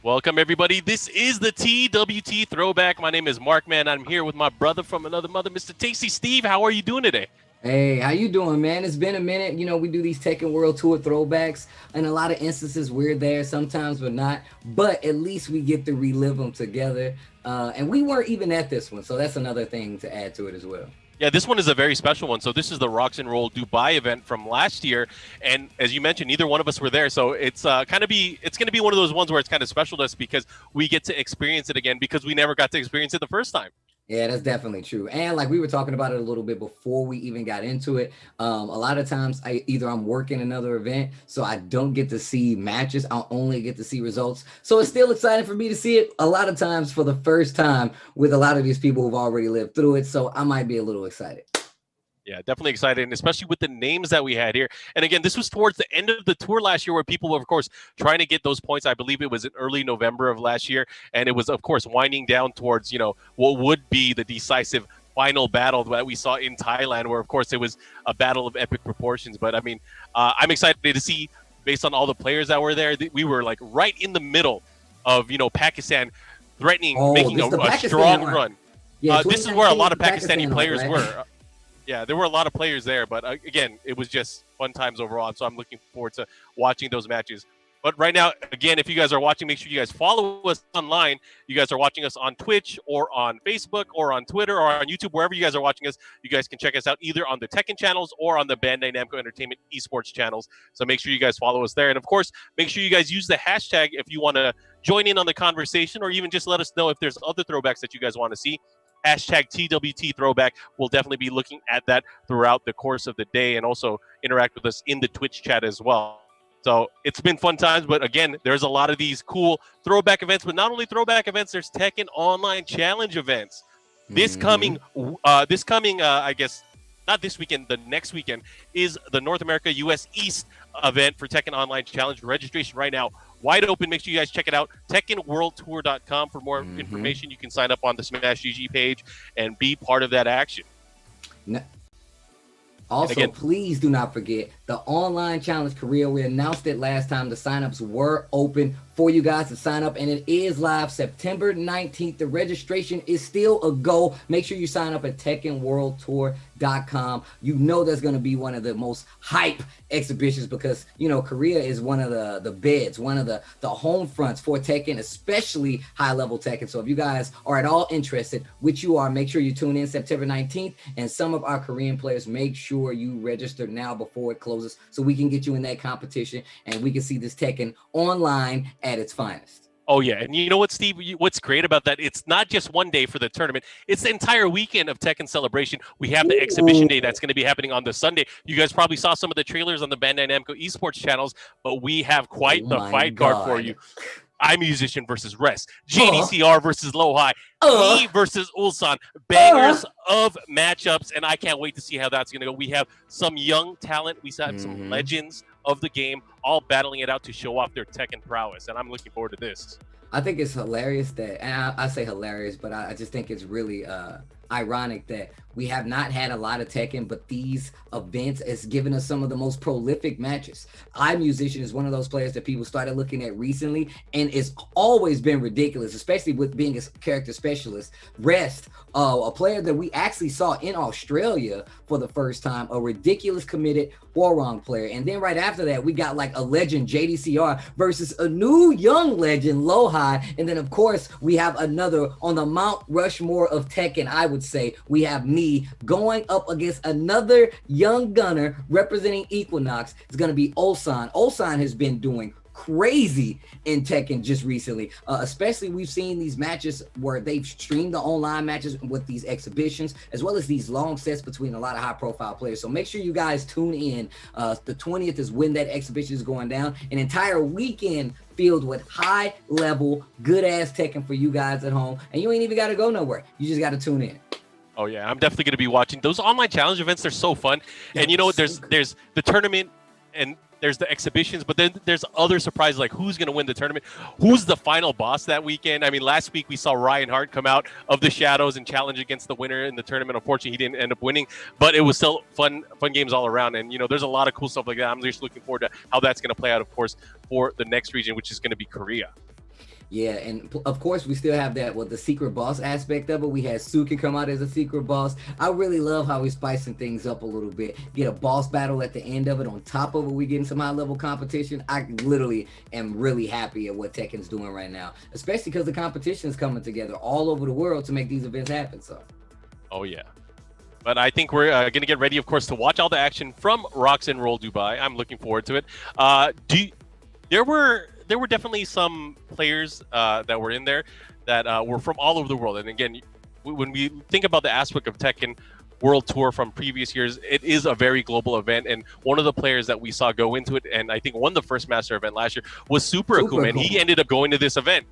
Welcome, everybody. This is the TWT Throwback. My name is MarkMan. I'm here with my brother from another mother, Mr. Tasty Steve. How are you doing today? Hey, how you doing, man? It's been a minute. You know, we do these Tekken World Tour throwbacks. In a lot of instances, we're there. Sometimes we're not. But at least we get to relive them together. And we weren't even at this one. So that's another thing to add to it as well. Yeah, this one is a very special one. So this is the ROXnROLL Dubai event from last year, and as you mentioned, neither one of us were there. So it's going to be one of those ones where it's kind of special to us because we get to experience it again because we never got to experience it the first time. Yeah, that's definitely true. And like we were talking about it a little bit before we even got into it. A lot of times I'm working another event, so I don't get to see matches. I'll only get to see results. So it's still exciting for me to see it a lot of times for the first time with a lot of these people who've already lived through it. So I might be a little excited. Yeah, definitely excited, and especially with the names that we had here. And again, this was towards the end of the tour last year where people were, of course, trying to get those points. I believe it was in early November of last year, and it was, of course, winding down towards, what would be the decisive final battle that we saw in Thailand, where, of course, it was a battle of epic proportions. But, I mean, I'm excited to see, based on all the players that were there, we were, like, right in the middle of, Pakistan threatening, making a strong run. Yeah, this is where a lot of Pakistani players were. Yeah, there were a lot of players there, but again, it was just fun times overall. So I'm looking forward to watching those matches. But right now, again, if you guys are watching, make sure you guys follow us online. You guys are watching us on Twitch or on Facebook or on Twitter or on YouTube, wherever you guys are watching us. You guys can check us out either on the Tekken channels or on the Bandai Namco Entertainment esports channels. So make sure you guys follow us there. And of course, make sure you guys use the hashtag if you want to join in on the conversation or even just let us know if there's other throwbacks that you guys want to see. Hashtag TWT Throwback. We'll definitely be looking at that throughout the course of the day and also interact with us in the Twitch chat as well. So it's been fun times, but again, there's a lot of these cool throwback events, but not only throwback events, there's Tekken Online Challenge events. This coming, I guess, not this weekend, the next weekend, is the North America US East event for Tekken Online Challenge. Registration right now, wide open. Make sure you guys check it out. TekkenWorldTour.com for more information. You can sign up on the Smash GG page and be part of that action. Also, again, please do not forget the online challenge Korea. We announced it last time. The signups were open for you guys to sign up, and it is live September 19th. The registration is still a go. Make sure you sign up at TekkenWorldTour.com. You know that's going to be one of the most hype exhibitions because, Korea is one of the beds, one of the home fronts for Tekken, especially high-level Tekken. So if you guys are at all interested, which you are, make sure you tune in September 19th. And some of our Korean players, make sure you register now before it closes so we can get you in that competition and we can see this Tekken online at its finest. Oh, yeah. And you know what, Steve? What's great about that? It's not just one day for the tournament. It's the entire weekend of Tekken celebration. We have the exhibition day that's going to be happening on the Sunday. You guys probably saw some of the trailers on the Bandai Namco esports channels, but we have quite the fight card for you. iMusician versus Rest, JDCR versus Lowhigh, E versus Ulsan, bangers of matchups, and I can't wait to see how that's going to go. We have some young talent. We have some legends of the game all battling it out to show off their Tekken prowess, and I'm looking forward to this. I think it's hilarious that, and I say hilarious, but I just think it's really ironic that we have not had a lot of Tekken, but these events has given us some of the most prolific matches. iMusician is one of those players that people started looking at recently, and it's always been ridiculous, especially with being a character specialist. Rest, a player that we actually saw in Australia for the first time, a ridiculous committed Hwoarang player. And then right after that, we got like a legend, JDCR, versus a new young legend, Lowhigh. And then, of course, we have another on the Mount Rushmore of Tekken, I would say. We have me going up against another young gunner representing Equinox. It's going to be Ulsan. Ulsan has been doing crazy in Tekken just recently, especially we've seen these matches where they've streamed the online matches with these exhibitions, as well as these long sets between a lot of high profile players. So make sure you guys tune in. The 20th is when that exhibition is going down. An entire weekend filled with high level, good ass Tekken for you guys at home. And you ain't even got to go nowhere. You just got to tune in. Oh yeah, I'm definitely going to be watching those online challenge events. They're so fun. And you know what? There's the tournament and there's the exhibitions, but then there's other surprises like who's going to win the tournament, who's the final boss that weekend. I mean, last week we saw Ryan Hart come out of the shadows and challenge against the winner in the tournament. Unfortunately, he didn't end up winning, but it was still fun games all around. And, you know, there's a lot of cool stuff like that. I'm just looking forward to how that's going to play out, of course, for the next region, which is going to be Korea. Yeah, and of course we still have that the secret boss aspect of it. We had Suki come out as a secret boss. I really love how we're spicing things up a little bit. Get a boss battle at the end of it. On top of it, we getting some high level competition. I literally am really happy at what Tekken's doing right now, especially because the competition is coming together all over the world to make these events happen. So, oh yeah. But I think we're going to get ready, of course, to watch all the action from ROXnROLL Dubai. I'm looking forward to it. There were definitely some players that were in there that were from all over the world. And again, when we think about the aspect of Tekken World Tour from previous years, it is a very global event. And one of the players that we saw go into it, and I think won the first Master event last year, was Super Akuma, and he ended up going to this event.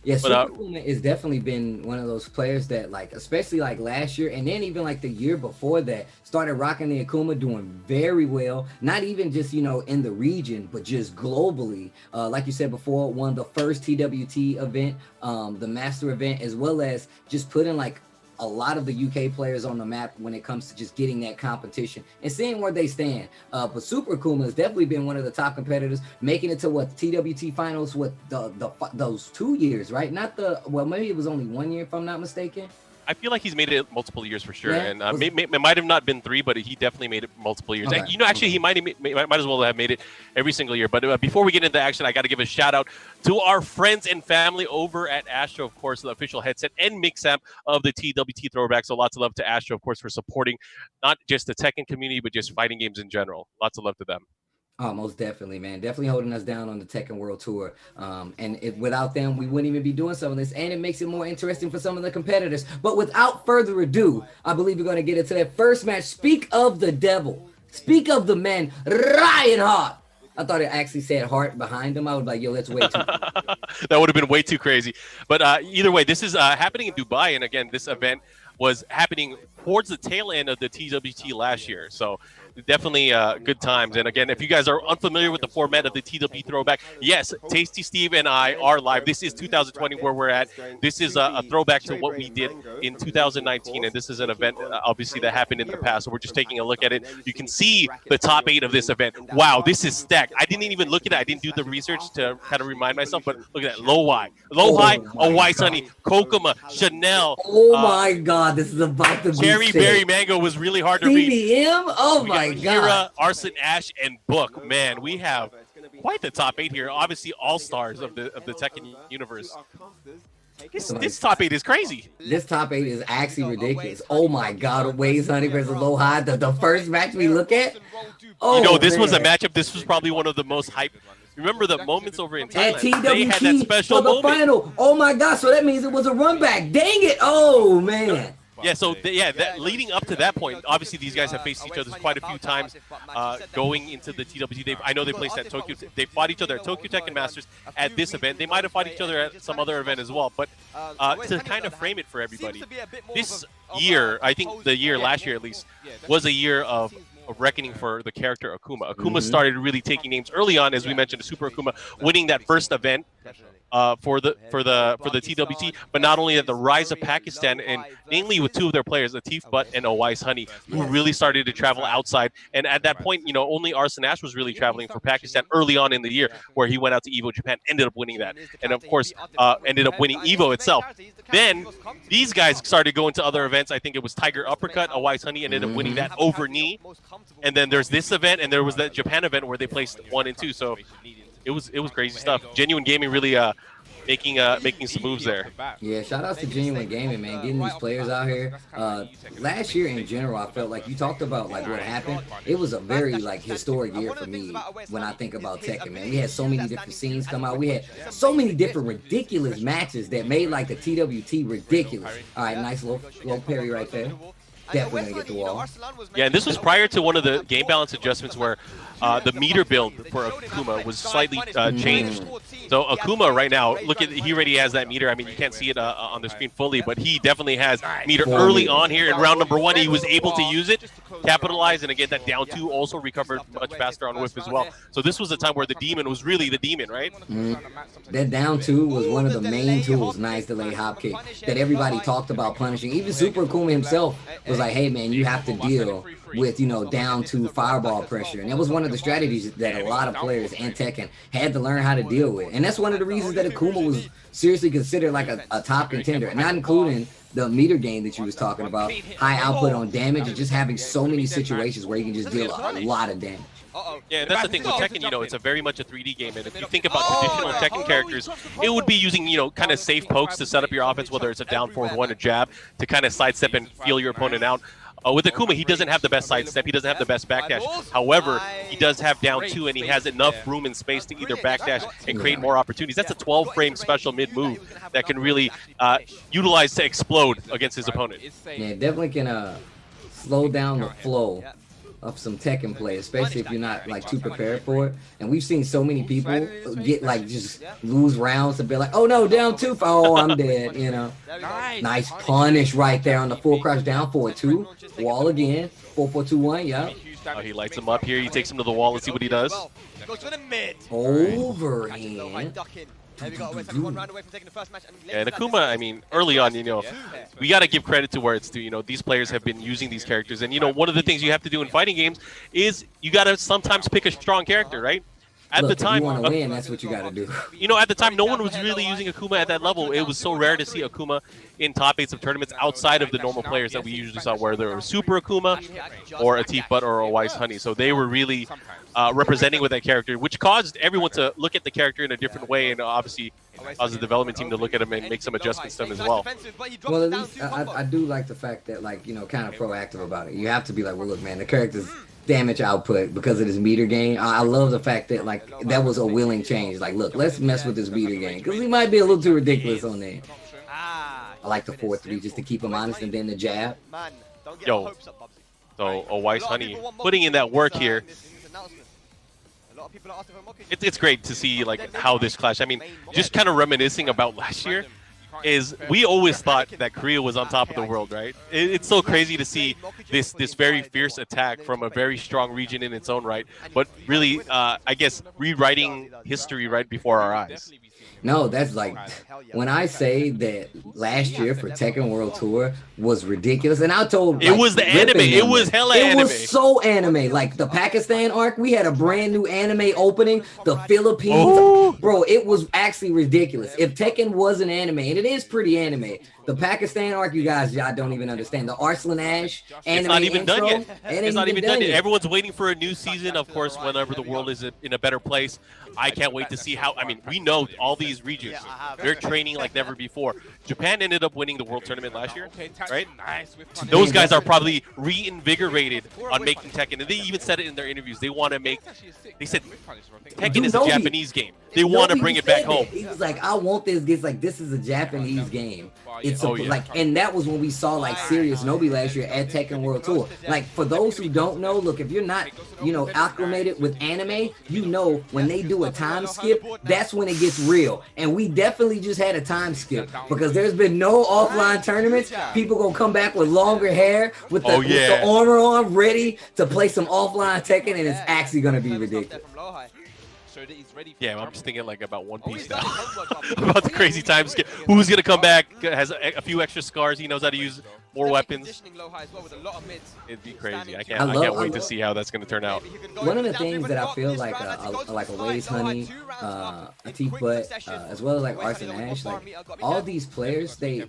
Yeah, Super Akuma has definitely been one of those players that, like, especially like last year, and then even like the year before that, started rocking the Akuma, doing very well. Not even just, you know, in the region, but just globally. Like you said before, won the first TWT event, the Master event, as well as just putting like a lot of the UK players on the map when it comes to just getting that competition and seeing where they stand. But Super Akuma has definitely been one of the top competitors, making it to TWT finals with those 2 years, right? Not maybe it was only 1 year if I'm not mistaken. I feel like he's made it multiple years for sure, Yeah. and it might have not been 3, but he definitely made it multiple years. Okay. And, you know, actually, he might as well have made it every single year. But before we get into action, I got to give a shout out to our friends and family over at Astro, of course, the official headset and mix amp of the TWT Throwback. So lots of love to Astro, of course, for supporting not just the Tekken community, but just fighting games in general. Lots of love to them. Oh, most definitely, man. Definitely holding us down on the Tekken World Tour. And without them, we wouldn't even be doing some of this. And it makes it more interesting for some of the competitors. But without further ado, I believe we're going to get into that first match. Speak of the devil. Speak of the man, Ryan Hart. I thought it actually said Hart behind him. I was like, yo, that's way too That would have been way too crazy. But either way, this is happening in Dubai. And again, this event was happening towards the tail end of the TWT last year. So definitely good times. And again, if you guys are unfamiliar with the format of the TWT Throwback, yes, Tasty Steve and I are live. This is 2020 where we're at. This is a throwback to what we did in 2019. And this is an event, obviously, that happened in the past. So we're just taking a look at it. You can see the top 8 of this event. Wow, this is stacked. I didn't even look at it. I didn't do the research to kind of remind myself. But look at that. Low High, White Sunny, Kokoma, Chanel. Oh my God, this is about to be Cherry Berry Mango was really hard to read. CDM? Oh my God. Arslan Ash, and Book. Man, we have quite the top 8 here. Obviously, all stars of the Tekken universe. This top 8 is crazy. This top 8 is actually ridiculous. Oh my God, Waze Honey versus Low High, the first match we look at. Oh, you know, this was a matchup. This was probably one of the most hyped. Remember the moments over in Thailand? TWT they had that special for the moment. final. Oh my God, so that means it was a run back. Dang it. Oh man. Yeah, so leading up to that point, obviously these guys have faced each other quite a few times going into the TWT. I know they placed at Tokyo. They fought each other at Tokyo Tekken Masters at this event. They might have fought each other at some other event as well. But to kind of frame it for everybody, this year, I think the year last year at least, was a year of reckoning for the character Akuma. Akuma started really taking names early on, as we mentioned, Super Akuma winning that first event for the TWT, but not only that, the rise of Pakistan, and mainly with 2 of their players, Latif Butt and Owais Honey, who really started to travel outside. And at that point, you know, only Arslan Ash was really traveling for Pakistan early on in the year, where he went out to Evo Japan, ended up winning that, and of course ended up winning Evo itself. Then these guys started going to other events. I think it was Tiger Uppercut. Owais Honey ended up winning that over knee. And then there's this event, and there was that Japan event where they placed 1 and 2. So it was crazy stuff. Genuine Gaming really making some moves there. Yeah, shout outs to Genuine Gaming, man, getting these players out here. Last year in general, I felt like you talked about like what happened. It was a very like historic year for me when I think about Tekken, man. We had so many different scenes come out. We had so many different ridiculous matches that made like the TWT ridiculous. All right, nice low parry right there. Definitely gonna get the wall. Yeah, and this was prior to one of the game balance adjustments where the meter build for Akuma was slightly changed. So Akuma right now, look at, he already has that meter. I mean, you can't see it on the screen fully, but he definitely has meter early on here in round number 1. He was able to use it, capitalize, and again that down 2 also recovered much faster on whiff as well. So this was a time where the demon was really the demon, right? That down 2 was one of the main tools, nice delay hop kick, that everybody talked about punishing. Even Super Akuma himself was like, hey man, you have to deal with, you know, down to fireball pressure. And that was one of the strategies that a lot of players and Tekken had to learn how to deal with. And that's one of the reasons that Akuma was seriously considered like a top contender, not including the meter game that you was talking about, high output on damage, and just having so many situations where you can just deal a lot of damage. Yeah, and that's the thing with Tekken, you know, it's a very much a 3D game, and if you think about traditional Tekken characters, it would be using, you know, kind of safe pokes to set up your offense, whether it's a down forward one, a jab, to kind of sidestep and feel your opponent out. With Akuma, he doesn't have the best sidestep, he doesn't have the best backdash. However, he does have down 2, and he has enough room and space to either backdash and create more opportunities. That's a 12-frame special mid-move that can really utilize to explode against his opponent. Yeah, definitely can slow down the flow of some Tekken play, especially if you're not like too prepared for it. And we've seen so many people get like just lose rounds and be like, oh no, down 2, oh I'm dead, you know. Nice punish right there on the full crouch down 4-2. Wall again, 4-4-2-1, yeah. He lights him up here, he takes him to the wall, let's see what he does. Overhand. And Akuma, I mean, early on, you know, we got to give credit to where it's due. You know, these players have been using these characters. And, you know, one of the things you have to do in fighting games is you got to sometimes pick a strong character, right? At the time, if you want to win, that's what you got to do. You know, at the time, no one was really using Akuma at that level. It was so rare to see Akuma in top 8s of tournaments outside of the normal players that we usually saw, where there was Super Akuma or a Teef Butt or a Wise Honey. So they were really representing with that character, which caused everyone to look at the character in a different way, and obviously caused the development team to look at him and make some adjustments to him as well. Well, at least I do like the fact that, like, you know, kind of proactive about it. You have to be like, well, look, man, the character's damage output because of this meter game. I love the fact that, like, that was a willing change. Like, look, let's mess with this meter game because he might be a little too ridiculous on there. I like the 4-3 just to keep him honest, and then the jab. Yo, so a Wise Honey putting in that work here. It's great to see like how this clash. I mean, just kind of reminiscing about last year. Is we always thought that Korea was on top of the world, right? It's so crazy to see this very fierce attack from a very strong region in its own right, but really, I guess, rewriting history right before our eyes. No, that's like, when I say that last year for Tekken World Tour was ridiculous, and I told, like, it was the anime, it was hella anime. It was so anime. Like the Pakistan arc, we had a brand new anime opening. The Philippines, bro, it was actually ridiculous. If Tekken was an anime, and it is pretty anime, the Pakistan arc, you guys, y'all don't even understand. The Arslan Ash anime it's not even done yet. It's not even done yet. Everyone's waiting for a new season. Of course, whenever the world is in a better place, I can't wait to see how. I mean, we know all these regions, they're training like never before. Japan ended up winning the World Tournament last year, right? Those guys are probably reinvigorated on making Tekken, and they even said it in their interviews. They want to make. They said Tekken is a Japanese game. They want to bring it back home. He was like, I want this. It's like, this is a Japanese game. It's like, and that was when we saw like serious Nobi last year at Tekken World Tour. Like, for those who don't know, look, if you're not, you know, acclimated with anime, you know when they do a time skip, that's when it gets real. And we definitely just had a time skip because there's been no offline tournaments. People gonna come back with longer hair, with the armor on, ready to play some offline Tekken, and it's actually gonna be ridiculous. Yeah, I'm just thinking like about One Piece now. About the crazy time skip. Who's gonna come back? Has a few extra scars. He knows how to use more weapons. It'd be crazy. I can't wait to see how that's gonna turn out. One of the things that I feel like a Waze Honey, a Teef Butt, as well as like Arslan Ash, like all these players, the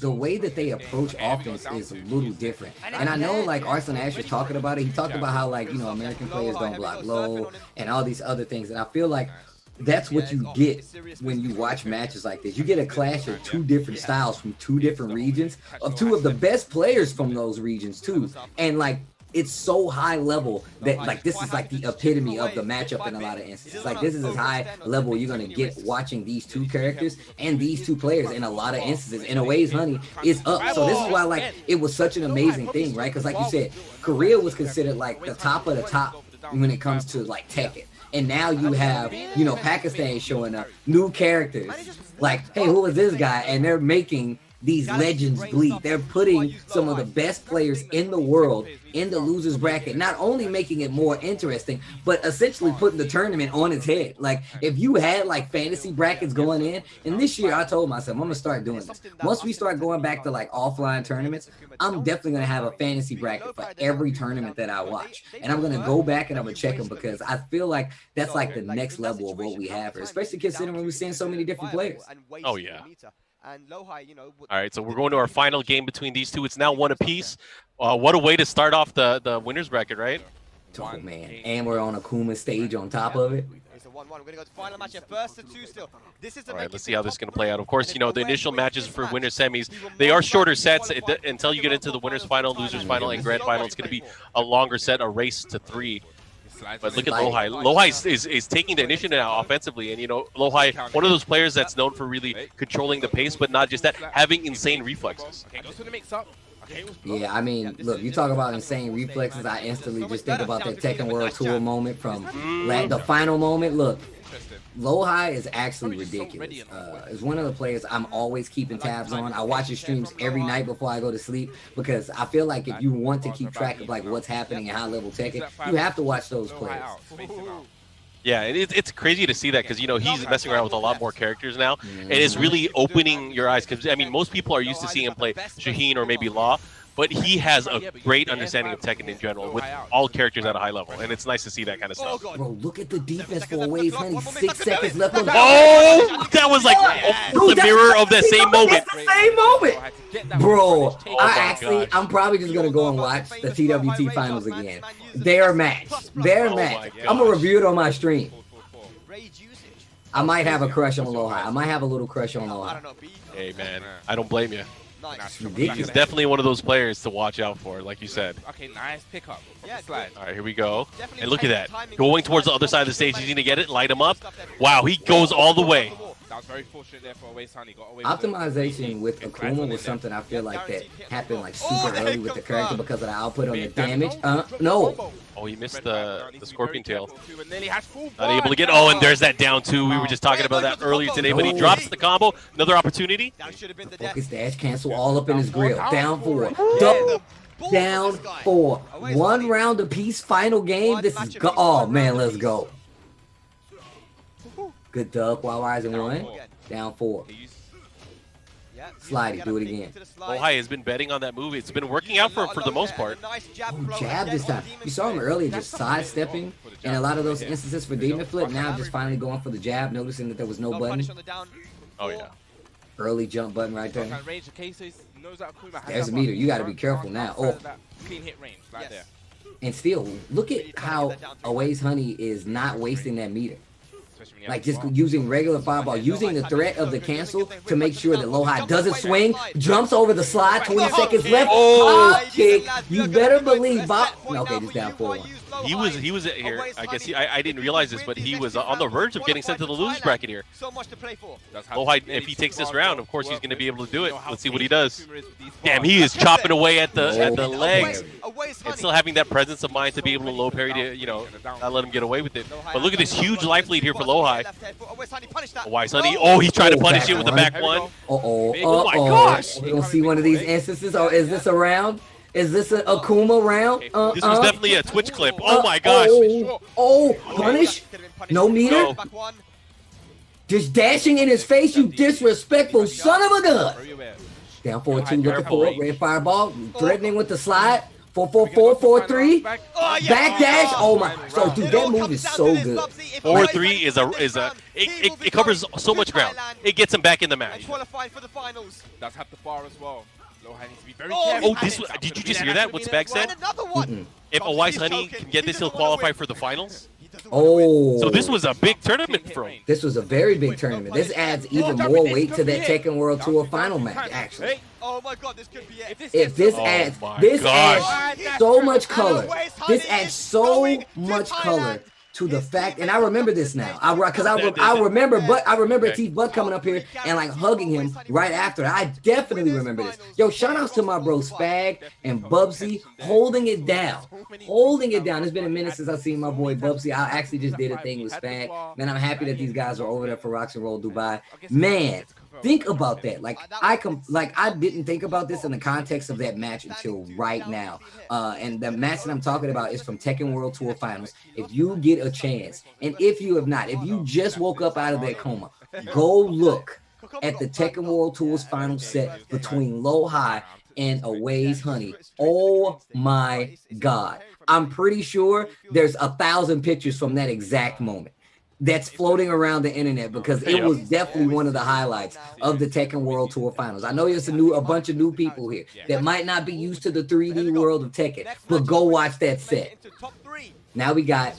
way that they approach offense is a little different. And I know like Arslan Ash was talking about it. He talked about how, like, you know, American players don't block low and all these other things. And I feel like that's what you get when you watch matches like this. You get a clash of two different styles from two different regions, of two of the best players from those regions too. And like, it's so high level that like this is like the epitome of the matchup in a lot of instances. Like, this is as high level you're gonna get watching these two characters and these two players in a lot of instances. In a ways, Honey is up. So this is why like it was such an amazing thing, right? Because like you said, Korea was considered like the top of the top when it comes to like Tekken. And now you have, you know, Pakistan showing up, new characters. Like, hey, who is this guy? And they're making these legends bleed. They're putting some of the best players in the world in the losers bracket, not only making it more interesting, but essentially putting the tournament on its head. Like if you had like fantasy brackets going in, and this year I told myself I'm gonna start doing this. Once we start going back to like offline tournaments, I'm definitely gonna have a fantasy bracket for every tournament that I watch, and I'm gonna go back and I'm gonna check them because I feel like that's like the next level of what we have here, especially considering we're seeing so many different players. Oh yeah. All right, so we're going to our final game between these two. It's now one apiece. What a way to start off the winners bracket, right? Oh man, and we're on Akuma stage on top of it. We're going to go to final match. First to two still. All right, let's see how this is going to play out. Of course, you know, the initial matches for winners semis, they are shorter sets until you get into the winners final, losers final, and grand final. It's going to be a longer set, a race to 3. But look at Lohai. Lohai is taking the initiative now offensively. And, you know, Lohai, one of those players that's known for really controlling the pace, but not just that, having insane reflexes. Yeah, I mean, look, you talk about insane reflexes, I instantly just think about that Tekken World Tour moment from the final moment. Look, Lohai is actually ridiculous. Is one of the players I'm always keeping tabs on. I watch his streams every night before I go to sleep because I feel like if you want to keep track of like what's happening in high level Tekken, you have to watch those players. Yeah, and it's crazy to see that because, you know, he's messing around with a lot more characters now, and it's really opening your eyes because, I mean, most people are used to seeing him play Shaheen or maybe Law, but he has a great understanding of Tekken in general with all characters at a high level, and it's nice to see that kind of stuff. Bro, look at the defense for Waves, honey. 6 seconds left on the that was like the mirror of that same moment. That's the same moment. Bro, I'm probably just going to go and watch the TWT finals again. Their match. I'm going to review it on my stream. I might have a crush on Lohai. I might have a little crush on Lohai. Hey, man, I don't blame you. Ridiculous. He's definitely one of those players to watch out for, like you said. Okay, nice pickup. All right, here we go. And look at that. Going towards the other side of the stage. He's going to get it, light him up. Wow, he goes all the way. That was very fortunate there for Away-san. He got away Optimization with Akuma was something I feel like that happened like super early with the character because of the output on the damage. No. Oh, he missed the Scorpion Tail. Not able to get. Oh, and there's that down 2. We were just talking about that earlier today, but he drops the combo. Another opportunity. Focus dash, cancel all up in his grill. Down 4. Down 4. 1 round apiece, final game. This is oh man, let's go. Good dub while rising 1. Down 4. Slidey, do it again. Lohai has been betting on that move. It's been working out for him for the most part. Oh, jab this time. You saw him earlier just sidestepping in a lot of those instances for Demon Flip. Now just finally going for the jab, noticing that there was no button. Oh, yeah. Early jump button right there. There's a meter. You got to be careful now. Oh. Clean hit range right there. And still, look at how Away's Honey is not wasting that meter. Like just using regular fireball, using the threat of the cancel to make sure that Lohai doesn't swing, jumps over the slide, 20 seconds left, pop kick. You better believe Bob. Okay, just down 4-1. He was here. I guess I didn't realize this, but he was on the verge of getting sent to the losers bracket here. Lohai, if he takes this round, of course he's going to be able to do it. Let's see what he does. Damn, he is chopping away at the legs, and still having that presence of mind to be able to low parry to, you know, not let him get away with it. But look at this huge life lead here for Lohai. Away Honey. Oh, he's trying to punish it with the back 1. Oh my gosh! We're gonna see one of these instances. Or is this a round? Is this an Akuma round? This was definitely a Twitch clip. Oh my gosh! Punish? No meter? No. Just dashing in his face, you disrespectful son of a gun! Down 4-2, looking for it. Red fireball, threatening with the slide. 4-4-4, 4-3. Back dash. Oh my! So dude, that move is so good. 4-3 is a it covers so much ground. It gets him back in the match. Does have the bar as well. Lohai needs to be very careful. careful. Did you just hear that? What Spag said? If Away Honey can get this, he'll qualify for the finals. Oh. So this was a big tournament for him. This was a very big tournament. This adds even more weight to that Tekken World Tour final match, actually. Oh my god, this could be it. If this adds so much color. This adds so much color to the fact, and I remember this now. I remember Teeth Butt coming up here and like hugging him right after. I definitely remember this. Yo, shout outs to my bro Spag and Bubsy holding it down. It's been a minute since I've seen my boy Bubsy. I actually just did a thing with Spag. Man, I'm happy that these guys are over there for ROXnROLL Dubai. Man, Think about that. Like I didn't think about this in the context of that match until right now. And the match that I'm talking about is from Tekken World Tour Finals. If you get a chance, and if you have not, if you just woke up out of that coma, go look at the Tekken World Tour's final set between Low High and Away's Honey. Oh my God. I'm pretty sure there's 1,000 pictures from that exact moment that's floating around the internet, because it was definitely one of the highlights of the Tekken World Tour Finals. I know there's a bunch of new people here that might not be used to the 3D world of Tekken, but go watch that set. Now we got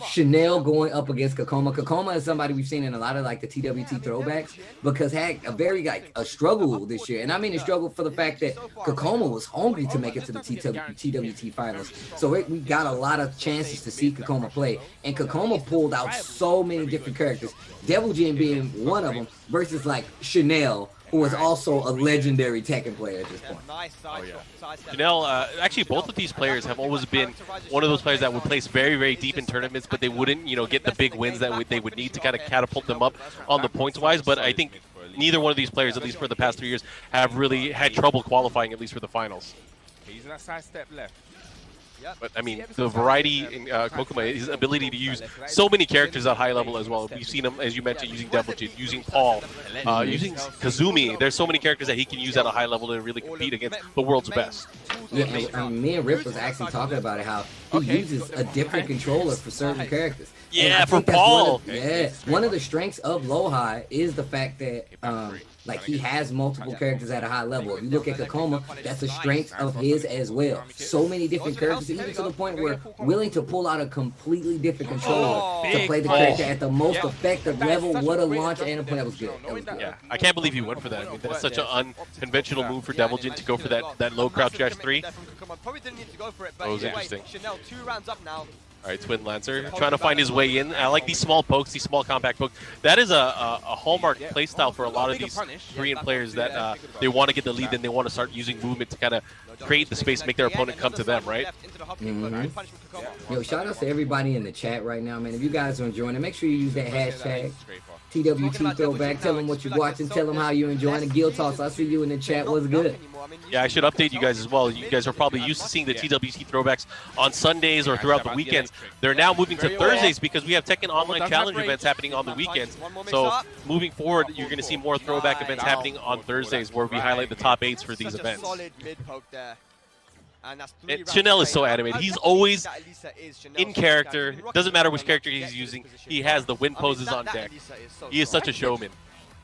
Chanel going up against Kokoma. Kokoma is somebody we've seen in a lot of like the TWT throwbacks, because had a struggle this year. And I mean a struggle for the fact that Kokoma was hungry to make it to the TWT finals. So we got a lot of chances to see Kokoma play. And Kokoma pulled out so many different characters, Devil Jin being one of them, versus like Chanel, who is also a legendary Tekken player at this point. Chanel, actually, both of these players have always been one of those players that would place very, very deep in tournaments, but they wouldn't, get the big wins that they would need to kind of catapult them up on the points-wise. But I think neither one of these players, at least for the past 3 years, have really had trouble qualifying, at least for the finals. He's that side step left. But, I mean, the variety in Kokoma, his ability to use so many characters at high level as well. We've seen him, as you mentioned, using Devil Jin, using Paul, using Kazumi. There's so many characters that he can use at a high level to really compete against the world's best. Yeah, and me and Rip was actually talking about it, how he uses a different controller for certain characters. Yeah, for Paul. One of the strengths of Low High is the fact that he has multiple characters at a high level. If you look at Kokoma, that's a strength of his as well. So many different characters, even to the point where willing to pull out a completely different controller to play the character at the most effective level. What a launch and a play. That was good. Yeah, I can't believe he went for that. I mean, that's such an unconventional move for Devil Jin to go for that low crouch dash 3. That was interesting. All right, Twin Lancer trying to find his way in. I like these small pokes, these small compact pokes. That is a hallmark playstyle for a lot of these Korean players, that they want to get the lead, then they want to start using movement to kind of create the space, make their opponent come to them, right? Yo, shout out to everybody in the chat right now, man. If you guys are enjoying it, make sure you use that hashtag TWT throwback. Tell them what you're watching. Tell them how you're enjoying it. Guild Talks, I see you in the chat. What's good? Yeah, I should update you guys as well. You guys are probably used to seeing the TWT throwbacks on Sundays or throughout the weekends. They're now moving to Thursdays because we have Tekken Online Challenge events happening on the weekends. So moving forward, you're going to see more throwback events happening on Thursdays, where we highlight the top 8s for these events. And Chanel is so animated. He's always in character. Doesn't matter which character he's using. He has the win poses on deck. He is such a showman.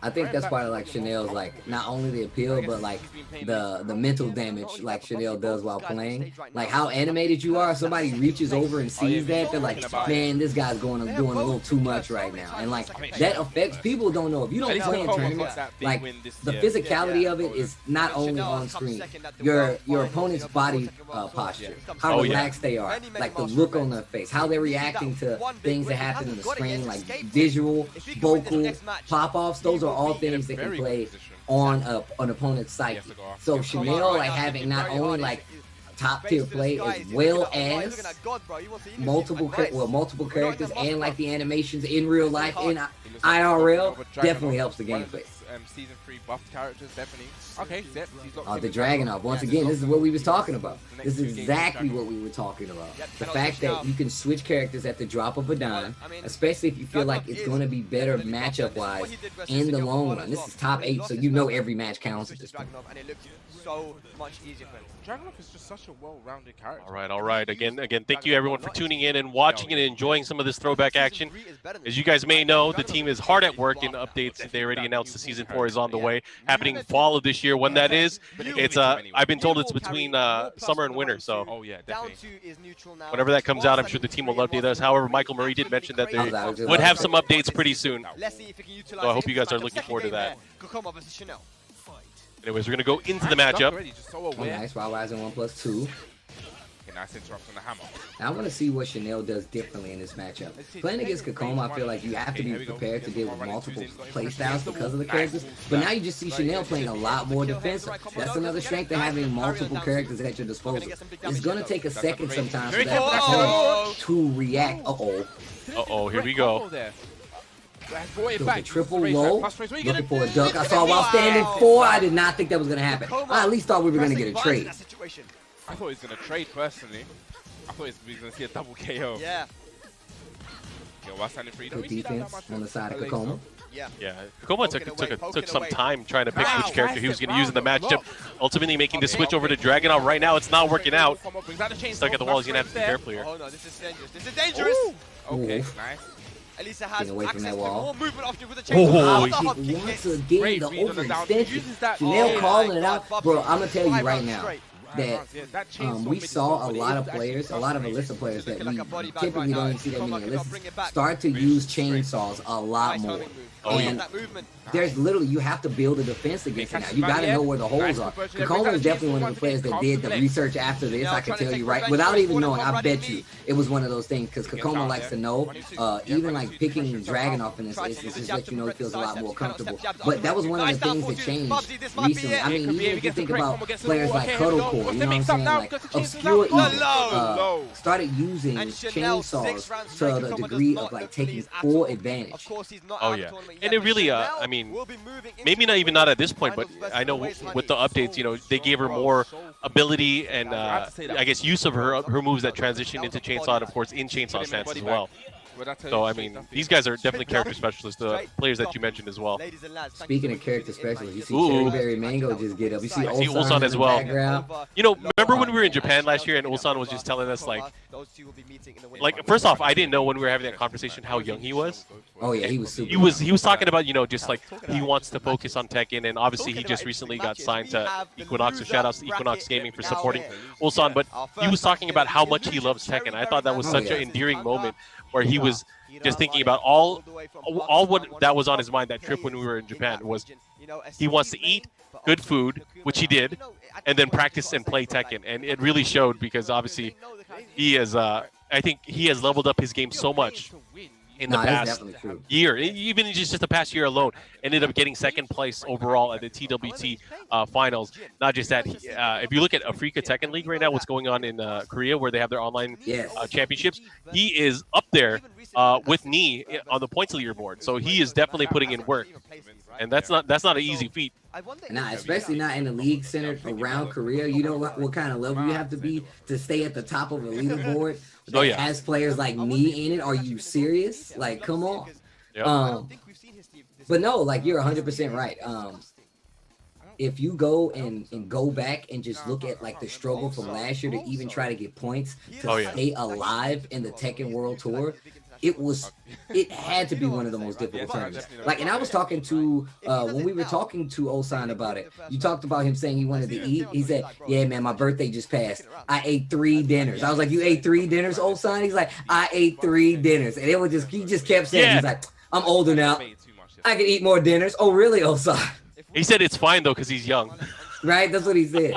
I think that's why like Chanel's like not only the appeal, but like the mental damage like Chanel does while playing. Like how animated you are. Somebody reaches over and sees that, they're like, man, this guy's doing a little too much right now. And like that affects people. Don't know if you don't play in tournaments, like the physicality of it is not only on screen. Your opponent's body posture, how relaxed they are, like the look on their face, how they're reacting to things that happen on the screen, like visual, vocal, pop-offs. Those are all things that can play on an opponent's psyche. So Chanel, like having not only like top tier play as well as multiple characters and like the animations in real life in IRL, definitely helps the gameplay. Season 3 buffed characters, definitely. Okay, the Dragunov. Once again, this is what we was talking about. This is exactly what we were talking about. The fact that you can switch characters at the drop of a dime, especially if you feel like it's going to be better matchup-wise in the long run. This is top 8, so you know every match counts at this point. So much easier for him. Dragunov is just such a well-rounded character. All right. Again, thank you everyone for tuning in and watching and enjoying some of this throwback action. As you guys may know, the team is hard at work in updates. They already announced the Season 4 is on the way, happening fall of this year. When that is, it's I've been told it's between summer and winter. So whenever that comes out, I'm sure the team will update us. However, Michael Murray did mention that they would have some updates pretty soon. So I hope you guys are looking forward to that. Anyways, we're going to go into the matchup. Nice, Wild Rising 1+2. Nice interrupt on the hammer. Now I want to see what Chanel does differently in this matchup. Playing against Kokoma, I feel like you have to be prepared to deal with multiple playstyles because of the characters. But now you just see Chanel playing a lot more defensive. That's another strength of having multiple characters at your disposal. It's going to take a second sometimes for that opponent to react. Uh-oh, here we go. It was a triple low, looking for a duck. I saw while standing 4. I did not think that was going to happen. I at least thought we were going to get a trade. I thought he was going to trade personally. I thought he was going to see a double KO. Yeah. Yo, while standing free, Good defense on the side of Kokoma. Yeah, Kokoma took some time trying to pick which character he was going to use in the matchup, ultimately making the switch over to Dragunov. Right now, it's not working out. Stuck at the wall, he's going to have to be careful here. Oh no, this is dangerous. This is dangerous. Okay, Ooh. nice. Elisa has Getting away from access that to wall. more movement after with the Oh, chainsaw. Hop kick once hits. again, Great the read on the down. overextension. Uses that- Janelle Oh calling my it out. God, Bro, I'm going to tell you 5 right rounds now straight. that we saw a lot of players, a lot of Alyssa players that we typically don't even see that many Alyssa start to use chainsaws a lot more. And there's literally, you have to build a defense against it now. You got to know where the holes are. Kokoma is definitely one of the players that did the research after this. I can tell you right, without even knowing, I bet you it was one of those things because Kokoma likes to know, even like picking Dragunov in this instance, just let you know he feels a lot more comfortable. But that was one of the things that changed recently. I mean, even if you think about players like Cuddlecore, you know what I'm saying? Like Obscure even started using chainsaws to the degree of like taking full advantage. Oh yeah, and it really, I mean, maybe not at this point, but I know with the updates, you know, they gave her more ability and I guess use of her moves that transition into chainsaw, and of course in chainsaw stance as well. So I mean, these guys are definitely character specialists, the players that you mentioned as well. Speaking of character specialists, you see Cherryberry Mango just get up. You see Ulsan as well. You know, remember when we were in Japan last year and Ulsan was just telling us like first off, I didn't know when we were having that conversation how young he was. Oh yeah, he was super. He was talking about, you know, just like he wants to focus on Tekken, and obviously he just recently got signed to Equinox. So shout outs to Equinox Gaming for supporting Ulsan. But he was talking about how much he loves Tekken. I thought that was such an endearing moment where he was just thinking about all what that was on his mind that trip when we were in Japan was he wants to eat good food, which he did, and then practice and play Tekken. And it really showed because obviously he is, I think he has leveled up his game so much in the past year, even in just the past year alone. Ended up getting second place overall at the TWT finals. Not just that, if you look at Africa Tekken League right now, what's going on in Korea where they have their online championships, he is up there with Knee on the points leaderboard. So he is definitely putting in work, and that's not an easy feat. Nah, especially not in a league centered around Korea. You know what kind of level you have to be to stay at the top of a leaderboard that has players like me in it. Are you serious? Like, come on. But no, like you're 100% right. If you go and go back and just look at like the struggle from last year to even try to get points to stay alive in the Tekken World Tour, it had to be one of the most difficult tournaments. Like, and I was talking to when we were talking to Ulsan about it, you talked about him saying he wanted to eat. He said, yeah man, my birthday just passed, I ate 3 dinners. I was like, you ate 3 dinners, Ulsan? He's like, I ate 3 dinners. And it was just, he just kept saying, he's like, I'm older now, I can eat more dinners. Oh really, Ulsan? He said it's fine though because he's young. Right, that's what he said.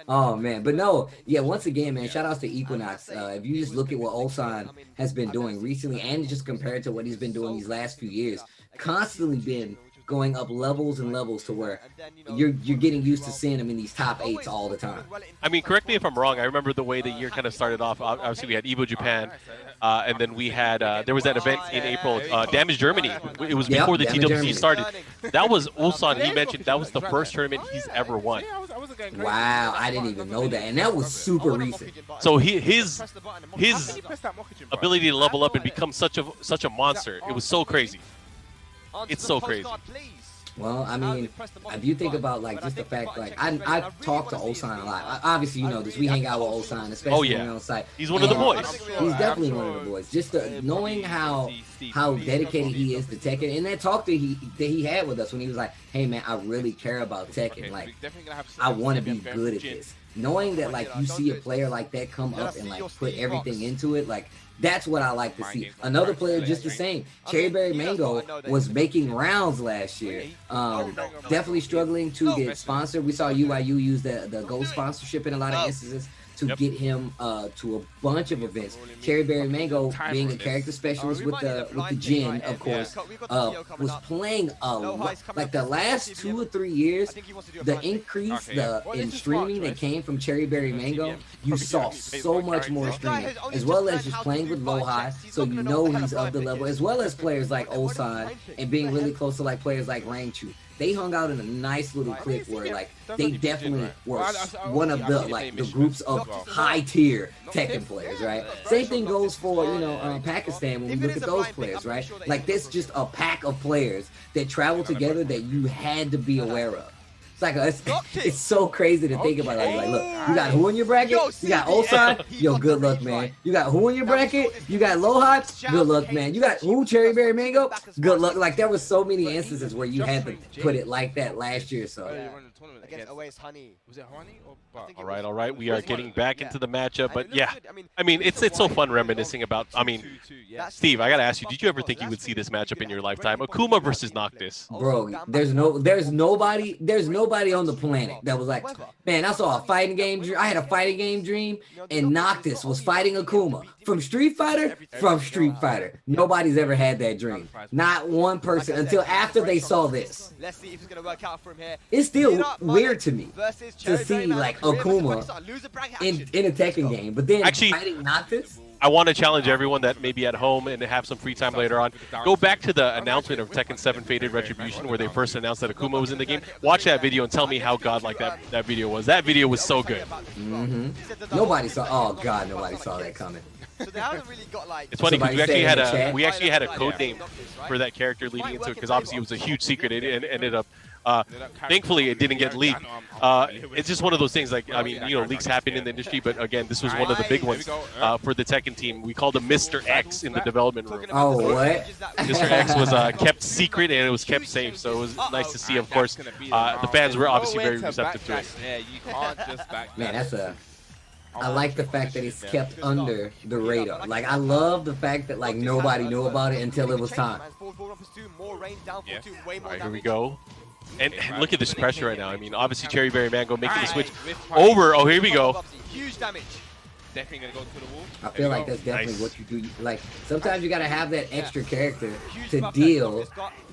Oh man, but no, yeah. Once again, man, shout outs to Equinox. If you just look at what Ulsan has been doing recently, and just compared to what he's been doing these last few years, constantly been going up levels and levels to where you're getting used to seeing him in these top 8s all the time. I mean, correct me if I'm wrong. I remember the way the year kind of started off. Obviously, we had Evo Japan, and then we had there was that event in April, Damage Germany. It was before the TWC started. That was Ulsan. He mentioned that was the first tournament he's ever won. Wow, I didn't even know that, and that was super recent. So his ability to level up and become such a monster, it was so crazy. It's so crazy. Well, I mean, if you think about like just the fact, like I talk to Ulsan a lot. Obviously, you know this. We hang out with Ulsan, especially when we're on site. He's one of the boys. He's definitely one of the boys. Just knowing how dedicated he is to Tekken, and that talk that he had with us when he was like, "Hey man, I really care about Tekken. Like, I want to be good at this." Knowing that like you see a player like that come up and like put everything into it, like. That's what I like to see. Another player just the same. Cherryberry Mango was making rounds last year. Definitely struggling to get sponsored. We saw UIU use the Gold sponsorship in a lot of instances. to get him to a bunch of events. Cherry Berry Mango, being a character specialist with the Jin, of course, was playing a lot. Like the last 2 or 3 years, the increase in streaming that came from Cherry Berry Mango, you saw so much more streaming, as well as just playing with low high, so you know he's of the level, as well as players like Ulsan and being really close to like players like Rangchu. They hung out in a nice little clique where like they definitely were one of the groups of high tier Tekken players, right? Same thing goes for Pakistan when we look at those players, right? Like this just a pack of players that travel together that you had to be aware of. It's like it's so crazy to think about. Like, look, you got who in your bracket? You got Ulsan. Yo, good luck, man. You got who in your bracket? You got low high. Good luck, man. You got who? Cherry Berry Mango. Good luck. Like there was so many instances where you had to put it like that last year. So. Against Honey. Was it Honey or All right. We are getting back into the matchup, but yeah, I mean, it's so fun reminiscing about. I mean, Steve, I gotta ask you, did you ever think you would see this matchup in your lifetime? Akuma versus Noctis. Bro, there's nobody on the planet that was like, man, I saw a fighting game dream. I had a fighting game dream, and Noctis was fighting Akuma from Street Fighter. Nobody's ever had that dream. Not one person until after they saw this. Let's see if it's gonna work out for him here. It's still weird to me to see like Akuma in a Tekken game, but then actually fighting Noctis. I want to challenge everyone that may be at home and have some free time later on. Go back to the announcement of Tekken 7 Fated Retribution where they first announced that Akuma was in the game. Watch that video and tell me how godlike that video was. That video was so good. Nobody saw. Oh God, nobody saw that coming. So they haven't really got like. It's funny because we actually had a code name for that character leading into it because obviously it was a huge secret. It ended up. Thankfully, it didn't get leaked. It's just one of those things. Like I mean, leaks happen in the industry, but again, this was one of the big ones for the Tekken team. We called him Mr. X in the development room. Oh, what? Mr. X was kept secret and it was kept safe, so it was nice to see. Of course, the fans were obviously very receptive to it. Yeah, you can't just back. Man, I like the fact that it's kept under the radar. Like, I love the fact that, like, nobody knew about it until it was time. All right, here we go. And look at this pressure right now. I mean, obviously, Cherry Berry Mango making the switch over. Oh, here we go. Huge damage. Definitely gonna go to the wall. I feel like that's definitely what you do. Like, sometimes you gotta have that extra character to deal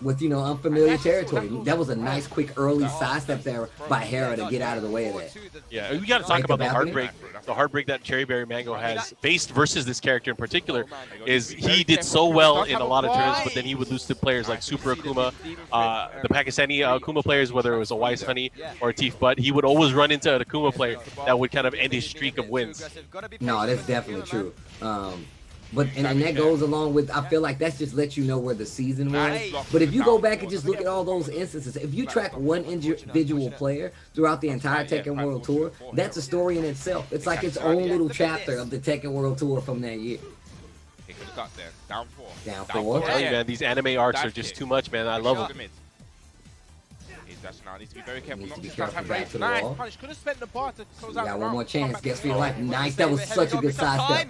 with, unfamiliar territory. That was a nice, quick, early sidestep there by Hera to get out of the way of that. Yeah, we gotta talk about the heartbreak. The heartbreak that Cherry Berry Mango has faced versus this character in particular is he did so well in a lot of turns, but then he would lose to players like Super Akuma, the Pakistani Akuma players, whether it was a Wise Honey or a Teef Butt. He would always run into an Akuma player that would kind of end his streak of wins. No, that's definitely true. But that goes along with, I feel like that's just lets you know where the season was. But if you go back and just look at all those instances, if you track one individual player throughout the entire Tekken World Tour, that's a story in itself. It's like its own little chapter of the Tekken World Tour from that year. He could have got there. Down 4. Down 4. I tell you, man, these anime arcs are just too much, man. I love them. Now needs to be very careful. Needs to be careful back to the nice wall. punch. Could have spent the bar to close out. You got one more chance. Guess for your life. Nice. That was such a good sidestep.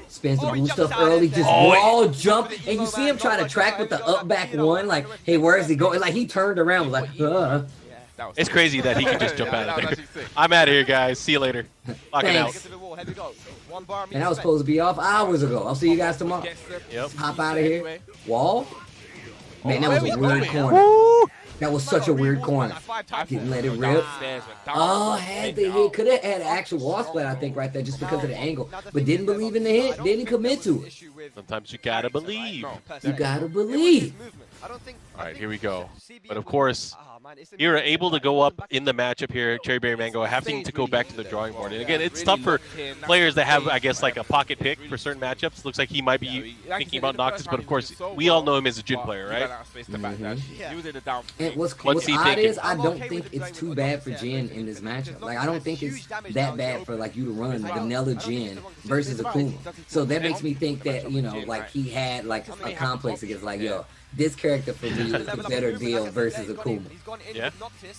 Spins the blue stuff early, just raw jump, and you see him try to track with the up back one, like, hey, where is he going? Like, he turned around, was like, It's crazy that he can just jump out of there. I'm out of here, guys. See you later. Locking out. And I was supposed to be off hours ago. I'll see you guys tomorrow. Yep. Hop out of here. Wall? Man, that was a weird corner. That was such a weird corner. Didn't let it rip. Oh, had the hit. Could have had an actual wall split, I think, right there, just because of the angle. But didn't believe in the hit. Didn't commit to it. Sometimes you gotta believe. You gotta believe. All right, here we go. But of course, you're able to go up in the matchup here, Cherry Berry Mango, having to go back to the drawing board. And again, it's tough for players that have, I guess, like a pocket pick for certain matchups. Looks like he might be thinking about Noctis, but of course, we all know him as a Jin player, right? And what's odd is I don't think it's too bad for Jin in this matchup. Like, I don't think it's that bad for, like, you to run vanilla Jin versus Akuma. So that makes me think that, like, he had, like, a complex against, like, yo, this character for me is the better deal versus Akuma. Yeah,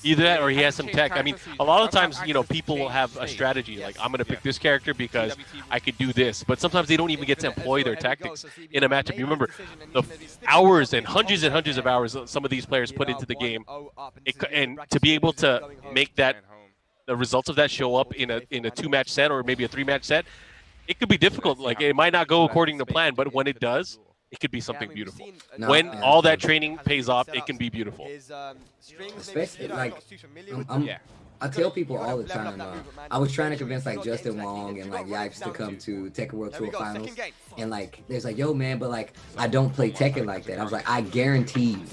either that or he has some tech. I mean, a lot of times, people will have a strategy like, I'm going to pick this character because I could do this. But sometimes they don't even get to employ their tactics in a matchup. You remember the hours and hundreds of hours some of these players put into the game. And to be able to make that the results of that show up in a 2-match set or maybe a 3-match set, it could be difficult. Like it might not go according to plan, but when it does, it could be something beautiful. When all that training pays off, it can be beautiful. Especially like I tell people all the time. I was trying to convince like Justin Wong and like Yipes to come to Tekken World Tour Finals, and like there's like, yo man, but like I don't play Tekken like that. I was like, I guarantee you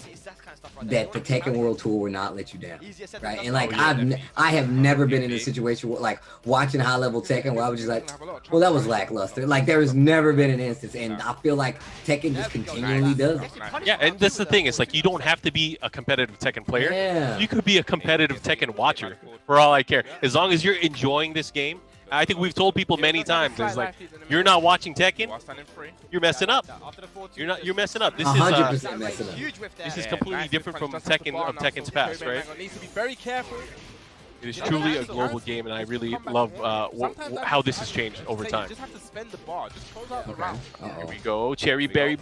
that the Tekken World Tour will not let you down, right? And like I have never been in a situation where like watching high level Tekken where I was just like, well, that was lackluster. Like there has never been an instance, and I feel like Tekken just continually does it. Yeah, and that's the thing. It's like you don't have to be a competitive Tekken player. Yeah. You could be a competitive Tekken watcher. For all I care, as long as you're enjoying this game. I think we've told people many times, it's like you're not watching Tekken, you're messing up. You're messing up. This is 100% messing up. This is completely different from Tekken's past, right? Needs to be very careful. It is truly a global game, and I really love how this has changed over time. Just have to spend the bar. Just close out the round. Here we go, Cherry Berry.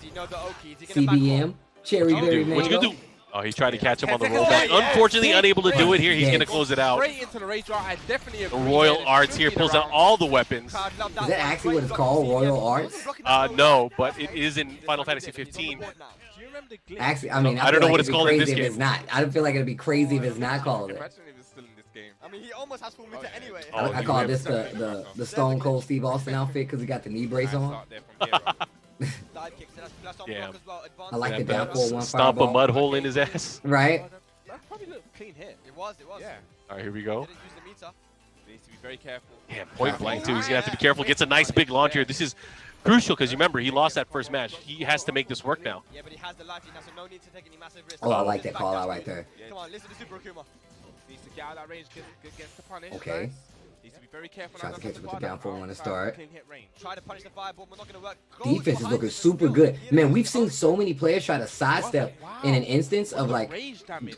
CBM, Cherry Berry What you Mango. gonna do? Oh, he's trying to catch him on the rollback. Unfortunately, unable to do it here. He's going to close it out. Straight into the rage draw. I definitely agree. The Royal Arts here pulls out all the weapons. Is that actually what it's called, Royal Arts? No, but it is in Final Fantasy 15. Actually, I mean, I don't know what it's it'd be called in crazy this if game. It's not. I don't feel like it'd be crazy if it's not called it. Imagine if it's still in this game. I mean, he almost has full meter anyway. I call this the Stone Cold Steve Austin outfit because he got the knee brace on. Yeah. I like the down forward one Stomp a fireball. mud hole in his ass. Right? That's probably a clean hit. It was. Yeah. All right, here we go. Didn't use the meter. Needs to be very careful. Yeah, point blank too. He's gonna have to be careful. Gets a nice big launch here. This is crucial because remember he lost that first match. He has to make this work now. Yeah, but he has the life now, so no need to take any massive risks. Oh, I like that call out right there. Come on, listen to Super Akuma. Needs to get out of that range, gets the punish. Okay. Nice. Needs to be very careful. Tries to catch him with the down forward one to start. Clean hit range. Try to punish the fireball, but not going to work. Defense is looking super good. Man, we've seen so many players try to sidestep in an instance of like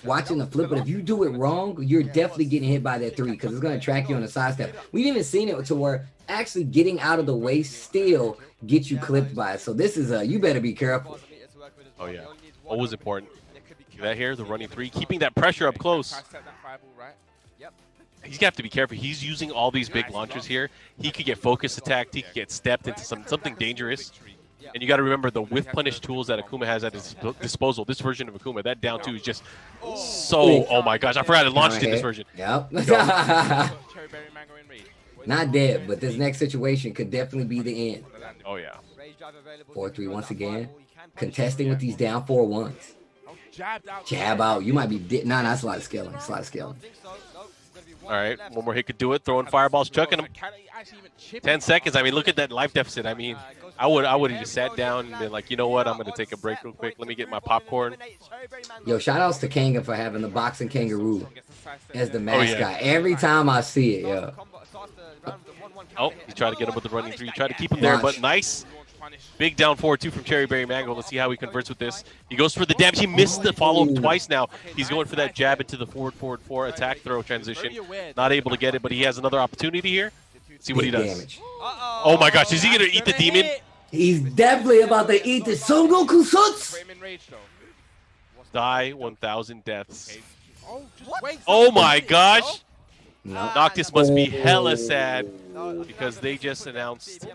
watching the flip, but if you do it wrong, you're definitely getting hit by that 3 because it's going to track you on a sidestep. We've even seen it to where actually getting out of the way still gets you clipped by it. So this is you better be careful. Oh yeah, always important. See that here, the running 3, keeping that pressure up close. He's gonna have to be careful. He's using all these big launchers here. He could get focus attacked. He could get stepped into something dangerous. And you got to remember the whiff punish tools that Akuma has at his disposal. This version of Akuma, that down 2 is just so. Oh my gosh, I forgot it launched in this version. Yep. Not dead, but this next situation could definitely be the end. Oh yeah. 4-3 once again, contesting with these down 4-1s. Jab out. You might be nah, that's a lot of scaling. It's a lot of scaling. All right, one more hit could do it. Throwing fireballs, chucking him. 10 seconds. I mean, look at that life deficit. I mean, I would have just sat down and been like, you know what? I'm gonna take a break real quick. Let me get my popcorn. Yo, shout outs to Kanga for having the boxing kangaroo as the mascot. Every time I see it, yo. Oh, he tried to get him with the running 3. Tried to keep him there, but nice. Big down 4-2 from Cherry Berry Mango. Let's see how he converts with this. He goes for the damage. He missed the follow-up twice now. He's going for that jab into the forward 4 attack throw transition. Not able to get it, but he has another opportunity here. Let's see what he does. Damage. Oh my gosh, is he going to eat the demon? He's definitely about to eat the Son Goku Suts. Die 1,000 deaths. What? Oh my gosh. No. Noctis must be hella sad because they just announced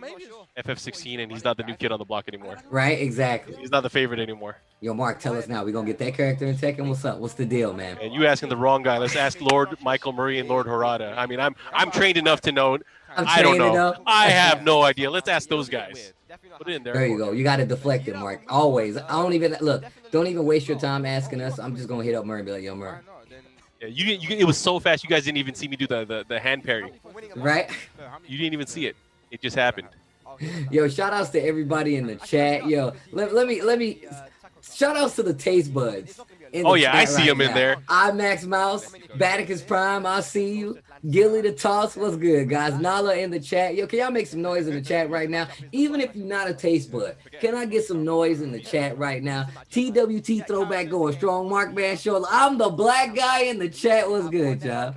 FF16 and he's not the new kid on the block anymore. Right, exactly. He's not the favorite anymore. Yo, Mark, tell us now. We gonna get that character in Tekken? What's up? What's the deal, man? And you asking the wrong guy. Let's ask Lord Michael Murray and Lord Harada. I mean, I'm trained enough to know. I don't know. I have no idea. Let's ask those guys. Put it in there. There you go. You got to deflect it, Mark. Always. I don't even look. Don't even waste your time asking us. I'm just gonna hit up Murray and be like, yo, Murray. Yeah, you didn't. It was so fast. You guys didn't even see me do the hand parry. Right? You didn't even see it. It just happened. Yo, shout outs to everybody in the chat. Yo, let me shout outs to the taste buds. Oh yeah, I see him in there. IMAX Mouse, Baticus Prime, I see you. Gilly the Toss, what's good, guys? Nala in the chat. Yo, can y'all make some noise in the chat right now? Even if you're not a taste bud, can I get some noise in the chat right now? TWT throwback going strong. MarkMan show. I'm the black guy in the chat. What's good, y'all?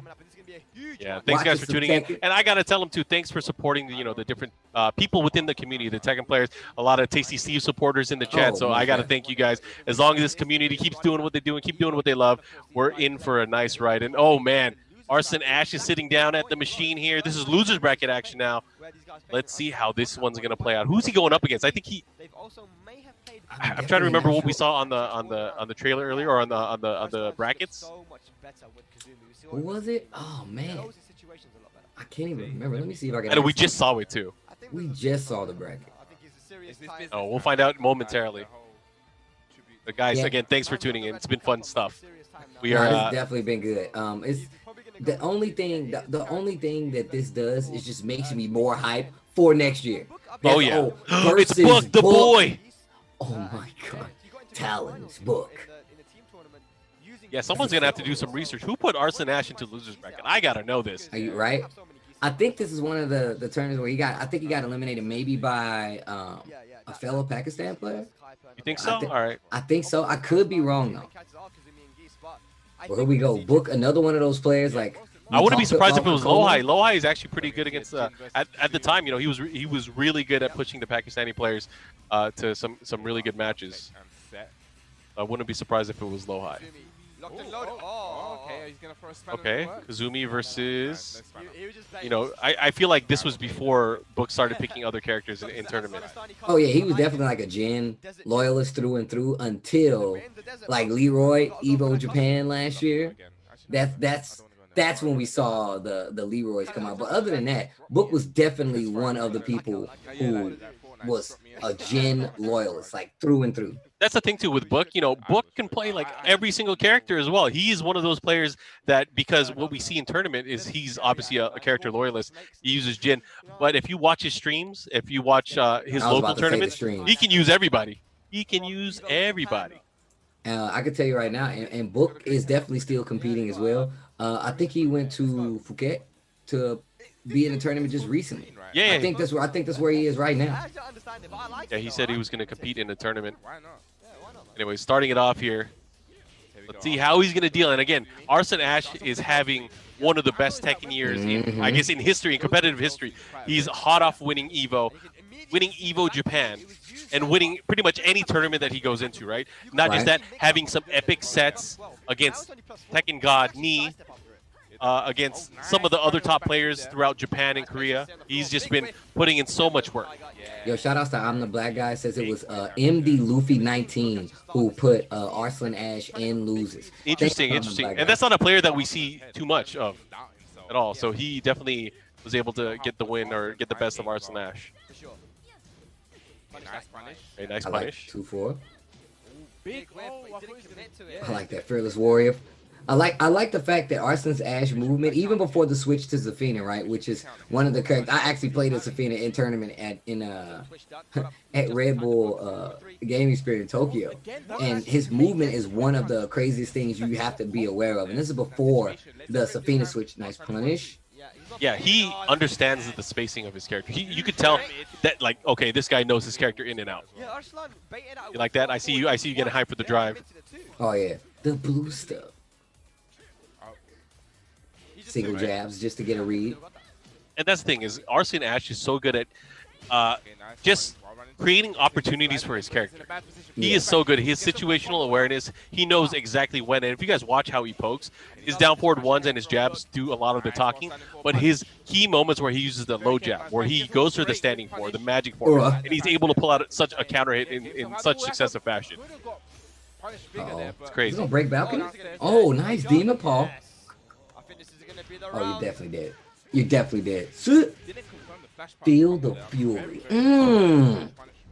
Yeah, thanks guys for tuning in. And I gotta tell them too, thanks for supporting the different people within the community, the Tekken players, a lot of Tasty Steve supporters in the chat. So I gotta thank you guys. As long as this community keeps doing what they do and keep doing what they love, we're in for a nice ride. And oh man, Arslan Ash is sitting down at the machine here. This is losers bracket action now. Let's see how this one's gonna play out. Who's he going up against? I think he. I'm trying to remember what we saw on the trailer earlier, or on the brackets. Who was it? Oh man, I can't even remember. Let me see if I can. And we just saw it too. We just saw the bracket. Oh, we'll find out momentarily. But guys, again, thanks for tuning in. It's been fun stuff. We are. It's definitely been good. It's the only thing. The only thing that this does is just makes me more hype for next year. Oh yeah, it's versus Book the boy. Oh my God, Talon's Book. Yeah, someone's gonna have to do some research. Who put Arslan Ash into losers bracket? I gotta know this. Are you right? I think this is one of the tournaments where I think he got eliminated maybe by a fellow Pakistan player. You think so? All right. I think so. I could be wrong though. Well, here we go. Book another one of those players. Like I wouldn't be surprised if it was Lohai. Lohai is actually pretty good against. At the time, you know, he was really good at pushing the Pakistani players to some really good matches. I wouldn't be surprised if it was Lohai. Okay, Kazumi versus. You know, I feel like this was before Book started picking other characters in tournament. Oh yeah, he was definitely like a Jin loyalist through and through until like Leroy Evo Japan last year. That's when we saw the Leroys come out. But other than that, Book was definitely one of the people who was a Jin loyalist, like through and through. That's the thing too with Book. You know, Book can play like every single character as well. He is one of those players that, because what we see in tournament is he's obviously a character loyalist. He uses Jin, but if you watch his streams, if you watch his local tournaments, he can use everybody. He can use everybody. I can tell you right now, and Book is definitely still competing as well. I think he went to Phuket to be in a tournament just recently. Yeah, I think that's where he is right now. Yeah, he said he was going to compete in a tournament. Anyway, starting it off here. Let's see how he's going to deal. And again, Arslan Ash is having one of the best Tekken years in, I guess, in history, in competitive history. He's hot off winning Evo Japan, and winning pretty much any tournament that he goes into, right? Not just that, having some epic sets against Tekken God Ni, against some of the other top players throughout Japan and Korea. He's just been putting in so much work. Yo, shout outs to I'm the Black Guy. Says it was MD Luffy 19 who put Arslan Ash in losers. Interesting. And that's not a player that we see too much of at all. So he definitely was able to get the win or get the best of Arslan Ash. A nice punish. 2-4. I like that Fearless Warrior. I like the fact that Arslan's Ash movement, even before the switch to Zafina, right, which is one of the characters. I actually played as Zafina in tournament at Red Bull Gaming Spirit in Tokyo, and his movement is one of the craziest things you have to be aware of. And this is before the Zafina switch. Nice punish. Yeah, he understands the spacing of his character. You could tell that, like, okay, this guy knows his character in and out. You like that? I see you getting hyped for the drive. Oh yeah, the blue stuff. Single jabs just to get a read. And that's the thing, is Arslan Ash is so good at just creating opportunities for his character. He is so good. His situational awareness, he knows exactly when. And if you guys watch how he pokes, his down forward ones and his jabs do a lot of the talking. But his key moments where he uses the low jab, where he goes for the standing four, the magic four, and he's able to pull out such a counter hit in such successive fashion. It's crazy. He's gonna break balcony? Oh, nice Demon Paw. Oh, you definitely did. You definitely did. Feel the fury.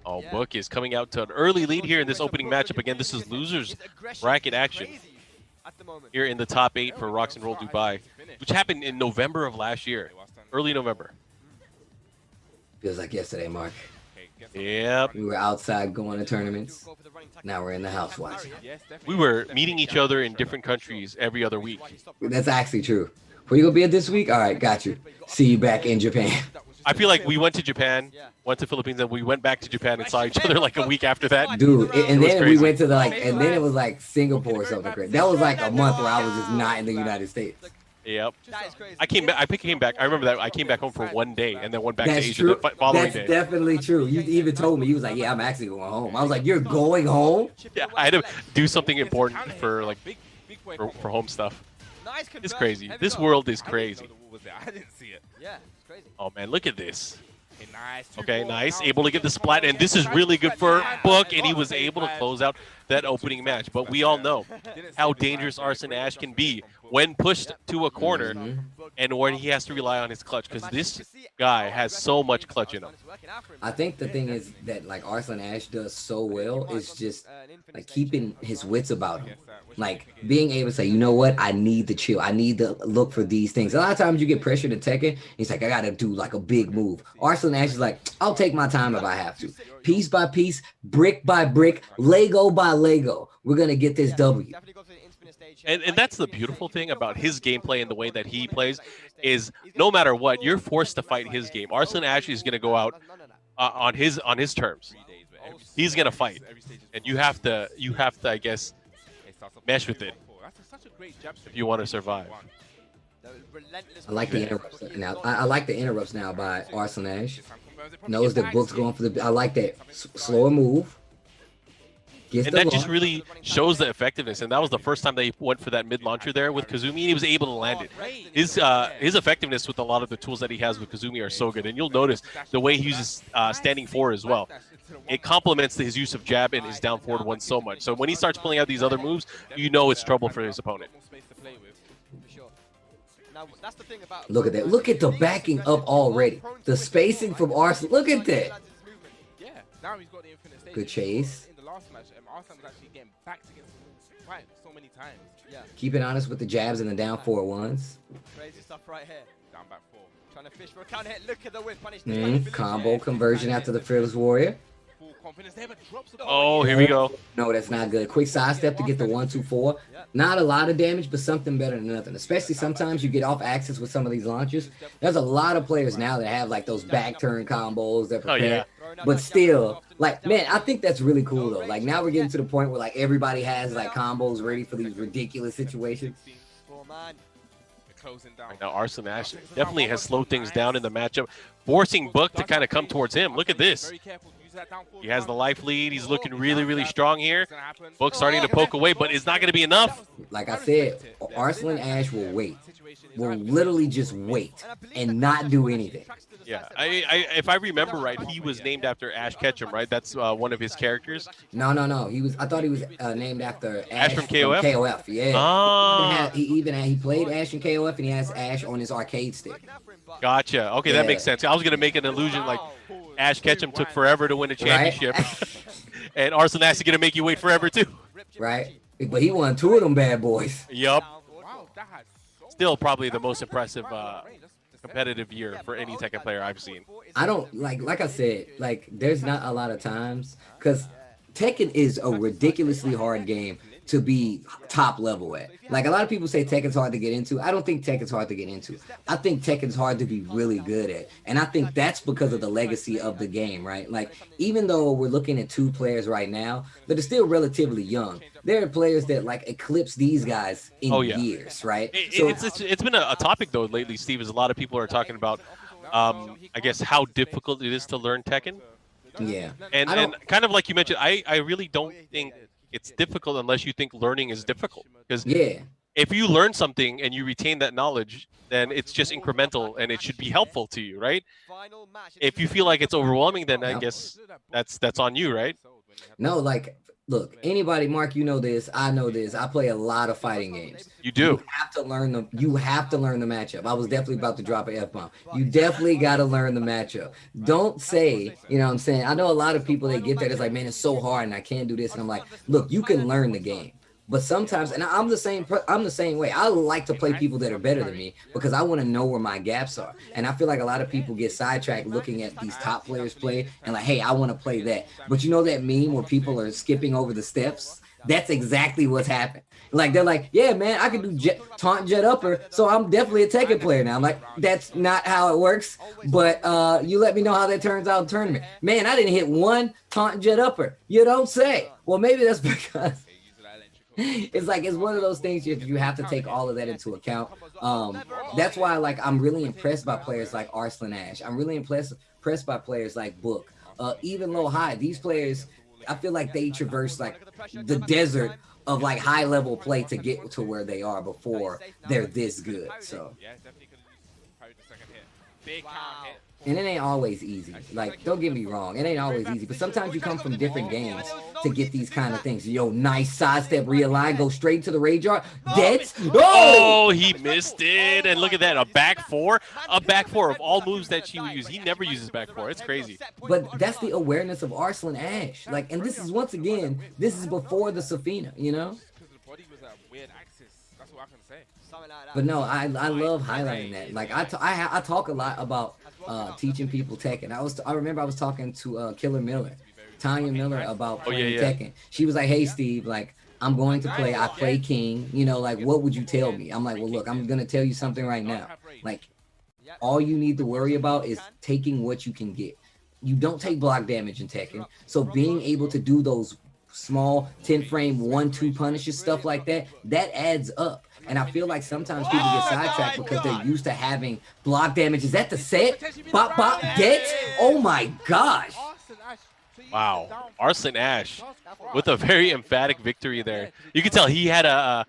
Oh, Book is coming out to an early lead here in this opening matchup. Again, this is losers bracket action here in the top 8 for ROXnROLL Dubai, which happened in November of last year, early November. Feels like yesterday, Mark. Yep. We were outside going to tournaments. Now we're in the house watching. We were meeting each other in different countries every other week. That's actually true. Where you gonna be at this week? All right, got you. See you back in Japan. I feel like we went to Japan, went to Philippines, and we went back to Japan and saw each other like a week after that. Dude, and then we went to and then it was like Singapore or something crazy. That was like a month where I was just not in the United States. Yep. I came back. I remember that I came back home for one day and then went back to Asia true. the following day. That's definitely true. You even told me, you was like, yeah, I'm actually going home. I was like, you're going home? Yeah, I had to do something important for like for home stuff. Nice It's conversion. crazy. Heavy This goal. world is I didn't crazy. know the wall was there. I didn't see it. Yeah, it's crazy. Oh man, look at this. Okay, nice. Okay, 2-4. nice. Now Able to he's get the getting splat, and this is really good for Book, and he was able to close out that opening match. But we all know how dangerous Arslan Ash can be when pushed to a corner and when he has to rely on his clutch, because this guy has so much clutch in him. I think the thing is that like Arslan Ash does so well is just like keeping his wits about him. Like being able to say, you know what, I need to chill. I need to look for these things. A lot of times you get pressured in Tekken. He's like, I gotta do like a big move. Arslan Ash is like, I'll take my time if I have to. Piece by piece, brick by brick, Lego by Lego. We're gonna get this W. And that's the beautiful thing about his gameplay and the way that he plays is no matter what, you're forced to fight his game. Arslan Ash is going to go out on his terms. He's going to fight, and you have to I guess mesh with it if you want to survive. I like the interrupts now. I like the interrupts now by Arslan Ash. Knows that Book's going for the. I like that slower move. Gets And the that just launch. really shows the effectiveness. And that was the first time they went for that mid launcher there with Kazumi, and he was able to land it. His effectiveness with a lot of the tools that he has with Kazumi are so good. And you'll notice the way he uses standing forward as well. It complements his use of jab and his down forward one so much. So when he starts pulling out these other moves, you know it's trouble for his opponent. Look at that. Look at the backing up already. The spacing from Arslan. Look at that. Yeah, now he's got the infinite stage. Good chase. In the last match, Arslan was actually getting backed against him quite so many times. Yeah. Keep it honest with the jabs and the down forward ones. Crazy stuff right here. Down back 4. Trying to fish for a counter hit. Look at the whip. Punish Combo conversion after the Fearless Warrior. Full confidence there, but drops the Oh, here we go. No, that's not good. Quick sidestep to get the 1-2-4. Not a lot of damage, but something better than nothing. Especially sometimes you get off axis with some of these launches. There's a lot of players now that have like those back turn combos that prepare. yeah. But still, like, man, I think that's really cool though. Like now we're getting to the point where like everybody has like combos ready for these ridiculous situations. Oh, man. Closing down. Right now, Arslan Ash definitely has slowed things down in the matchup, forcing Book to kind of come towards him. Look at this. Very careful. Use that down forward. He has the life lead. He's looking really, really strong here. Book starting to poke away, but it's not going to be enough. Like I said, Arslan Ash will wait. Will literally just wait and not do anything. Yeah, if I remember right, he was named after Ash Ketchum, right? That's one of his characters. No. I thought he was named after Ash from KOF? KOF, yeah. Ah, He played Ash in KOF, and he has Ash on his arcade stick. gotcha. Okay, that makes sense. I was going to make an illusion like Ash Ketchum took forever to win a championship, and Arslan Ash is going to make you wait forever too. Right? But he won 2 of them bad boys. Yup. Wow, that has so Still probably the most impressive competitive year for any Tekken player I've seen. I don't like I said, like there's not a lot of times because Tekken is a ridiculously hard game to be top level at. Like a lot of people say Tekken's hard to get into. I don't think Tekken's hard to get into. I think Tekken's hard to be really good at. And I think that's because of the legacy of the game, right? Like even though we're looking at 2 players right now that are still relatively young, there are players that like eclipse these guys in years, right? It's been a topic though lately, Steve, is a lot of people are talking about I guess how difficult it is to learn Tekken. Yeah. And kind of like you mentioned, I really don't think it's difficult unless you think learning is difficult. Because if you learn something and you retain that knowledge, then it's just incremental and it should be helpful to you, right? If you feel like it's overwhelming, then I guess that's on you, right? No, like look, anybody, Mark, you know this, I know this. I play a lot of fighting games. You do. You have to learn the matchup. I was definitely about to drop an F-bomb. You definitely got to learn the matchup. Don't say, you know what I'm saying? I know a lot of people that get there, it's like, man, it's so hard and I can't do this. And I'm like, look, you can learn the game. But sometimes, and I'm the same way. I like to play people that are better than me because I want to know where my gaps are. And I feel like a lot of people get sidetracked looking at these top players play and like, hey, I want to play that. But you know that meme where people are skipping over the steps? That's exactly what's happened. Like they're like, yeah, man, I can do taunt jet upper, so I'm definitely a Tekken player now. I'm like, that's not how it works. But you let me know how that turns out in tournament. Man, I didn't hit 1 taunt jet upper. You don't say. Well, maybe that's because it's like it's one of those things you have to take all of that into account. That's why like I'm really impressed by players like Arslan Ash. I'm really impressed by players like Book. Even low high, these players I feel like they traverse like the desert of like high level play to get to where they are before they're this good. So Yeah, definitely could use probably the second hit. Big Wow. count hit. and it ain't always easy. Like, don't get me wrong, it ain't always easy. But sometimes you come from different games to get these kind of things. Yo, nice sidestep, realign, go straight to the rage art. Dead. Oh, he missed it. And look at that, a back four of all moves that she would use. He never uses back four. It's crazy. But that's the awareness of Arslan Ash. Like, and this is once again, this is before the Safina, you know? Because the body was at weird axis. That's what I can say. Something like that. But no, I love highlighting that. Like I talk a lot about teaching people Tekken. I remember I was talking to Killer Miller, Tanya Miller, about playing Tekken. She was like, "Hey Steve, like I'm going to play. I play King. You know, like what would you tell me?" I'm like, "Well, look, I'm gonna tell you something right now. Like all you need to worry about is taking what you can get. You don't take block damage in Tekken, so being able to do those small 10 frame 1-2 punishes, stuff like that, that adds up. And I feel like sometimes people get sidetracked because they're used to having block damage. Is that the set? Bop, bop, get? Oh my gosh. Wow, Arslan Ash with a very emphatic victory there. You can tell he had a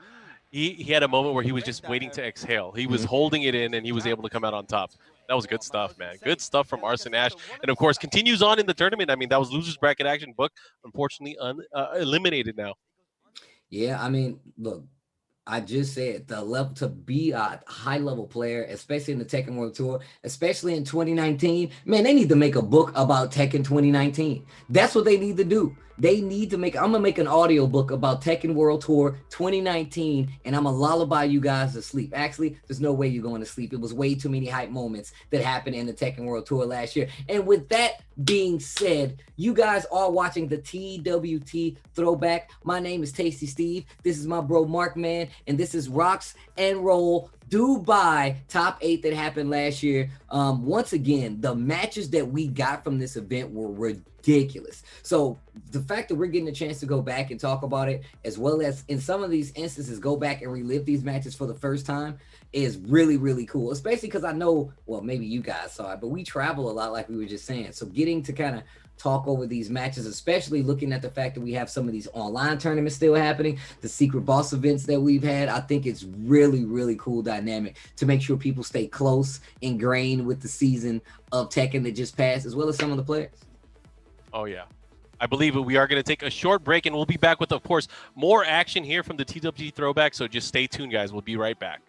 he had a moment where he was just waiting to exhale. He was holding it in, and he was able to come out on top. That was good stuff, man. Good stuff from Arslan Ash, and of course continues on in the tournament. I mean, that was losers bracket action book. Unfortunately, eliminated now. Yeah, I mean, look, I just said the level to be a high level player, especially in the Tekken World Tour, especially in 2019. Man, they need to make a book about Tekken 2019. That's what they need to do. They need to make. I'm gonna make an audio book about Tekken World Tour 2019, and I'm gonna lullaby you guys to sleep. Actually, there's no way you're going to sleep. It was way too many hype moments that happened in the Tekken World Tour last year. And with that being said, you guys are watching the TWT Throwback. My name is Tasty Steve. This is my bro MarkMan, and this is ROXnROLL Dubai top 8 that happened last year. Once again, the matches that we got from this event were ridiculous. So the fact that we're getting a chance to go back and talk about it, as well as in some of these instances go back and relive these matches for the first time, is really, really cool. Especially because I know, well, maybe you guys saw it, but we travel a lot like we were just saying. So getting to kind of talk over these matches, especially looking at the fact that we have some of these online tournaments still happening, the secret boss events that we've had, I think it's really, really cool dynamic to make sure people stay close, ingrained with the season of Tekken that just passed, as well as some of the players. Oh, yeah. I believe we are going to take a short break, and we'll be back with, of course, more action here from the TWT Throwback. So just stay tuned, guys. We'll be right back.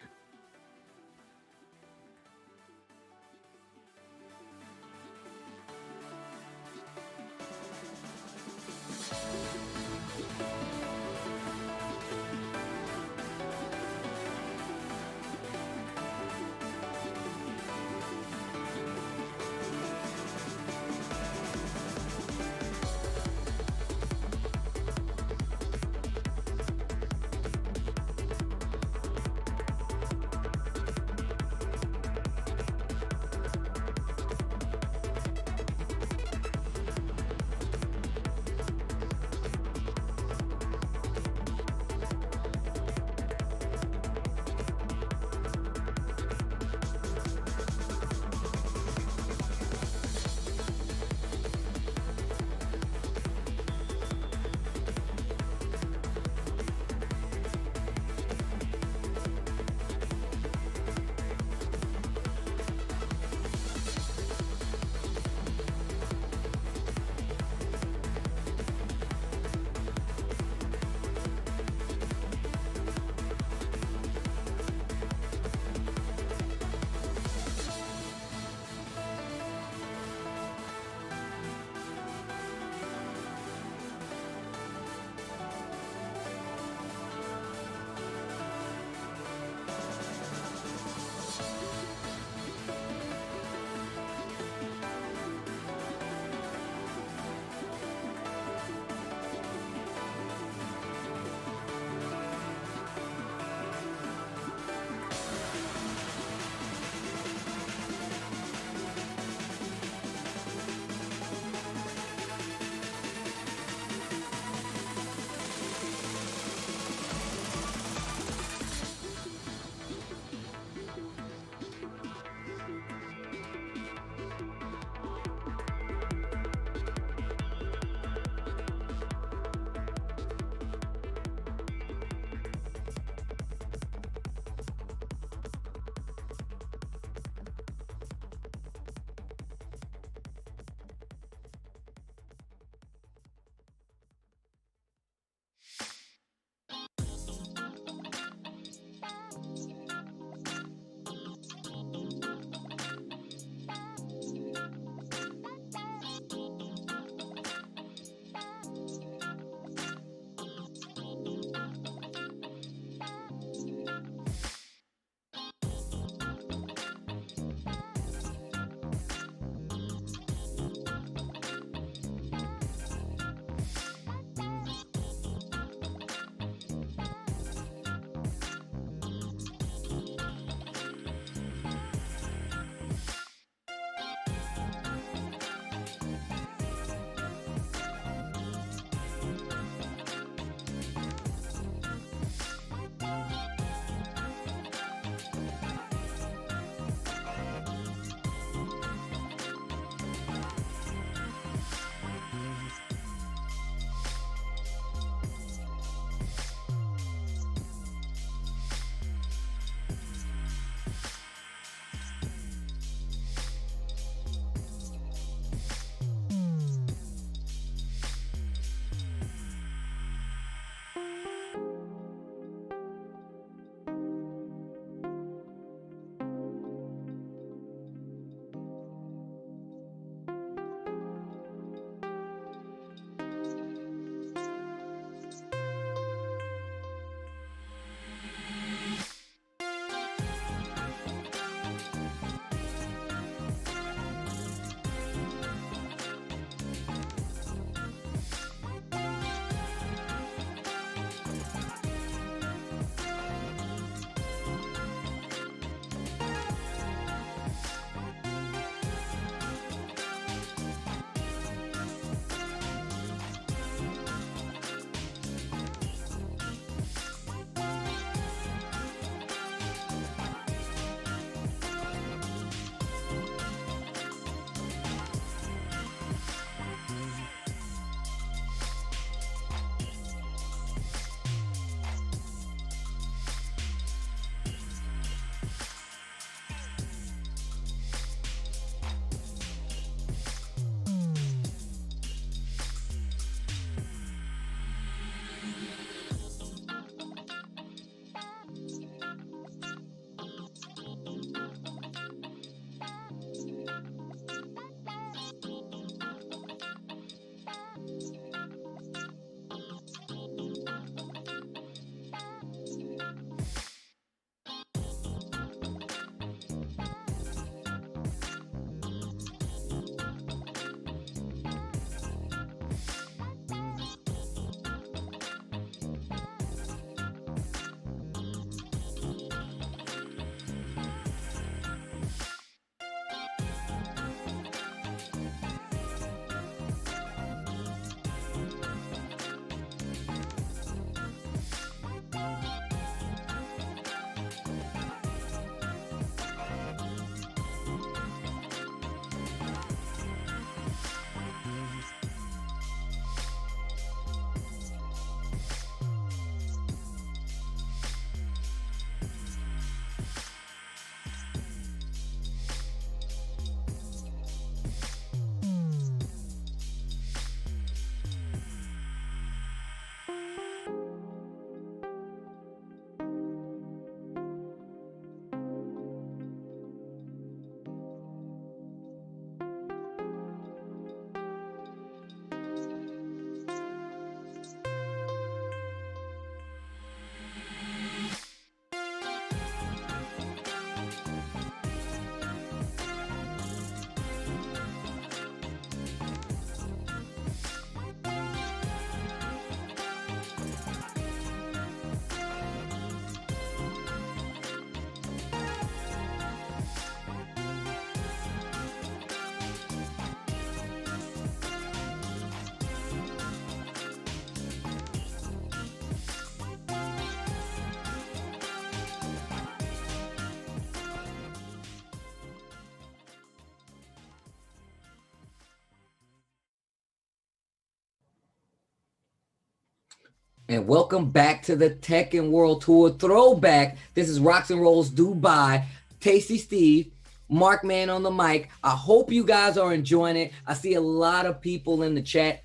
And welcome back to the Tekken World Tour Throwback. This is ROXnROLL's Dubai. Tasty Steve, MarkMan on the mic. I hope you guys are enjoying it. I see a lot of people in the chat.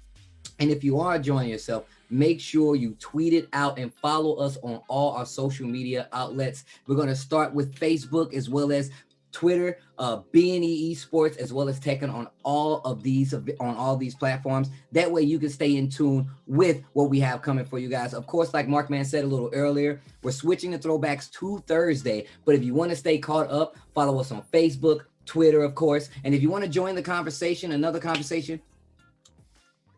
And if you are enjoying yourself, make sure you tweet it out and follow us on all our social media outlets. We're going to start with Facebook as well as Twitter, BNE Esports, as well as Tekken on all these platforms. That way you can stay in tune with what we have coming for you guys. Of course, like MarkMan said a little earlier, we're switching the throwbacks to Thursday. But if you want to stay caught up, follow us on Facebook, Twitter, of course. And if you want to join the conversation, another conversation,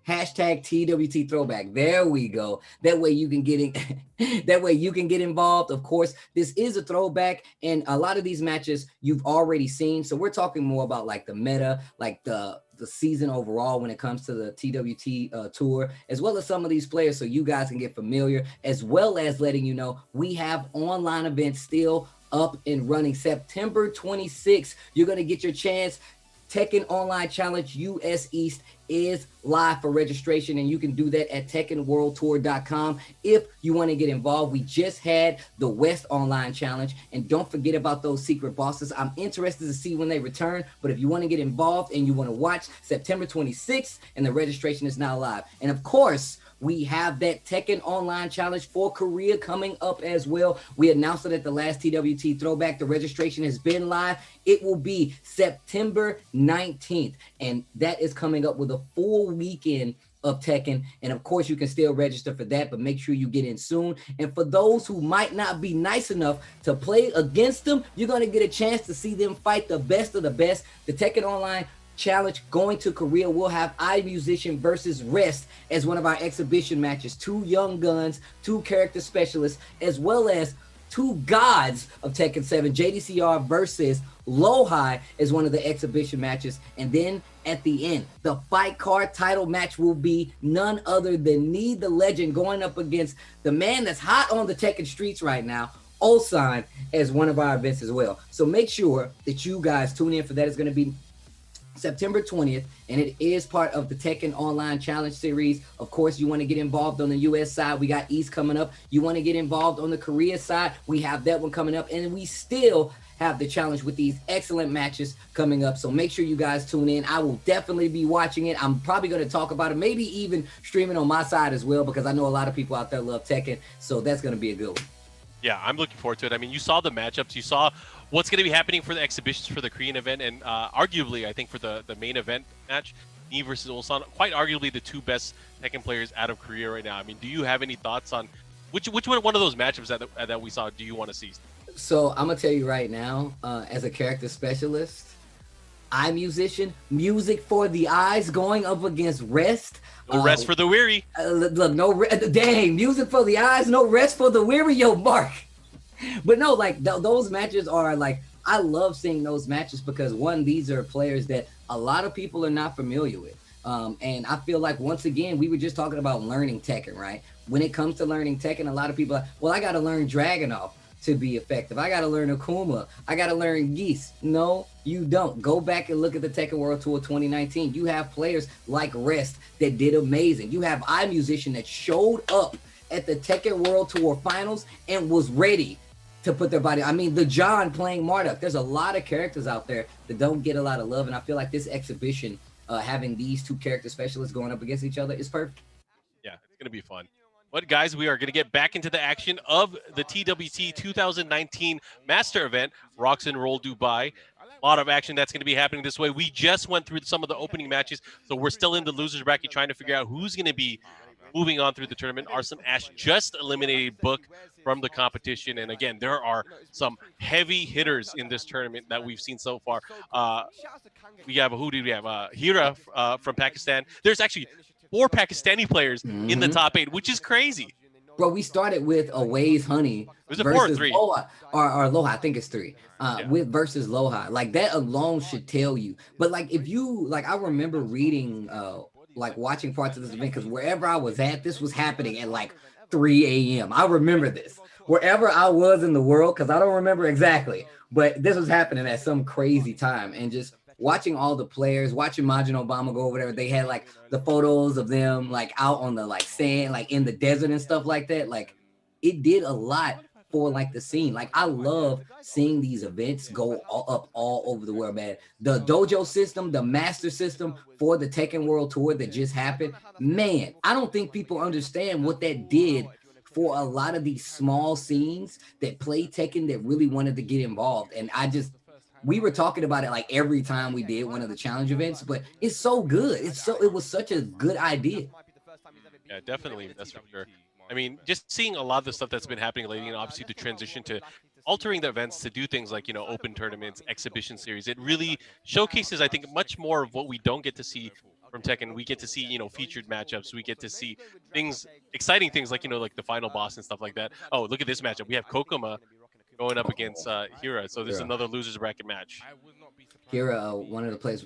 hashtag TWT throwback. There we go. That way you can get in, that way you can get involved. Of course, this is a throwback, and a lot of these matches you've already seen. So we're talking more about like the meta, like the season overall when it comes to the TWT tour, as well as some of these players, so you guys can get familiar, as well as letting you know we have online events still up and running. September 26th, you're going to get your chance. Tekken Online Challenge US East is live for registration, and you can do that at TekkenWorldTour.com if you want to get involved. We just had the West Online Challenge, and don't forget about those secret bosses. I'm interested to see when they return, but if you want to get involved and you want to watch, September 26th, and the registration is now live. And of course, we have that Tekken Online Challenge for Korea coming up as well. We announced it at the last TWT Throwback. The registration has been live. It will be September 19th, and that is coming up with a full weekend of Tekken. And of course, you can still register for that, but make sure you get in soon. And for those who might not be nice enough to play against them, you're going to get a chance to see them fight the best of the best. The Tekken Online Challenge going to Korea will have iMusician versus Rest as one of our exhibition matches. Two young guns, two character specialists, as well as two gods of Tekken 7, JDCR versus Lowhigh as one of the exhibition matches. And then at the end, the fight card title match will be none other than Need the Legend going up against the man that's hot on the Tekken streets right now, Ulsan, as one of our events as well. So make sure that you guys tune in for that. It's going to be September 20th, and it is part of the Tekken Online Challenge series. Of course, you want to get involved on the US side. We got East coming up. You want to get involved on the Korea side. We have that one coming up, and we still have the challenge with these excellent matches coming up. So make sure you guys tune in. I will definitely be watching it. I'm probably going to talk about it, maybe even streaming on my side as well, because I know a lot of people out there love Tekken. So that's going to be a good one. Yeah, I'm looking forward to it. I mean, you saw the matchups. You saw what's going to be happening for the exhibitions for the Korean event, and arguably, I think for the main event match, me versus Ulsan, quite arguably the two best Tekken players out of Korea right now. I mean, do you have any thoughts on which one of those matchups that we saw do you want to see? So I'm going to tell you right now, as a character specialist, iMusician, music for the eyes going up against Rest. No rest for the weary. Look, dang, music for the eyes, no rest for the weary, yo, Mark. But no, like those matches are like, I love seeing those matches because one, these are players that a lot of people are not familiar with. And I feel like, once again, we were just talking about learning Tekken, right? When it comes to learning Tekken, a lot of people are, well, I got to learn Dragunov to be effective. I got to learn Akuma. I got to learn Geese. No, you don't. Go back and look at the Tekken World Tour 2019. You have players like Rest that did amazing. You have iMusician that showed up at the Tekken World Tour finals and was ready to put their body. I mean, the John playing Marduk. There's a lot of characters out there that don't get a lot of love, and I feel like this exhibition, having these two character specialists going up against each other, is perfect. Yeah, it's going to be fun. But guys, we are going to get back into the action of the TWT 2019 Master Event, ROXnROLL Dubai. A lot of action that's going to be happening this way. We just went through some of the opening matches, so we're still in the losers bracket trying to figure out who's going to be moving on through the tournament. Arslan Ash just eliminated Book from the competition, and again, there are some heavy hitters in this tournament that we've seen so far. We have Hira from Pakistan. There's actually 4 Pakistani players in the top 8, which is crazy. Bro, we started with Aways Honey Was it versus 4 or 3? Loha, or Loha, I think it's 3. With versus Loha. Like, that alone should tell you. But like, if you, like, I remember reading, like watching parts of this event, because wherever I was at, this was happening at like 3 a.m. I remember this. Wherever I was in the world, because I don't remember exactly, but this was happening at some crazy time. And just watching all the players, watching Majin Obama go over there, they had like the photos of them like out on the like sand, like in the desert and stuff like that. Like it did a lot for like the scene. Like I love seeing these events go all over the world, man. The dojo system, the master system for the Tekken World Tour that just happened, man, I don't think people understand what that did for a lot of these small scenes that play Tekken that really wanted to get involved. And we were talking about it like every time we did one of the challenge events, but it's so good. It was such a good idea. Yeah, definitely. That's for sure. I mean, just seeing a lot of the stuff that's been happening lately, and obviously the transition to altering the events to do things like, open tournaments, exhibition series, it really showcases, I think, much more of what we don't get to see from Tekken. We get to see, featured matchups. We get to see things, exciting things like, like the final boss and stuff like that. Oh, look at this matchup. We have Kokoma going up against Hira. So this is another losers bracket match. Hira, one of the players.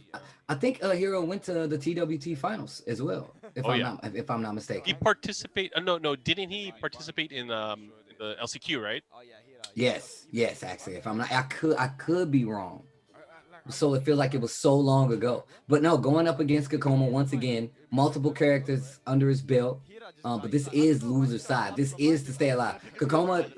I think Hira went to the TWT finals as well, if I'm not mistaken. He participate? No, didn't he participate in the LCQ, right? Yes, actually, if I'm not, I could be wrong. So it feels like it was so long ago, but no, going up against Kokoma once again, multiple characters under his belt. But this is loser side. This is to stay alive. Kokoma,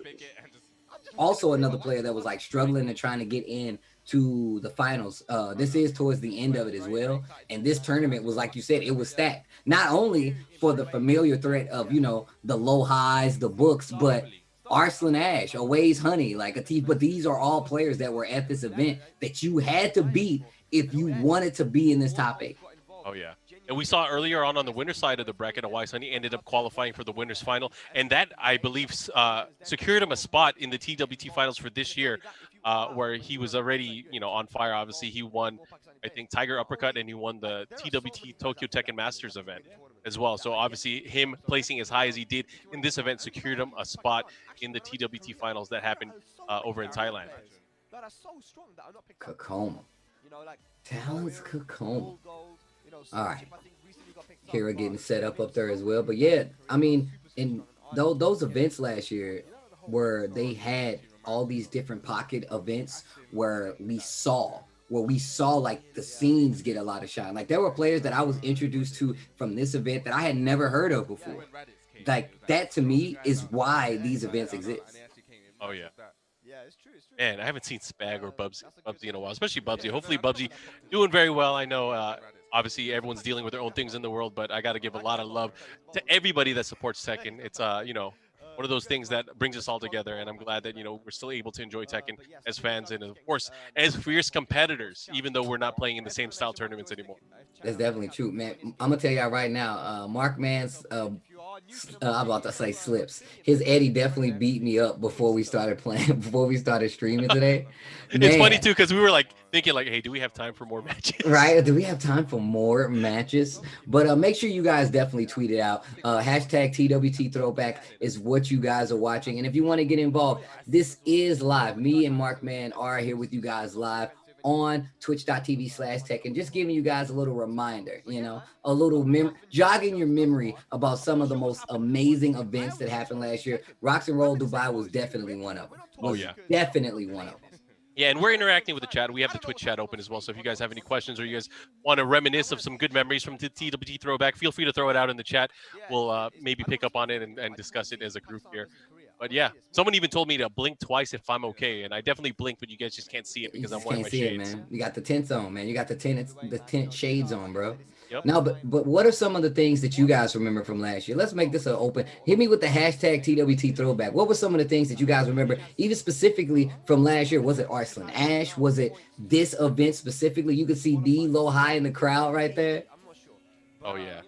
also another player that was like struggling and trying to get in to the finals. This is towards the end of it as well. And this tournament was, like you said, it was stacked. Not only for the familiar threat of, the low highs, the books, but Arslan Ash, Away's Honey, like but these are all players that were at this event that you had to beat if you wanted to be in this top 8. Oh, yeah. And we saw earlier on the winner's side of the bracket, Away's Honey ended up qualifying for the winner's final. And that, I believe, secured him a spot in the TWT finals for this year, where he was already, on fire. Obviously, he won, I think, Tiger Uppercut, and he won the TWT Tokyo Tekken Masters event as well. So obviously, him placing as high as he did in this event secured him a spot in the TWT finals that happened over in Thailand. Kokoma. Talents Kokoma. All right. Kira getting set up there as well. But yeah, I mean, in those events last year where they had all these different pocket events where we saw like the scenes get a lot of shine. Like there were players that I was introduced to from this event that I had never heard of before. Like that to me is why these events exist. Oh yeah. Man, I haven't seen Spag or Bubsy in a while, especially Bubsy. Hopefully Bubsy doing very well. I know obviously everyone's dealing with their own things in the world, but I got to give a lot of love to everybody that supports Tekken. It's one of those things that brings us all together, and I'm glad that we're still able to enjoy Tekken as fans and of course as fierce competitors, even though we're not playing in the same style tournaments anymore. That's definitely true, man. I'm gonna tell y'all right now, MarkMan's I'm about to say slips. His Eddie definitely beat me up before we started playing, before we started streaming today. It's funny too because we were like thinking like, hey, do we have time for more matches? Right? Do we have time for more matches? But make sure you guys definitely tweet it out. Hashtag TWT Throwback is what you guys are watching. And if you want to get involved, this is live. Me and MarkMan are here with you guys live on twitch.tv/Tekken, just giving you guys a little reminder, a little jogging your memory about some of the most amazing events that happened last year. ROXnROLL Dubai was definitely one of them. Definitely one of them. Yeah, and we're interacting with the chat. We have the Twitch chat open as well. So if you guys have any questions or you guys want to reminisce of some good memories from the TWT Throwback, feel free to throw it out in the chat. We'll maybe pick up on it and discuss it as a group here. But yeah, someone even told me to blink twice if I'm okay, and I definitely blink, but you guys just can't see it because I'm wearing my shades. Man. You got the tints on, man. You got the tint shades on, bro. Yep. No, but what are some of the things that you guys remember from last year? Let's make this an open. Hit me with the hashtag TWT Throwback. What were some of the things that you guys remember, even specifically from last year? Was it Arslan Ash? Was it this event specifically? You could see D low high in the crowd right there. Oh yeah.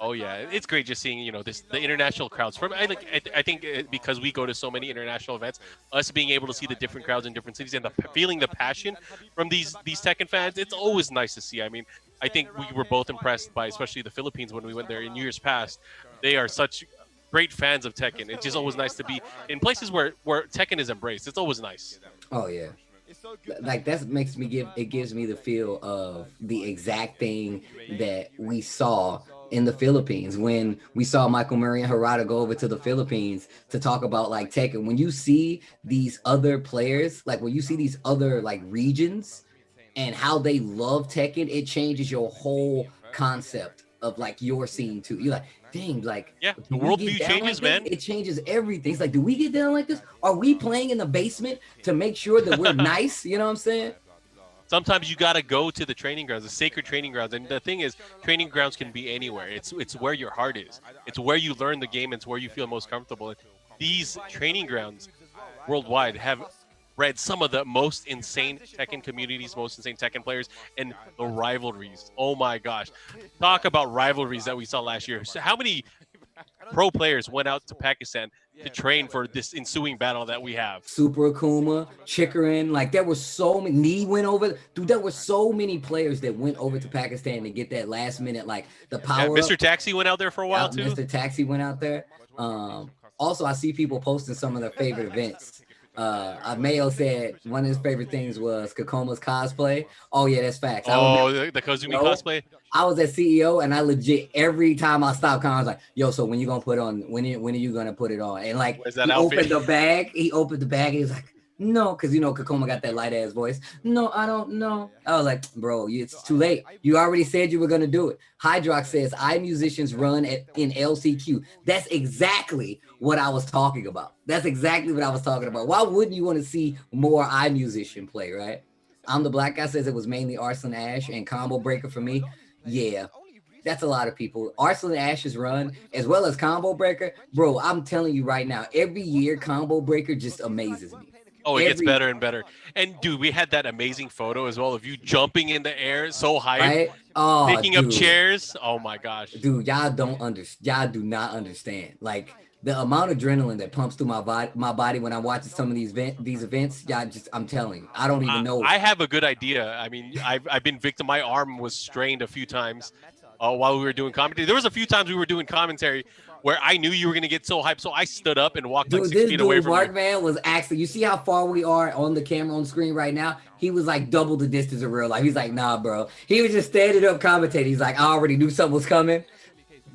Oh yeah, it's great just seeing the international crowds. I think because we go to so many international events, us being able to see the different crowds in different cities and feeling the passion from these Tekken fans, it's always nice to see. I mean, I think we were both impressed by especially the Philippines when we went there in years past. They are such great fans of Tekken. It's just always nice to be in places where Tekken is embraced. It's always nice. Oh yeah. Like that gives me the feel of the exact thing that we saw in the Philippines when we saw Michael Murray and Harada go over to the Philippines to talk about like Tekken. When you see these other players, like when you see these other like regions and how they love Tekken, it changes your whole concept of like your scene too. You're like, dang, like Yeah, do the we get worldview down changes, like this? man. It changes everything. It's like, do we get down like this? Are we playing in the basement to make sure that we're nice? You know what I'm saying? Sometimes you got to go to the training grounds, the sacred training grounds. And the thing is, training grounds can be anywhere. It's where your heart is. It's where you learn the game. It's where you feel most comfortable. These training grounds worldwide have bred some of the most insane Tekken communities, most insane Tekken players, and the rivalries. Oh my gosh. Talk about rivalries that we saw last year. So how many pro players went out to Pakistan to train for this ensuing battle that we have? Super Akuma, Chikarin, like there were so many. Knee went over, dude. There were so many players that went over to Pakistan to get that last minute, like the power. Mr. Taxi went out there for a while too. Mr. Taxi went out there. Also, I see people posting some of their favorite events. Mayo said one of his favorite things was Kokoma's cosplay. Oh yeah, that's facts. Oh, the Kozumi cosplay. I was at CEO and I legit every time I stopped calling, I was like, "Yo, so when you gonna put on? When are you gonna put it on?" And like Where's that he outfit? opened the bag. He opened the bag. And he was like, "No," because you know Kokoma got that light ass voice. "No, I don't know." I was like, "Bro, it's too late. You already said you were gonna do it." Hydrox says, "I musicians run in LCQ." That's exactly what I was talking about. That's exactly what I was talking about. Why wouldn't you want to see more musician play, right? I'm the Black Guy says it was mainly Arslan Ash and Combo Breaker for me. Yeah, that's a lot of people. Arslan Ash's run, as well as Combo Breaker. Bro, I'm telling you right now, every year Combo Breaker just amazes me. Oh, it gets better and better. And dude, we had that amazing photo as well of you jumping in the air, so high, right? Oh, picking up chairs. Oh my gosh, dude, y'all do not understand. Like the amount of adrenaline that pumps through my body when I'm watching some of these events. Y'all I'm telling you, I don't even know. I have a good idea. I mean, I've been victim. My arm was strained a few times while we were doing commentary. There was a few times we were doing commentary where I knew you were going to get so hyped. So I stood up and walked like 6 feet away from you. MarkMan was actually, you see how far we are on the camera on the screen right now? He was like double the distance in real life. He's like, nah, bro. He was just standing up commentating. He's like, I already knew something was coming,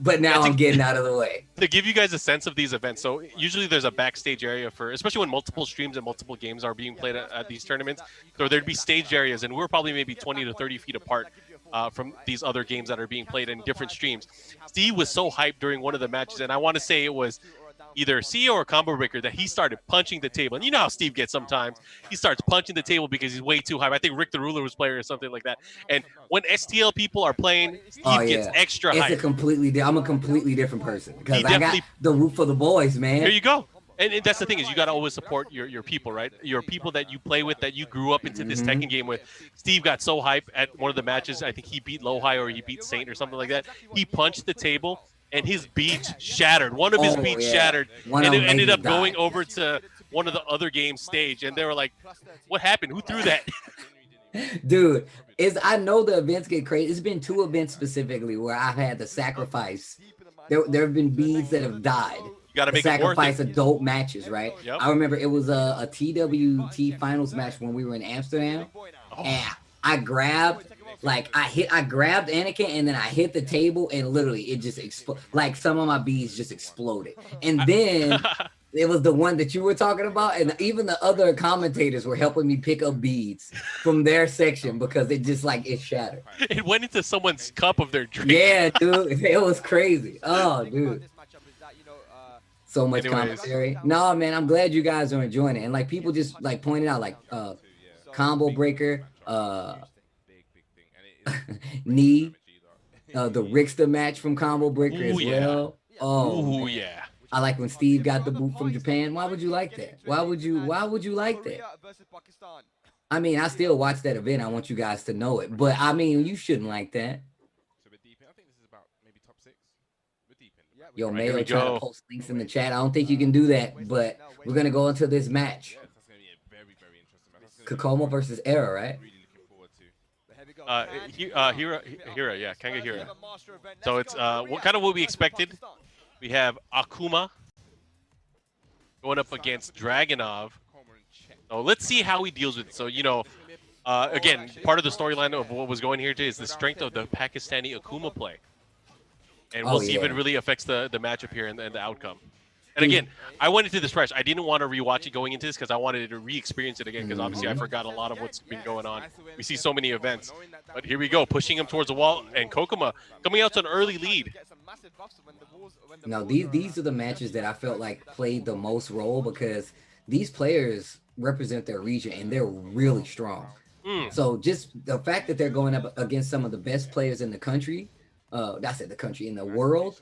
but now I'm getting out of the way. To give you guys a sense of these events, so usually there's a backstage area for, especially when multiple streams and multiple games are being played at these tournaments. So there'd be stage areas, and we're probably maybe 20 to 30 feet apart from these other games that are being played in different streams. Steve was so hyped during one of the matches, and I want to say it was either CEO or Combo Breaker that he started punching the table. And you know how Steve gets sometimes. He starts punching the table because he's way too hyped. I think Rick the Ruler was playing or something like that. And when STL people are playing, Steve gets extra hyped. I'm a completely different person because I got the root for the boys, man. There you go. And that's the thing is you got to always support your people, right? Your people that you play with, that you grew up into this Tekken game with. Steve got so hyped at one of the matches. I think he beat Lowhigh or he beat Saint or something like that. He punched the table and his beads shattered. One of his beads shattered. And it ended up going over to one of the other games stage. And they were like, what happened? Who threw that? Dude, I know the events get crazy. It's been 2 events specifically where I've had to sacrifice. There have been beads that have died. You got to make sacrifice adult matches, right? Yep. I remember it was a TWT finals match when we were in Amsterdam, and I grabbed, I grabbed Anakin, and then I hit the table, and literally it just exploded. Like some of my beads just exploded, and then it was the one that you were talking about, and even the other commentators were helping me pick up beads from their section because it just it shattered. It went into someone's cup of their drink. Yeah, dude, it was crazy. Oh, dude. So much commentary. No, man, I'm glad you guys are enjoying it. And like people just pointed out, Combo Breaker, Knee, the Rickster match from Combo Breaker as well. Oh, yeah. I like when Steve got the boot from Japan. Why would you like that? Why would you like that? I mean, I still watch that event. I want you guys to know it. But I mean, you shouldn't like that. Yo, Mayo trying to post links in the chat. I don't think you can do that, but we're going to go into this match. Kokoma versus Era, right? Hira, yeah, Kanga Hira. So it's kind of what we expected. We have Akuma going up against Dragunov. So let's see how he deals with it. So, again, part of the storyline of what was going here today is the strength of the Pakistani Akuma play. And we'll see if it really affects the matchup here and the outcome. And again, I went into this fresh. I didn't want to rewatch it going into this because I wanted to re-experience it again because obviously I forgot a lot of what's been going on. We see so many events. But here we go, pushing him towards the wall, and Kokoma coming out to an early lead. Now, these are the matches that I felt like played the most role because these players represent their region and they're really strong. So just the fact that they're going up against some of the best players in the country, that's the country, in the world,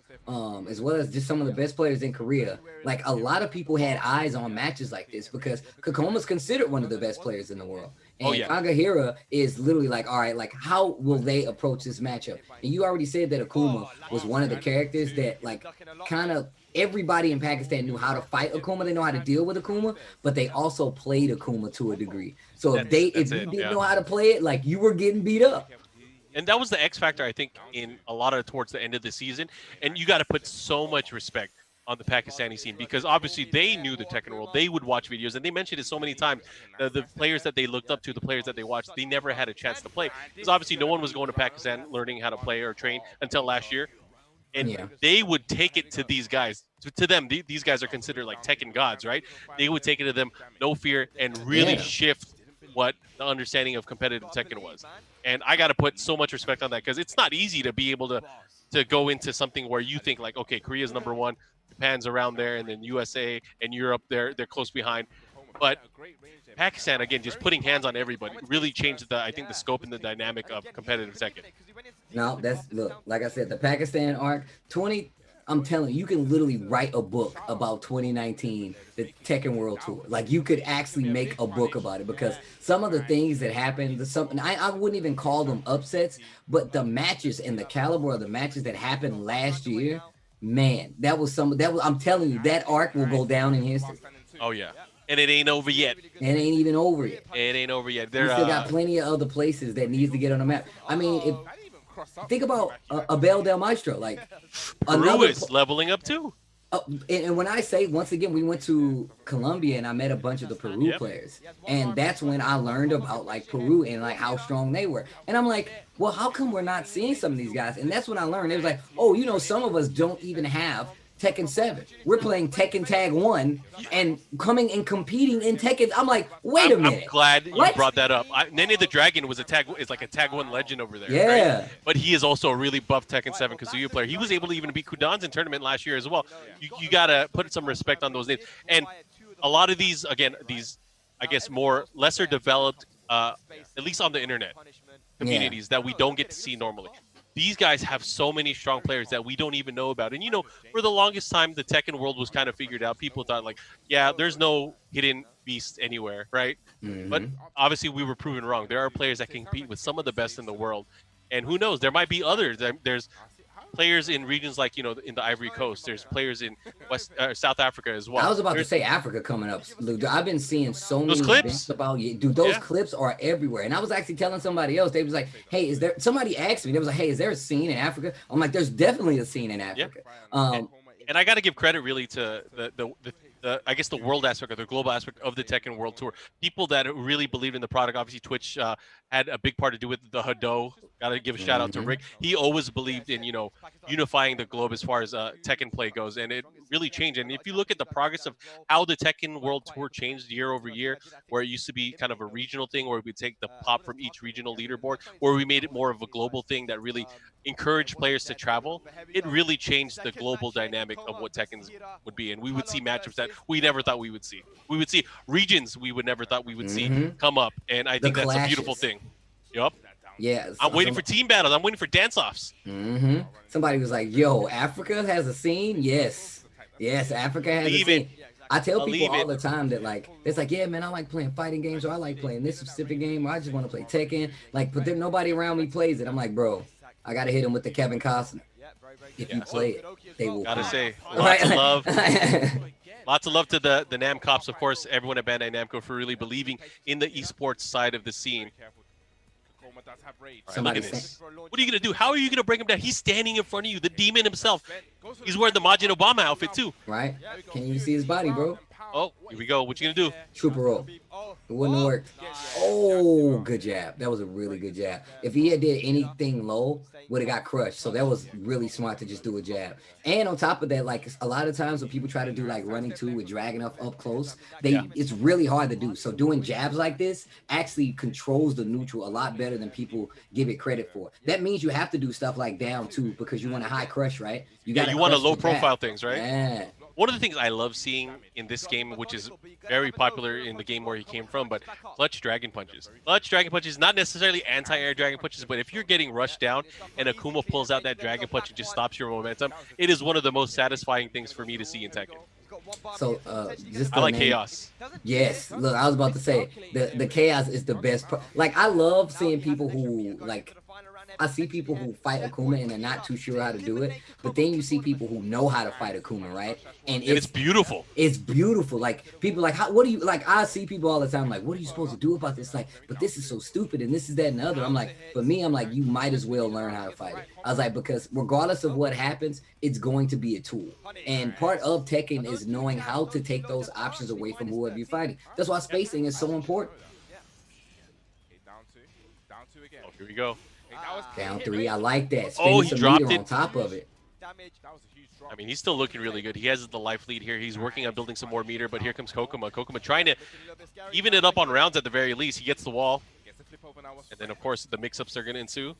as well as just some of the best players in Korea. Like, a lot of people had eyes on matches like this because Kokoma's considered one of the best players in the world. And Kagahira is literally like, all right, like, how will they approach this matchup? And you already said that Akuma was one of the characters that, like, kind of everybody in Pakistan knew how to fight Akuma. They know how to deal with Akuma, but they also played Akuma to a degree. So if you didn't know how to play it, like, you were getting beat up. And that was the X factor, I think, in a lot of towards the end of the season. And you got to put so much respect on the Pakistani scene because obviously they knew the Tekken world. They would watch videos, and they mentioned it so many times. The players that they looked up to, the players that they watched, they never had a chance to play because obviously no one was going to Pakistan learning how to play or train until last year. And they would take it to these guys. To them, these guys are considered like Tekken gods, right? They would take it to them, no fear, and really shift what the understanding of competitive Tekken was. And I got to put so much respect on that because it's not easy to be able to go into something where you think like, okay, Korea's number one, Japan's around there, and then USA and Europe, they're close behind. But Pakistan, again, just putting hands on everybody really changed I think the scope and the dynamic of competitive Tekken. No, look, like I said, the Pakistan arc, I'm telling you, you can literally write a book about 2019, the Tekken World Tour. Like, you could actually make a book about it because some of the things that happened, I wouldn't even call them upsets, but the matches and the caliber of the matches that happened last year, man, I'm telling you, that arc will go down in history. Oh, yeah. And it ain't over yet. It ain't even over yet. It ain't over yet. We still got plenty of other places that needs to get on the map. I mean, think about Abel Del Maestro. Like, Peru is leveling up too. And when I say, once again, we went to Colombia and I met a bunch of the Peru players. And that's when I learned about, like, Peru and, like, how strong they were. And I'm like, well, how come we're not seeing some of these guys? And that's when I learned. It was like, oh, you know, some of us don't even have Tekken 7. We're playing Tekken Tag 1 and coming and competing in Tekken. I'm like, wait a minute. I'm glad you brought that up. Nene the Dragon is like a Tag 1 legend over there. Yeah. Right? But he is also a really buff Tekken 7 Kazuya player. He was able to even beat Kudan's in tournament last year as well. You got to put some respect on those names. And a lot of these, again, I guess, lesser developed, at least on the internet, communities that we don't get to see normally. These guys have so many strong players that we don't even know about. And, you know, for the longest time, the Tekken world was kind of figured out. People thought, like, yeah, there's no hidden beast anywhere, right? But obviously we were proven wrong. There are players that can compete with some of the best in the world. And who knows? There might be others. There's players in regions like, you know, in the Ivory Coast. There's players in South Africa as well. I was about to say Africa coming up. Luke, I've been seeing so many clips about you. Dude, those clips are everywhere. And I was actually telling somebody else. They was like, hey, somebody asked me. They was like, hey, is there a scene in Africa? I'm like, there's definitely a scene in Africa. And I got to give credit really to the I guess the world aspect or the global aspect of the Tekken World Tour. People that really believed in the product. Obviously, Twitch had a big part to do with the Hado. Got to give a shout out to Rick. He always believed in, you know, unifying the globe as far as Tekken play goes, and it really changed. And if you look at the progress of how the Tekken World Tour changed year over year, where it used to be kind of a regional thing, where we take the pop from each regional leaderboard, where we made it more of a global thing that really encouraged players to travel, it really changed the global dynamic of what Tekken would be. And we would see matchups that we never thought we would see. We would see regions we would never thought we would see come up. And I think that's a beautiful thing. Yup. Yeah. I'm waiting for team battles. I'm waiting for dance-offs. Somebody was like, yo, Africa has a scene? Yes. Yes, Africa has a scene. I tell people all the time that, like, it's like, yeah, man, I like playing fighting games, or I like playing this specific game, or I just want to play Tekken. Like, but then nobody around me plays it. I'm like, bro, I got to hit him with the Kevin Costner. If you play it, they will. Gotta say, lots of love. Lots of love to the Nam Cops, of course, everyone at Bandai Namco for really believing in the esports side of the scene. Right, look at this. What are you going to do? How are you going to bring him down? He's standing in front of you, the demon himself. He's wearing the Majin Obama outfit, too. Right? Can you see his body, bro? Oh, here we go. What you gonna do? Trooper roll. It wouldn't have worked. Oh, good jab. That was a really good jab. If he had did anything low, would have got crushed. So that was really smart to just do a jab. And on top of that, like a lot of times when people try to do like running two with dragging up close, it's really hard to do. So doing jabs like this actually controls the neutral a lot better than people give it credit for. That means you have to do stuff like down two because you want a high crush, right? You want a low profile things, right? Yeah. One of the things I love seeing in this game, which is very popular in the game where he came from, but clutch dragon punches. Clutch dragon punches, not necessarily anti-air dragon punches, but if you're getting rushed down and Akuma pulls out that dragon punch and just stops your momentum, it is one of the most satisfying things for me to see in Tekken. So, just I like chaos. Yes, look, I was about to say the chaos is the best. Like, I love seeing people who like. I see people who fight Akuma and they're not too sure how to do it, but then you see people who know how to fight Akuma, right? And it's beautiful. It's beautiful. Like, people like, what do you like? I see people all the time like, what are you supposed to do about this? Like, but this is so stupid and this is that and the other. I'm like, for me, I'm like, you might as well learn how to fight it. I was like, because regardless of what happens, it's going to be a tool. And part of Tekken is knowing how to take those options away from whoever you're fighting. That's why spacing is so important. Oh, here we go. Down three, I like that. Oh, he dropped it on top of it. I mean, he's still looking really good. He has the life lead here. He's working on building some more meter, but here comes Kokoma. Kokoma trying to even it up on rounds at the very least. He gets the wall. And then, of course, the mix-ups are going to ensue.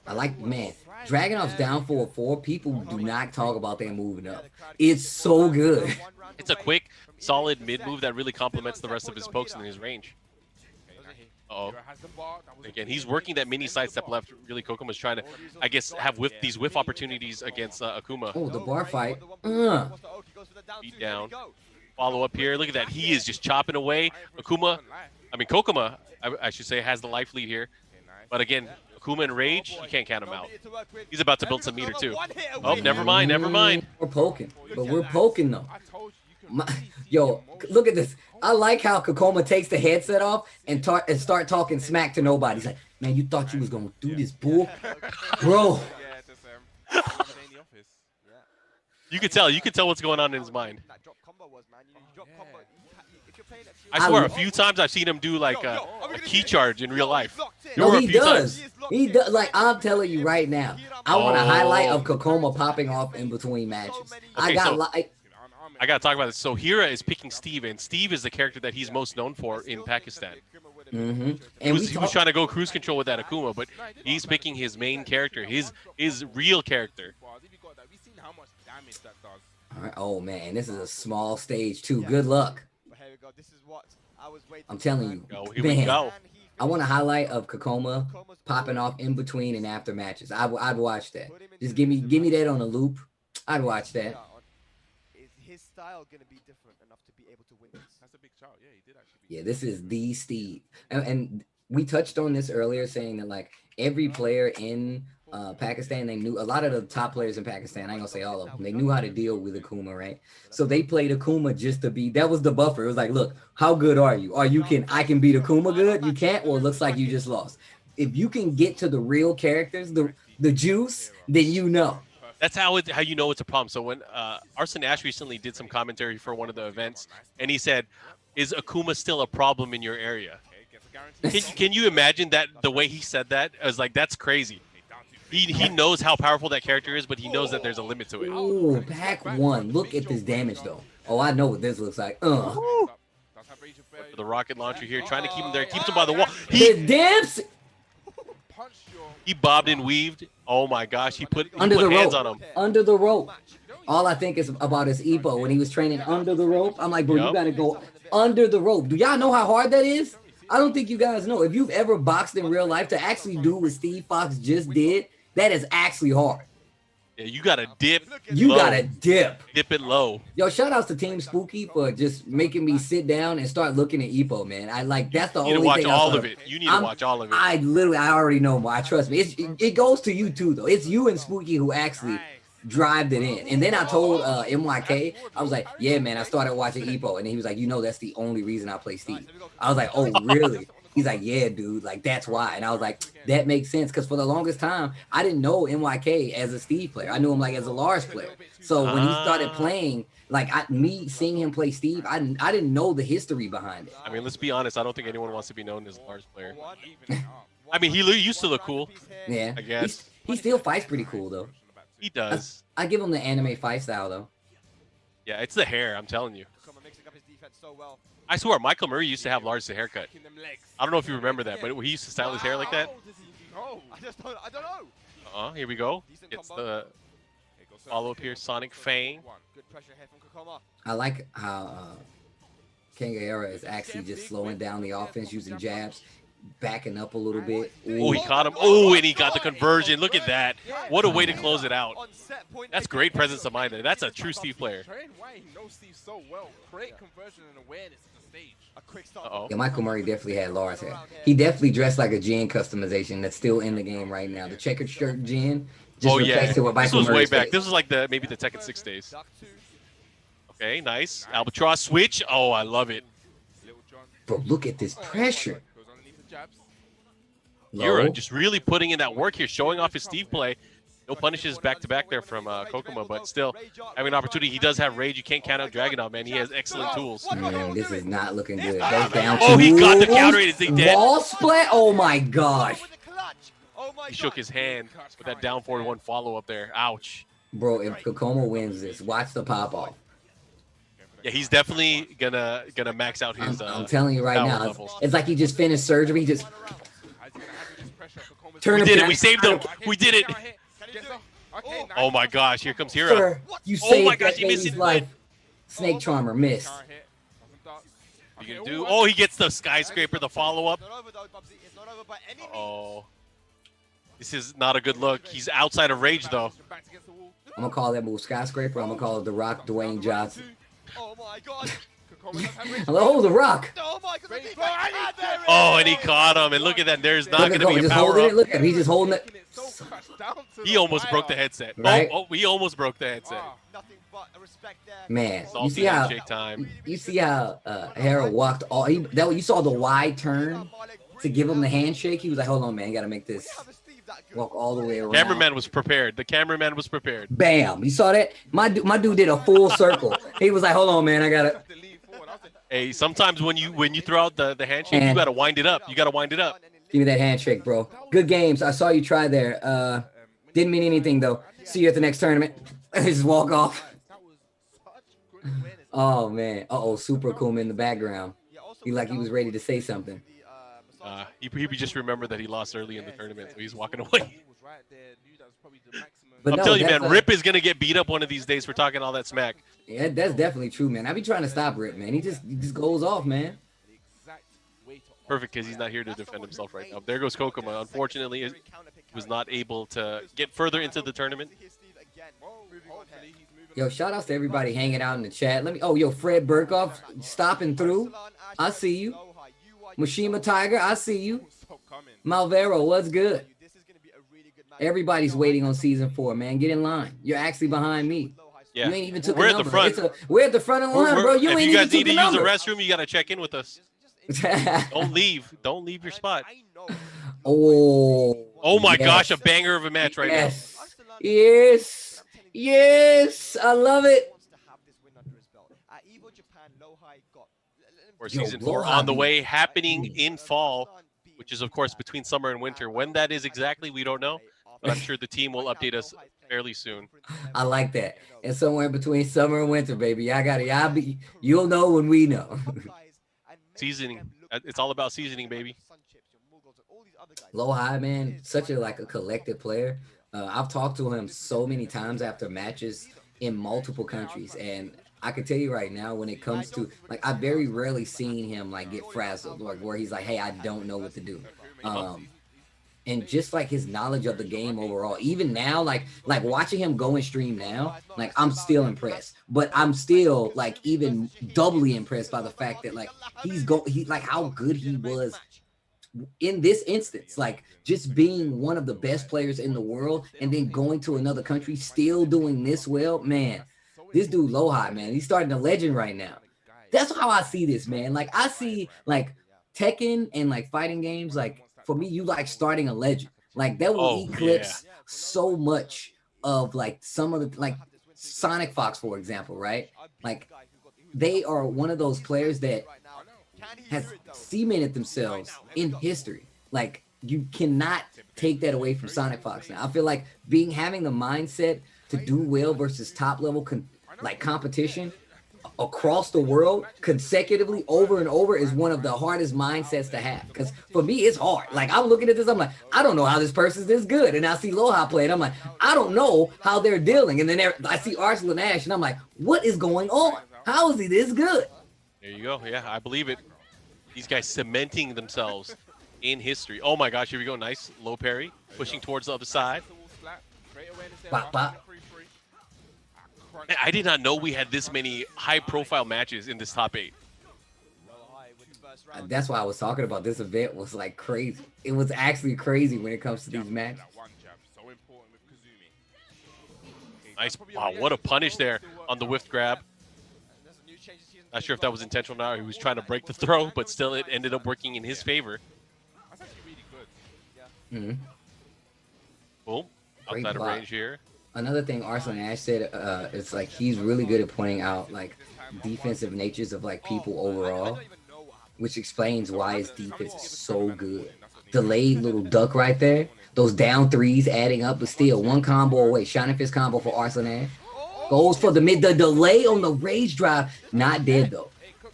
I like, man, Dragunov's down 4-4. People do not talk about that moving up. It's so good. It's a quick, solid mid move that really complements the rest of his pokes in his range. Uh-oh. Again, he's working that mini sidestep left. Really, Kokoma's trying to, I guess, have these whiff opportunities against Akuma. Oh, the bar fight. Beat down. Follow up here. Look at that. He is just chopping away. Kokoma, I should say, has the life lead here. But again, Akuma in rage, you can't count him out. He's about to build some meter too. Oh, never mind, never mind. We're poking, but we're poking though. Yo, look at this. I like how Kokoma takes the headset off and start talking smack to nobody. He's like, man, you thought you was gonna do this, bull, bro. You could tell what's going on in his mind. I swear, a few times I've seen him do like a key charge in real life. No, he does. He does. Like, I'm telling you right now, I want a highlight of Kokoma popping off in between matches. Okay, I gotta talk about this. So Hira is picking Steve, and Steve is the character that he's most known for in Pakistan. And he was trying to go cruise control with that Akuma, but he's picking his main character, his real character. All right. Oh man, this is a small stage too. Good luck. I'm telling you, man. I want a highlight of Kokoma popping off in between and after matches. I'd watch that. Just give me that on a loop. I'd watch that. Is his style gonna be different enough to be able to win this? That's a big shout. Yeah, he did actually. Yeah, this is the Steve, and we touched on this earlier, saying that like every player in Pakistan, they knew a lot of the top players in Pakistan. I ain't gonna say all of them. They knew how to deal with Akuma, right? So they played Akuma just to be. That was the buffer. It was like, look, how good are you? I can beat Akuma good. You can't. Well, it looks like you just lost. If you can get to the real characters, the juice, then you know. That's how you know it's a problem. So when Arslan Ash recently did some commentary for one of the events, and he said, "Is Akuma still a problem in your area?" Can you imagine that? The way he said that, I was like, "That's crazy." He knows how powerful that character is, but he knows that there's a limit to it. Oh, pack one. Look at this damage though. Oh, I know what this looks like. The rocket launcher here, trying to keep him there, keeps him by the wall. He bobbed and weaved. Oh my gosh, he put hands on him. Under the rope. All I think is about his Epo when he was training under the rope. I'm like, bro, you gotta go under the rope. Do y'all know how hard that is? I don't think you guys know. If you've ever boxed in real life, to actually do what Steve Fox just did, that is actually hard. Yeah, you gotta dip. You gotta dip. Dip it low. Yo, shout outs to Team Spooky for just making me sit down and start looking at Epo, man. That's the only thing. You need to watch all of it. You need to watch all of it. I already know why. Trust me. It goes to you too, though. It's you and Spooky who actually drive it in. And then I told MYK, I was like, yeah, man, I started watching Epo. And then he was like, that's the only reason I play Steve. I was like, oh, really? He's like, yeah, dude, like that's why. And I was like, that makes sense, because for the longest time, I didn't know NYK as a Steve player. I knew him like as a Lars player. So when he started playing, like me seeing him play Steve, I didn't know the history behind it. I mean, let's be honest. I don't think anyone wants to be known as a Lars player. I mean, he used to look cool. Yeah, I guess. He still fights pretty cool though. He does. I give him the anime fight style though. Yeah, it's the hair. I'm telling you. Kokoma mixing up his defense so well. I swear, Michael Murray used to have Lars' haircut. I don't know if you remember that, but he used to style his hair like that. I don't know. Here we go. Decent It's combo. the follow up here, Sonic Fang. Good pressure here from Kokoma. I like how Kangaera is actually just slowing down the offense using jabs, backing up a little bit. Oh, he caught him. Oh, and he got the conversion. Look at that. What a way to close it out. That's great presence of mind there. That's a true Steve player. Why he knows Steve so well. Great conversion and awareness at the stage. A quick start. Uh-oh. Yeah, Michael Murray definitely had Lars hair. He definitely dressed like a Jin customization that's still in the game right now. The checkered shirt Jin. Just Oh, yeah. replaced it with This Michael was way Murray's back. face. This was like maybe the Tekken 6 days. Okay, nice. Albatross switch. Oh, I love it. Little John Bro, look at this pressure. goes underneath the jabs. Yura Low. just really putting in that work here, showing off his Steve play. No punishes back-to-back there from Kokoma, but still having an opportunity. He does have Rage. You can't count out Dragunov, man. He has excellent tools. Man, this is not looking good. Goes down Oh, he got the to counter. Is he dead? wall split. Oh my gosh, He shook his hand with that down forward one follow-up there. Ouch. bro! If Kokoma wins this, watch the pop off. Yeah, he's definitely gonna max out his. I'm telling you right power now, levels. it's like he just finished surgery. He just turn We him did it. down. We saved him. We did it. Oh my gosh, here comes Hira. Sir, you Oh saved my gosh, that he missed baby's it. life. Snake Charmer missed. What you gonna do? Oh, he gets the skyscraper, the follow-up. Oh, this is not a good look. He's outside of Rage though. I'm gonna call that move skyscraper. I'm gonna call it the Rock, Dwayne Johnson. Oh my god. Hello, the Rock. Oh my god. Oh, and he caught him. And look at that. There's not Look at gonna him, be a just power holding it. up. Look at him. He's just holding it. He almost broke the headset. Right? Oh, he almost broke the headset. Nothing but respect there. Man, you Salty see how handshake time. you see how Hera walked all. You saw the wide turn to give him the handshake. He was like, "Hold on, man, you gotta make this walk all the way around." Cameraman was prepared. The cameraman was prepared. Bam! You saw that? My dude did a full circle. He was like, "Hold on, man, I gotta." Hey, sometimes when you throw out the handshake, you And- gotta wind it up. You gotta wind it up. Give me that handshake, bro. Good games. I saw you try there. Didn't mean anything though. See you at the next tournament. Just walk off. Oh man. Uh-oh, Super Akuma in the background. He like he was ready to say something. He just remembered that he lost early in the tournament, so he's walking away. But I'm no, telling you, that's, man, Rip is gonna get beat up one of these days for talking all that smack. Yeah, that's definitely true, man. I be trying to stop Rip, man. He just goes off, man. Perfect, because he's not here to defend himself right now. There goes Kokoma. Unfortunately, he was not able to get further into the tournament. Yo, shout outs to everybody hanging out in the chat. Yo, Fred Burkhoff stopping through. I see you. Mishima Tiger, I see you. Malvero, what's good? Everybody's waiting on season 4, man. Get in line. You're actually behind me. Yeah, You ain't even took we're a at the number. front. We're at the front of the line, bro. You if ain't you even guys need took to a use the number. restroom, you gotta check in with us. Don't leave. Don't leave your spot. Oh. Oh my yes. gosh, a banger of a match right Yes. Yes. Yes. I love it. Or Yo, season 4 Lohan on the be- way, happening in fall, which is of course between summer and winter. When that is exactly, we don't know, but I'm sure the team will update us fairly soon. I like that. And somewhere between summer and winter, baby. You'll know when we know. Seasoning. It's all about seasoning, baby. Low High, man, such a collected player. I've talked to him so many times after matches in multiple countries, and I can tell you right now, when it comes to I very rarely seen him get frazzled, where he's like, "Hey, I don't know what to do." And just his knowledge of the game overall, even now, watching him go and stream now, I'm still impressed. But I'm still even doubly impressed by the fact that how good he was in this instance, just being one of the best players in the world and then going to another country, still doing this well, man. This dude Low High, man, he's starting a legend right now. That's how I see this, man. I see Tekken and like fighting games, like for me, you like starting a legend. Like that will eclipse so much of like some of the like Sonic Fox, for example, right? Like they are one of those players that has cemented themselves in history. Like you cannot take that away from Sonic Fox now. I feel like having the mindset to do well versus top level competition across the world consecutively over and over is one of the hardest mindsets to have. Because for me, it's hard. Like I'm looking at this, I'm like, I don't know how this person's this good. And I see Loha play it, I'm like, I don't know how they're dealing. And then I see Arslan Ash, and I'm like, what is going on? How is he this good? There you go. Yeah, I believe it. These guys cementing themselves in history. Oh my gosh, here we go. Nice low parry, pushing towards the other side. Bop, bop. I did not know we had this many high-profile matches in this top 8. That's why I was talking about this event was like crazy. It was actually crazy when it comes to these matches. Nice. Wow, what a punish there on the whiff grab. Not sure if that was intentional now. He was trying to break the throw, but still it ended up working in his favor. That's actually really good. Boom. Outside of range here. Another thing Arslan Ash said, it's like he's really good at pointing out like defensive natures of like people overall, which explains why his defense is so good. Delayed little duck right there. Those down threes adding up, but still one combo away. Shining Fist combo for Arslan Ash. Goes for the mid. The delay on the rage drive. Not dead though.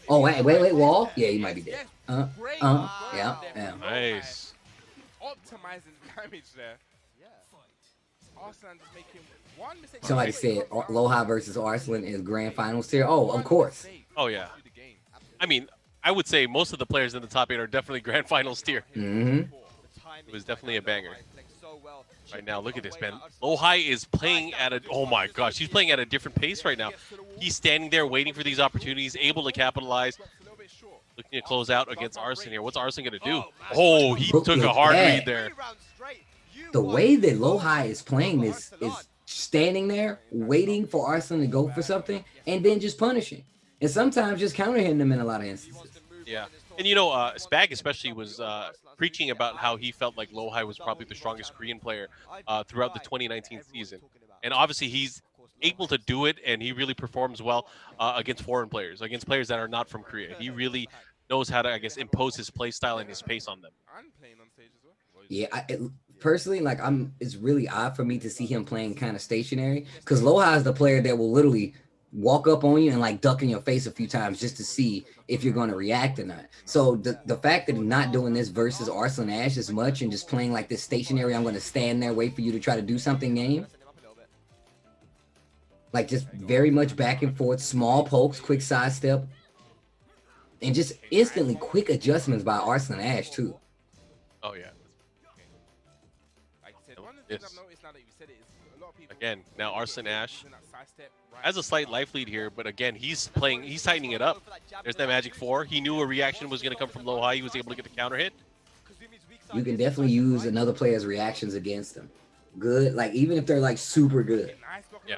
Oh, wait, wall? Yeah, he might be dead. Yeah. Nice. Optimizing damage there. Arslan just making one mistake. Somebody said Loha versus Arslan is grand finals tier. Oh, of course. Oh, yeah. I mean, I would say most of the players in the top 8 are definitely grand finals tier. It was definitely a banger. Right now, look at this, man. Loha is playing at a, oh my gosh, he's playing at a different pace right now. He's standing there waiting for these opportunities, able to capitalize. Looking to close out against Arslan here. What's Arslan going to do? Oh, he took a hard read there. The way that Loha is playing is standing there waiting for Arslan to go for something and then just punishing. And sometimes just counter hitting them in a lot of instances. Yeah. And, you know, Spag especially was preaching about how he felt like Loha was probably the strongest Korean player throughout the 2019 season. And obviously he's able to do it, and he really performs well against foreign players, against players that are not from Korea. He really knows how to, I guess, impose his play style and his pace on them. Yeah, personally, like it's really odd for me to see him playing kind of stationary, because Loha is the player that will literally walk up on you and like duck in your face a few times just to see if you're going to react or not. So the fact that he's not doing this versus Arslan Ash as much and just playing like this stationary, I'm going to stand there, wait for you to try to do something game. Like just very much back and forth, small pokes, quick sidestep, and just instantly quick adjustments by Arslan Ash too. Oh yeah. Yes. Again, now Arslan Ash has a slight life lead here, but again, he's tightening it up. There's that magic 4. He knew a reaction was going to come from Loha. He was able to get the counter hit. You can definitely use another player's reactions against them. Good, like even if they're like super good. Yeah.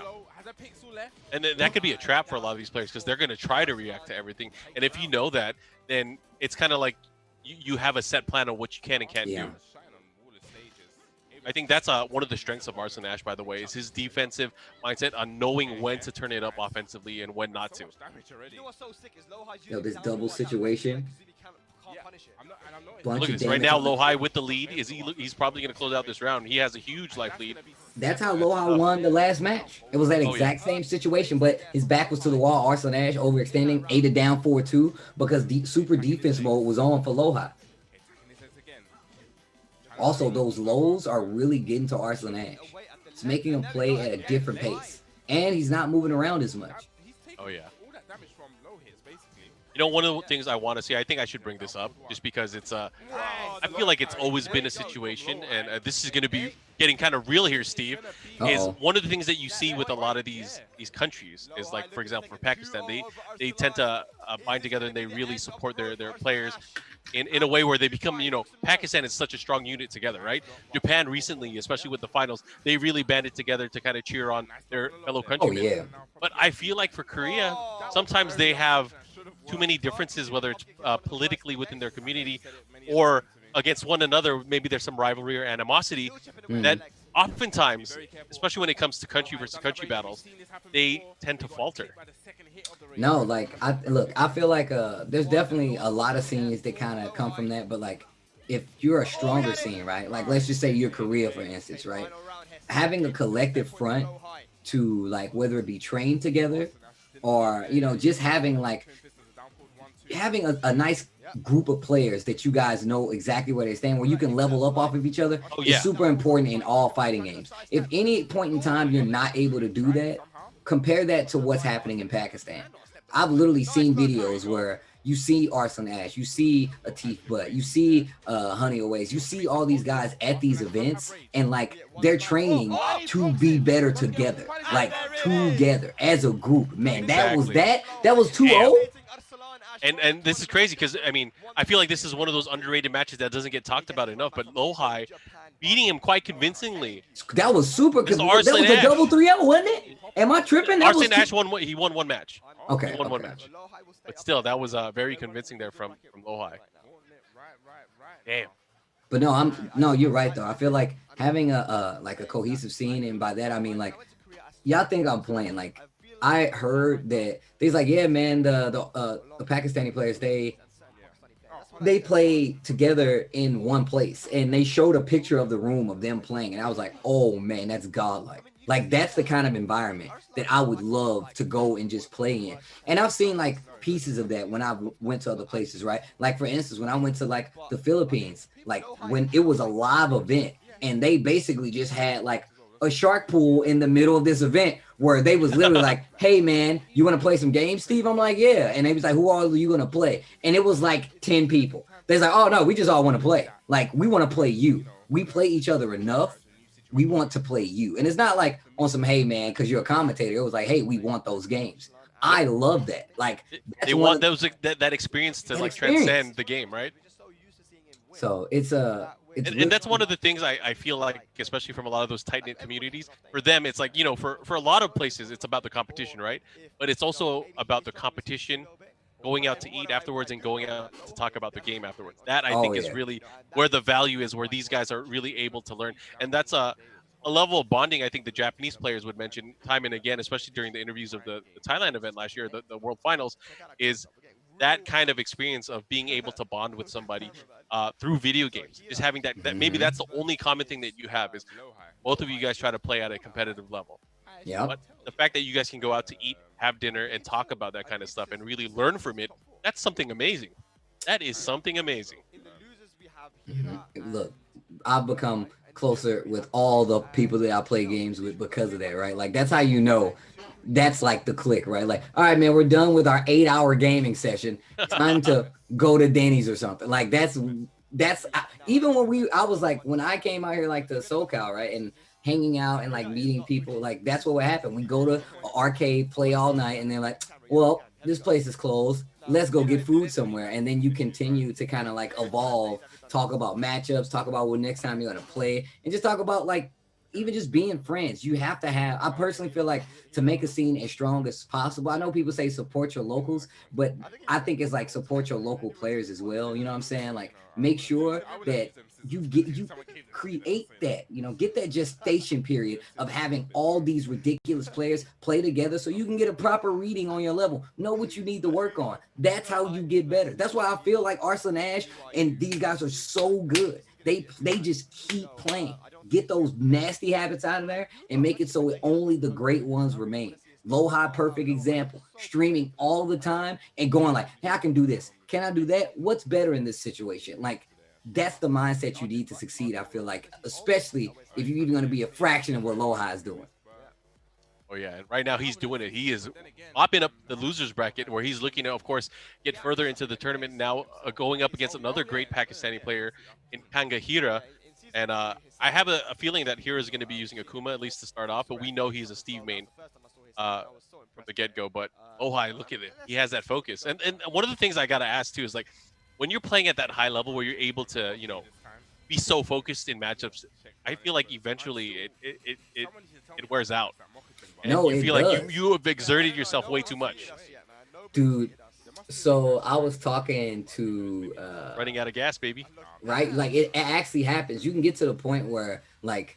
And that could be a trap for a lot of these players because they're going to try to react to everything. And if you know that, then it's kind of like you have a set plan on what you can and can't do. I think that's one of the strengths of Arslan Ash, by the way, is his defensive mindset on knowing when to turn it up offensively and when not to. This double situation. Look at this. Right now, Loha with the lead. He's probably going to close out this round. He has a huge life lead. That's how Loha won the last match. It was that exact same situation, but his back was to the wall. Arslan Ash overextending, 8 down 4-2 because the super defense mode was on for Loha. Also, those lows are really getting to Arslan Ash. It's making him play at a different pace. And he's not moving around as much. Oh, yeah. You know, one of the things I want to see, I think I should bring this up just because it's I feel like it's always been a situation, and this is going to be getting kind of real here, Steve, is one of the things that you see with a lot of these countries is like, for example, for Pakistan, they tend to bind together and they really support their players in a way where they become, you know, Pakistan is such a strong unit together, right? Japan recently, especially with the finals, they really banded together to kind of cheer on their fellow countrymen. Oh, yeah. But I feel like for Korea, sometimes they have too many differences, whether it's politically within their community or against one another. Maybe there's some rivalry or animosity that oftentimes, especially when it comes to country versus country battles, they tend to falter. No, like I feel like there's definitely a lot of scenes that kind of come from that, but like if you're a stronger scene, right? Like let's just say your Korea, for instance, right? Having a collective front to like whether it be train together or just having a nice group of players that you guys know exactly where they stand, where you can level up off of each other, is super important in all fighting games. If any point in time you're not able to do that, compare that to what's happening in Pakistan. I've literally seen videos where you see Arslan Ash, you see Atif Butt, you see Honey Aways, you see all these guys at these events, and like they're training to be better together, like together as a group. Man, that was 2-0. And this is crazy because I mean I feel like this is one of those underrated matches that doesn't get talked about enough. But Lohai beating him quite convincingly. That was super because that was a double 3-0, wasn't it? Am I tripping? Arslan Ash won. He won one match. Okay, he won one match. But still, that was very convincing there from Lohai. Damn. But no, you're right though. I feel like having a cohesive scene, and by that I mean like y'all think I'm playing. Like I heard that they's like, yeah, man, the Pakistani players they play together in one place, and they showed a picture of the room of them playing, and I was like, oh man, that's godlike. Like that's the kind of environment that I would love to go and just play in. And I've seen like pieces of that when I went to other places, right? Like for instance, when I went to like the Philippines, like when it was a live event and they basically just had like a shark pool in the middle of this event where they was literally like, hey man, you want to play some games, Steve? I'm like, yeah. And they was like, who are you going to play? And it was like 10 people. They're like, oh no, we just all want to play. Like we want to play you. We play each other enough. We want to play you. And it's not like on some, hey man, because you're a commentator. It was like, hey, we want those games. I love that. Like they want that experience to like transcend the game, right? So it's and that's one of the things I feel like, especially from a lot of those tight-knit communities, for them, it's like, for a lot of places, it's about the competition, right? But it's also about the competition, going out to eat afterwards and going out to talk about the game afterwards. That I think is really where the value is, where these guys are really able to learn. And that's a level of bonding I think the Japanese players would mention time and again, especially during the interviews of the Thailand event last year, the World Finals, is that kind of experience of being able to bond with somebody through video games. Just having that maybe that's the only common thing that you have is both of you guys try to play at a competitive level. Yeah. But the fact that you guys can go out to eat, have dinner, and talk about that kind of stuff and really learn from it, that's something amazing. That is something amazing. Look, I've become closer with all the people that I play games with because of that, right? Like that's how you know that's like the click, right? Like, all right, man, we're done with our 8-hour gaming session. Time to go to Denny's or something. Like that's even when I was like, when I came out here like to SoCal, right? And hanging out and like meeting people, like that's what would happen. We go to an arcade, play all night, and they're like, well, this place is closed. Let's go get food somewhere. And then you continue to kind of like evolve, talk about matchups, talk about what next time you're going to play, and just talk about like even just being friends. You have to have, I personally feel like to make a scene as strong as possible. I know people say support your locals, but I think it's like support your local players as well. You know what I'm saying? Like make sure that you create that, get that gestation period of having all these ridiculous players play together so you can get a proper reading on your level, know what you need to work on. That's how you get better. That's why I feel like Arslan Ash and these guys are so good. They just keep playing. Get those nasty habits out of there and make it so only the great ones remain. Lohai, perfect example. Streaming all the time and going like, hey, I can do this. Can I do that? What's better in this situation? Like, that's the mindset you need to succeed, I feel like, especially if you're even going to be a fraction of what Lohai is doing. Oh, yeah. And right now he's doing it. He is mopping up the losers bracket where he's looking to, of course, get further into the tournament now, going up against another great Pakistani player in Kanga Hira. And I have a feeling that Hira is going to be using Akuma, at least to start off, but we know he's a Steve main from the get-go. But Lohai, look at it. He has that focus. And one of the things I got to ask, too, is like, when you're playing at that high level where you're able to, be so focused in matchups, I feel like eventually it wears out. And No, you feel like you have exerted yourself way too much. Dude, So I was talking to Running out of gas, baby. right, like it actually happens. You can get to the point where like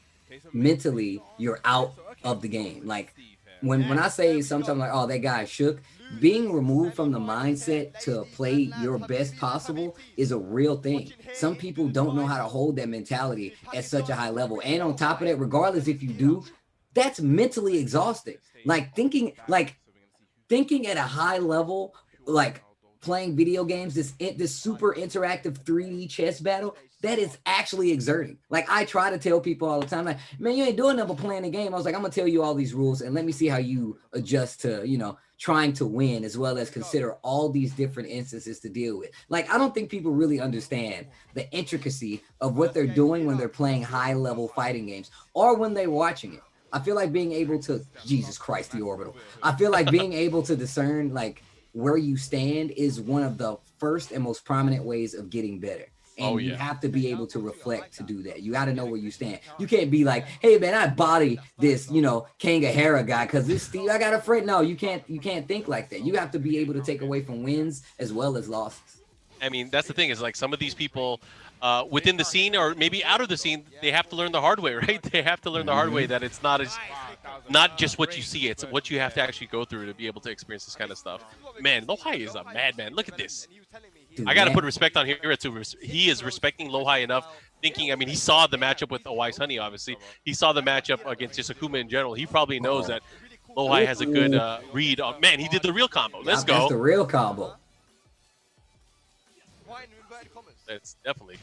mentally you're out of the game. Like when I say sometimes like, oh, that guy shook, being removed from the mindset to play your best possible is a real thing. Some people don't know how to hold that mentality at such a high level. And on top of that, regardless if you do, that's mentally exhausting. Like thinking at a high level, like playing video games, this super interactive 3D chess battle, that is actually exerting. Like I try to tell people all the time, like, man, you ain't doing nothing but playing the game. I was like, I'm gonna tell you all these rules and let me see how you adjust to, trying to win, as well as consider all these different instances to deal with. Like, I don't think people really understand the intricacy of what they're doing when they're playing high level fighting games or when they're watching it. I feel like being able to, Jesus Christ, the orbital. I feel like being able to discern like where you stand is one of the first and most prominent ways of getting better. And you have to be able to reflect to do that. You got to know where you stand. You can't be like, hey man, I body this, Kangahara guy because this Steve, I got a friend. No, you can't think like that. You have to be able to take away from wins as well as losses. I mean, that's the thing is like some of these people within the scene or maybe out of the scene, they have to learn the hard way, right? They have to learn the hard way that it's not just what you see, it's what you have to actually go through to be able to experience this kind of stuff. Man, Lohai is a madman. Look at this. Dude, I got to put respect on here too. He is respecting Lohai enough, thinking, I mean, he saw the matchup with Wise Honey, obviously. He saw the matchup against just Akuma in general. He probably knows that Lohai has a good read. Man, he did the real combo. Let's go. That's the real combo. It's definitely.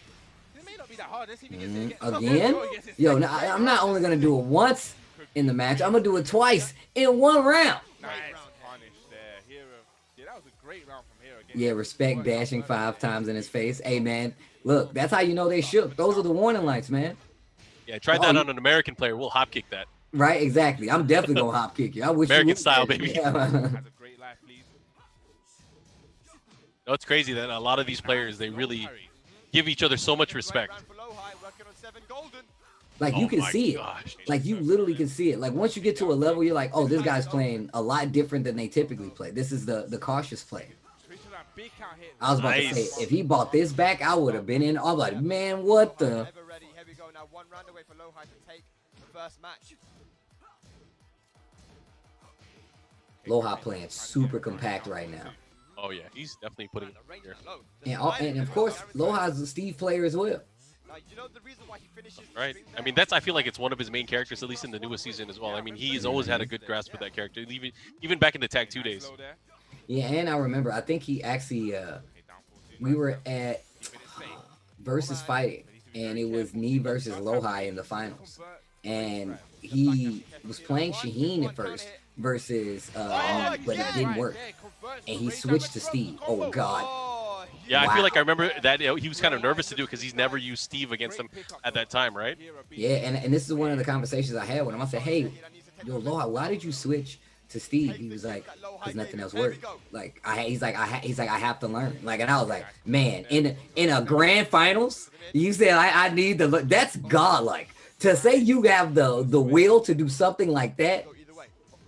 Again? Yo, now, I'm not only going to do it once in the match. I'm going to do it twice in one round. Nice punish there. Yeah, that was a great round from here. Yeah, respect dashing 5 times in his face. Hey, man, look, that's how you know they shook. Those are the warning lights, man. Yeah, try that on an American player. We'll hop kick that. Right, exactly. I'm definitely going to hop kick you. I wish American you would. style, baby. Yeah. No, it's crazy that a lot of these players, they really give each other so much respect. Like you can see it. Like you literally can see it. Like once you get to a level, you're like, oh, this guy's playing a lot different than they typically play. This is the cautious play. I was about to say, if he bought this back, I would have been in. I'm like, man, what the? Lohai playing super compact right now. Oh yeah, he's definitely putting it here. And of course, Lohai's a Steve player as well. Right. I mean, I feel like it's one of his main characters, at least in the newest season as well. I mean, he's always had a good grasp of that character, even back in the Tag 2 days. Yeah, and I remember, I think he actually, we were at Versus Fighting, and it was Knee versus Lohai in the finals. And he was playing Shaheen at first versus Knee, but it didn't work. And he switched to Steve. Oh, God. Yeah, wow. I feel like I remember that he was kind of nervous to do it because he's never used Steve against him at that time, right? Yeah, and this is one of the conversations I had with him. I said, hey, yo, Lohai, why did you switch to Steve? He was like, because nothing else worked. Like, he's like, I have to learn. Like, and I was like, man, in a grand finals, you said I need the look. That's godlike. To say you have the will to do something like that.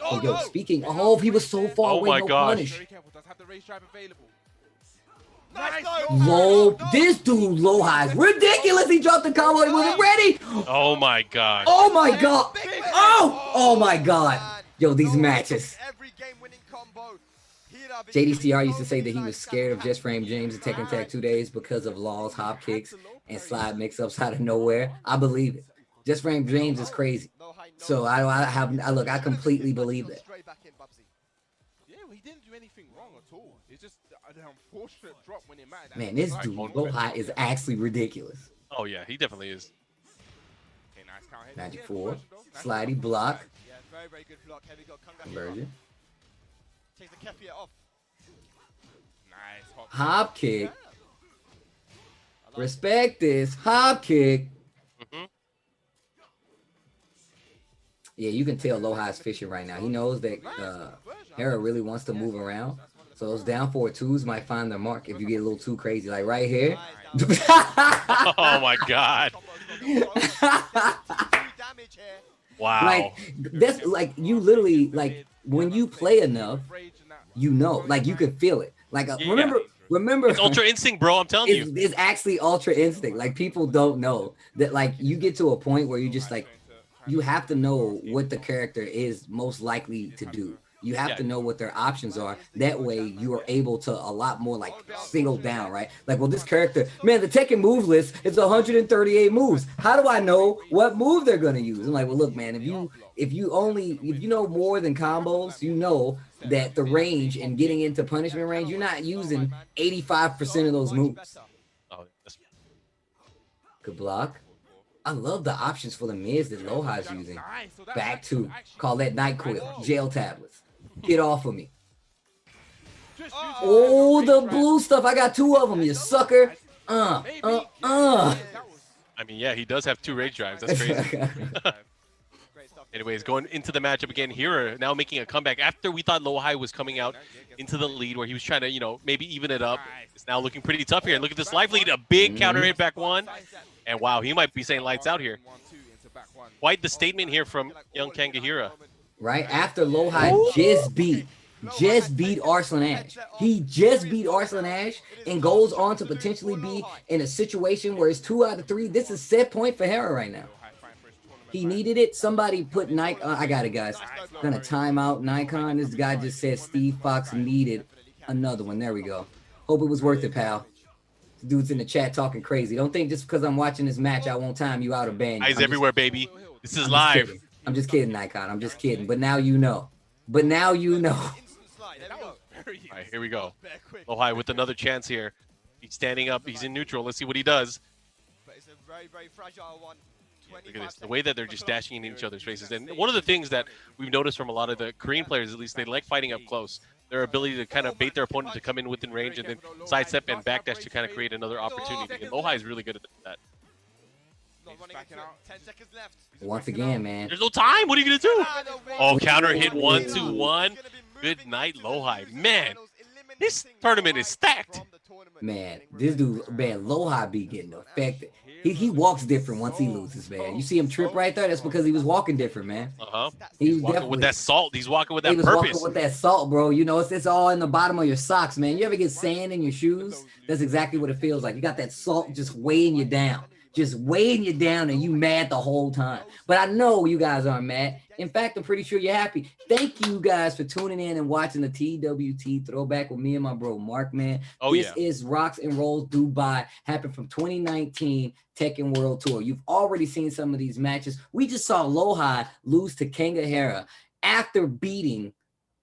Oh, yo, speaking. Oh, he was so far away. My gosh. Punish. Low, this dude Lohai is ridiculous. He dropped the combo. He wasn't ready. Oh my god. Oh my god. Oh my god. Yo, these matches. JDCR used to say that he was scared of Just Frame James in Tekken Tag 2 days because of Law's hop kicks and slide mix-ups out of nowhere. I believe it. Just Frame James is crazy. So I completely believe it. Yeah, he didn't do anything wrong at all. It's just an unfortunate drop when it mattered. Man, this dude Lohai is actually ridiculous. Oh yeah, he definitely is. Okay, nice count hit. Magic 4, slidey block. Yeah, very good block. Heavy got Conversion. Takes the Kefir off. Nice hop kick. Respect this hop kick. Yeah, you can tell Lohai's fishing right now. He knows that Hera really wants to move around. So those down 4-2s might find their mark if you get a little too crazy. Like right here. Oh my god. Wow. Like that's like you literally like when you play enough, you know, like you can feel it. Like Yeah. remember, It's Ultra Instinct, bro. I'm telling you. it's actually Ultra Instinct. Like people don't know that. Like you get to a point where you just like you have to know what the character is most likely to do. You have to know what their options are. That way you are able to a lot more like single down, right? Like, well, this character, man, the Tekken move list is 138 moves. How do I know what move they're gonna use? I'm like, well, look, man, if you know more than combos, you know that the range and getting into punishment range, you're not using 85% of those moves. Oh, that's Good block. I love the options for the mids that Loha's using. Back to call that NyQuil, jail tablets. Get off of me. Oh, the blue stuff. I got 2 of them, you sucker. I mean, yeah, he does have 2 rage drives. That's crazy. Anyways, going into the matchup again, Hira now making a comeback after we thought Lohai was coming out into the lead where he was trying to, you know, maybe even it up. It's now looking pretty tough here. And look at this live lead, a big counter hit back 1. And wow, he might be saying lights out here. Quite the statement here from young Kangahira. Right after Lohai just beat Arslan Ash. He just beat Arslan Ash and goes on to potentially be in a situation where it's 2 out of 3. This is set point for Hera right now. He needed it. Somebody put Nike. I got it, guys. Gonna time out Nikon. This guy just said Steve Fox needed another one. There we go. Hope it was worth it, pal. This dude's in the chat talking crazy. Don't think just because I'm watching this match, I won't time you out or ban you. Eyes everywhere, baby. This is live. I'm just kidding, Nikon. I'm just kidding. But now you know. But now you know. All right, here we go. Lohai with another chance here. He's standing up. He's in neutral. Let's see what he does. But it's a very, very fragile one. Look at this, the way that they're just dashing in each other's faces. And one of the things that we've noticed from a lot of the Korean players, at least, they like fighting up close. Their ability to kind of bait their opponent to come in within range and then sidestep and backdash to kind of create another opportunity. And Lohai is really good at that. Once again, man. There's no time. What are you going to do? Oh, counter hit 1-2-1. Good night, Lohai. Man, this tournament is stacked. Man, this dude, man, Lohai be getting affected. He walks different once he loses, man. You see him trip right there? That's because he was walking different, man. He's walking with that salt. He's walking with that purpose. Walking with that salt, bro. You know, it's all in the bottom of your socks, man. You ever get sand in your shoes? That's exactly what it feels like. You got that salt just weighing you down. Just weighing you down and you mad the whole time. But I know you guys aren't mad. In fact, I'm pretty sure you're happy. Thank you guys for tuning in and watching the TWT Throwback with me and my bro, MarkMan. This is ROXnROLL Dubai. Happened from 2019 Tekken World Tour. You've already seen some of these matches. We just saw Lohai lose to Kangahira after beating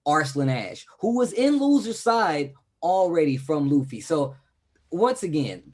Arslan Ash, who was in loser's side already from Luffy. So once again,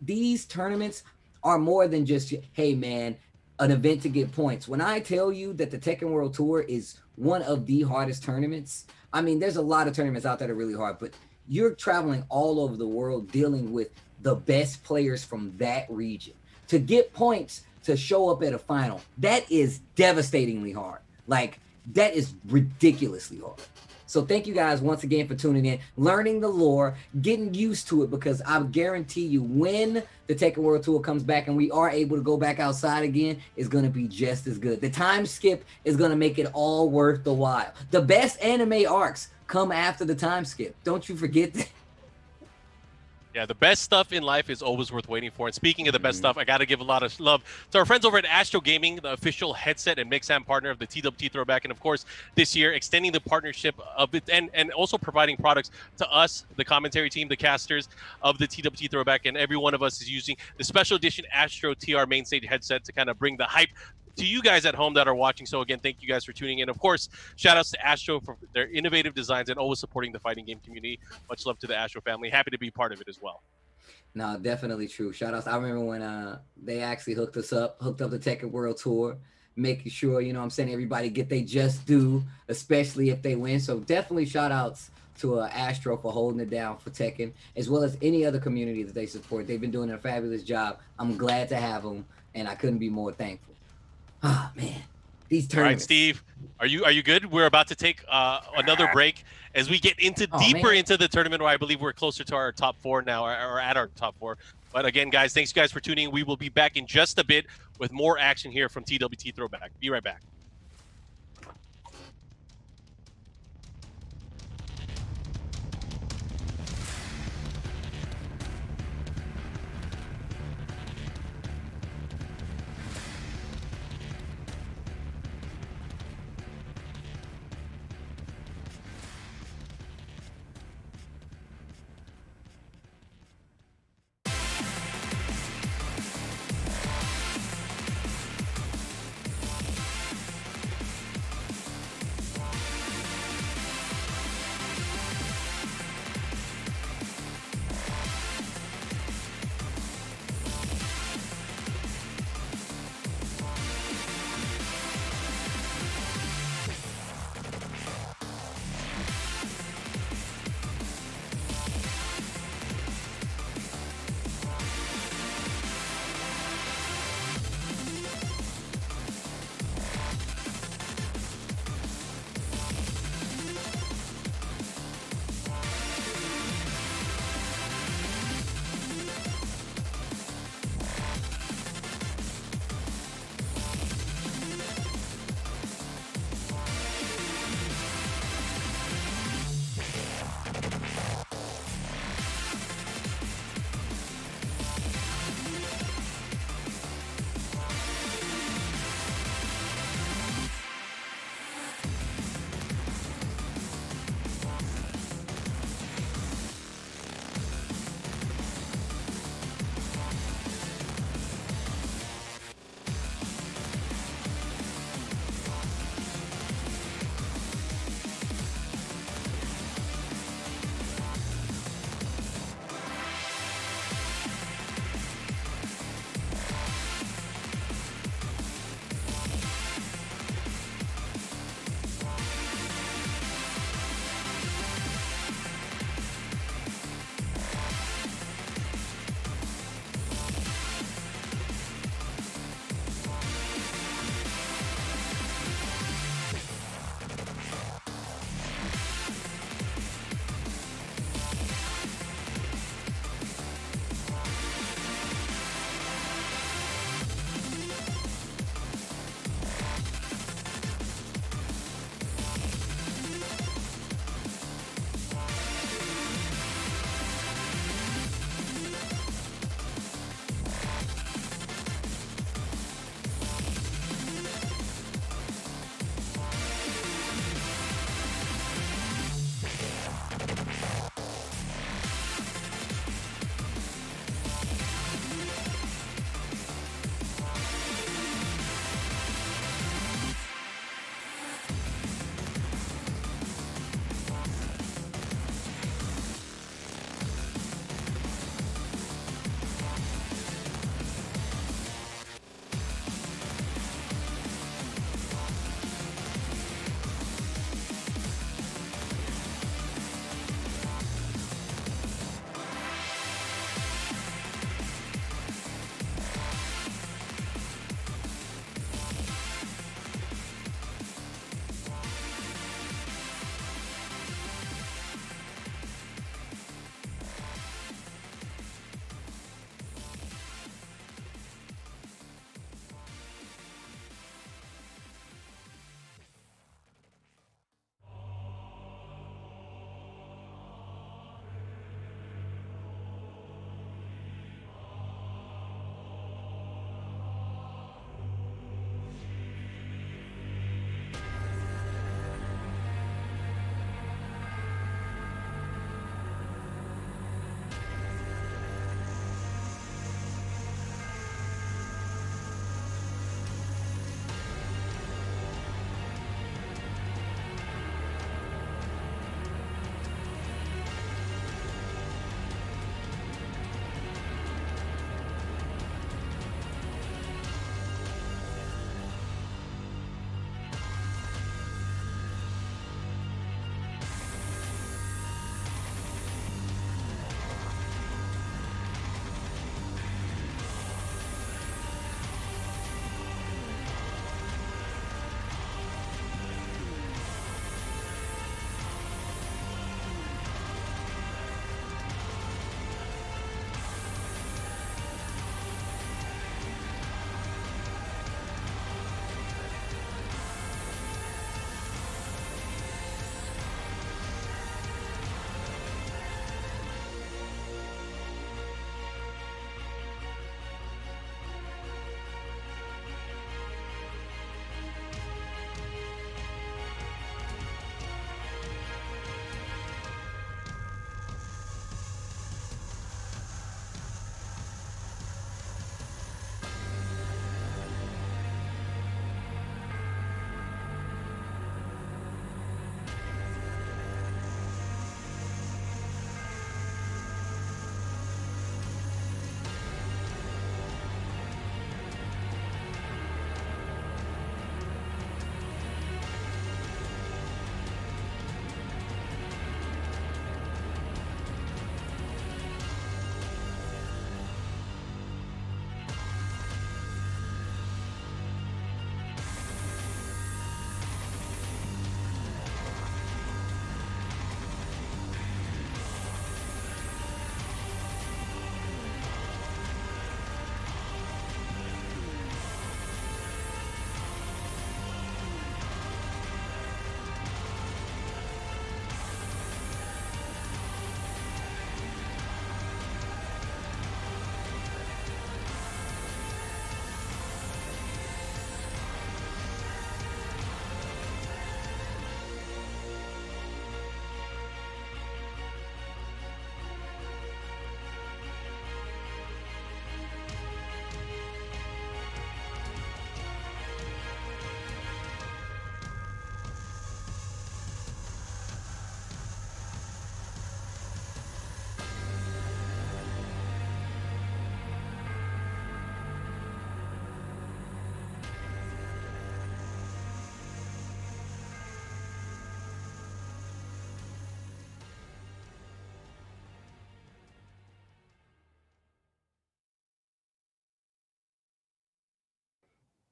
these tournaments are more than just, hey, man, an event to get points. When I tell you that the Tekken World Tour is one of the hardest tournaments, I mean, there's a lot of tournaments out there that are really hard, but you're traveling all over the world dealing with the best players from that region. To get points to show up at a final, that is devastatingly hard. Like, that is ridiculously hard. So thank you guys once again for tuning in, learning the lore, getting used to it, because I guarantee you when the Tekken World Tour comes back and we are able to go back outside again, it's going to be just as good. The time skip is going to make it all worth the while. The best anime arcs come after the time skip. Don't you forget that. Yeah, the best stuff in life is always worth waiting for. And speaking of the best stuff, I got to give a lot of love to our friends over at Astro Gaming, the official headset and mix-am partner of the TWT Throwback. And of course, this year, extending the partnership of it and also providing products to us, the commentary team, the casters of the TWT Throwback. And every one of us is using the special edition Astro TR main stage headset to kind of bring the hype to you guys at home that are watching. So again, thank you guys for tuning in. Of course, shout outs to Astro for their innovative designs and always supporting the fighting game community. Much love to the Astro family. Happy to be part of it as well. No, definitely true. Shout outs. I remember when they actually hooked up the Tekken World Tour, making sure, you know what I'm saying, everybody get they just due, especially if they win. So definitely shout outs to Astro for holding it down for Tekken, as well as any other community that they support. They've been doing a fabulous job. I'm glad to have them, and I couldn't be more thankful. Ah, man, these tournaments. All right, Steve, are you good? We're about to take another break as we get into deeper into the tournament, where I believe we're closer to our top 4 now, or at our top 4. But again, guys, thanks guys for tuning in. We will be back in just a bit with more action here from TWT Throwback. Be right back.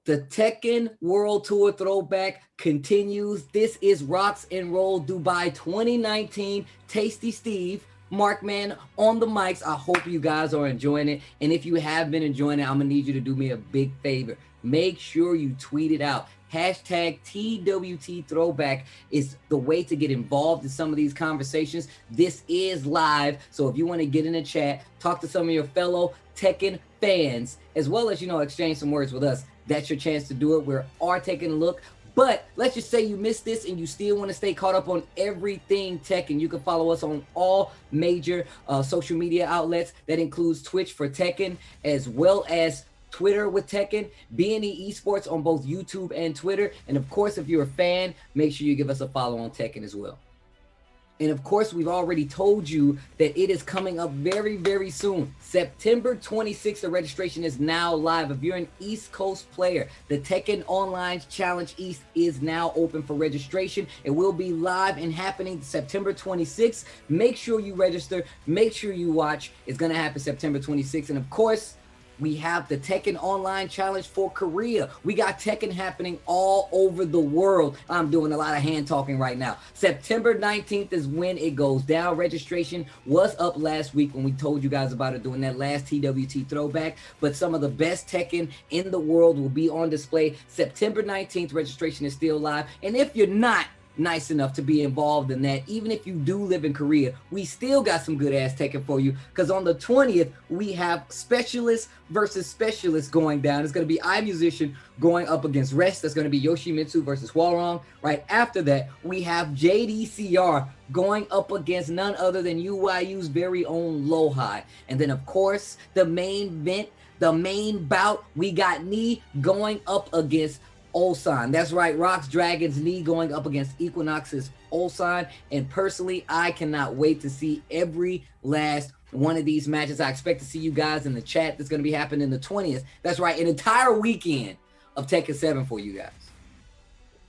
The Tekken World Tour throwback continues. This is ROXnROLL Dubai 2019. Tasty Steve, MarkMan on the mics. I hope you guys are enjoying it. And if you have been enjoying it, I'm going to need you to do me a big favor. Make sure you tweet it out. Hashtag TWT Throwback is the way to get involved in some of these conversations. This is live, so if you want to get in the chat, talk to some of your fellow Tekken fans, as well as, exchange some words with us, that's your chance to do it. We are taking a look. But let's just say you missed this and you still want to stay caught up on everything Tekken. You can follow us on all major social media outlets. That includes Twitch for Tekken, as well as Twitter with Tekken, B&E Esports on both YouTube and Twitter. And of course, if you're a fan, make sure you give us a follow on Tekken as well. And of course, we've already told you that it is coming up very, very soon. September 26th, the registration is now live. If you're an East Coast player, the Tekken Online Challenge East is now open for registration. It will be live and happening September 26th. Make sure you register. Make sure you watch. It's going to happen September 26th. And of course, we have the Tekken Online Challenge for Korea. We got Tekken happening all over the world. I'm doing a lot of hand talking right now. September 19th is when it goes down. Registration was up last week when we told you guys about it, doing that last TWT throwback. But some of the best Tekken in the world will be on display. September 19th, registration is still live. And if you're not nice enough to be involved in that, even if you do live in Korea, we still got some good ass Tekken for you, because on the 20th we have specialist versus specialist going down. It's going to be iMusician going up against Rest. That's going to be Yoshimitsu versus Hwoarang. Right after that, we have JDCR going up against none other than UYU's very own Lowhigh. And then of course the main event, the main bout, we got Knee going up against Ulsan. That's right, Rox Dragon's Knee going up against Equinox's Ulsan. And personally, I cannot wait to see every last one of these matches. I expect to see you guys in the chat. That's going to be happening the 20th. That's right, an entire weekend of Tekken 7 for you guys.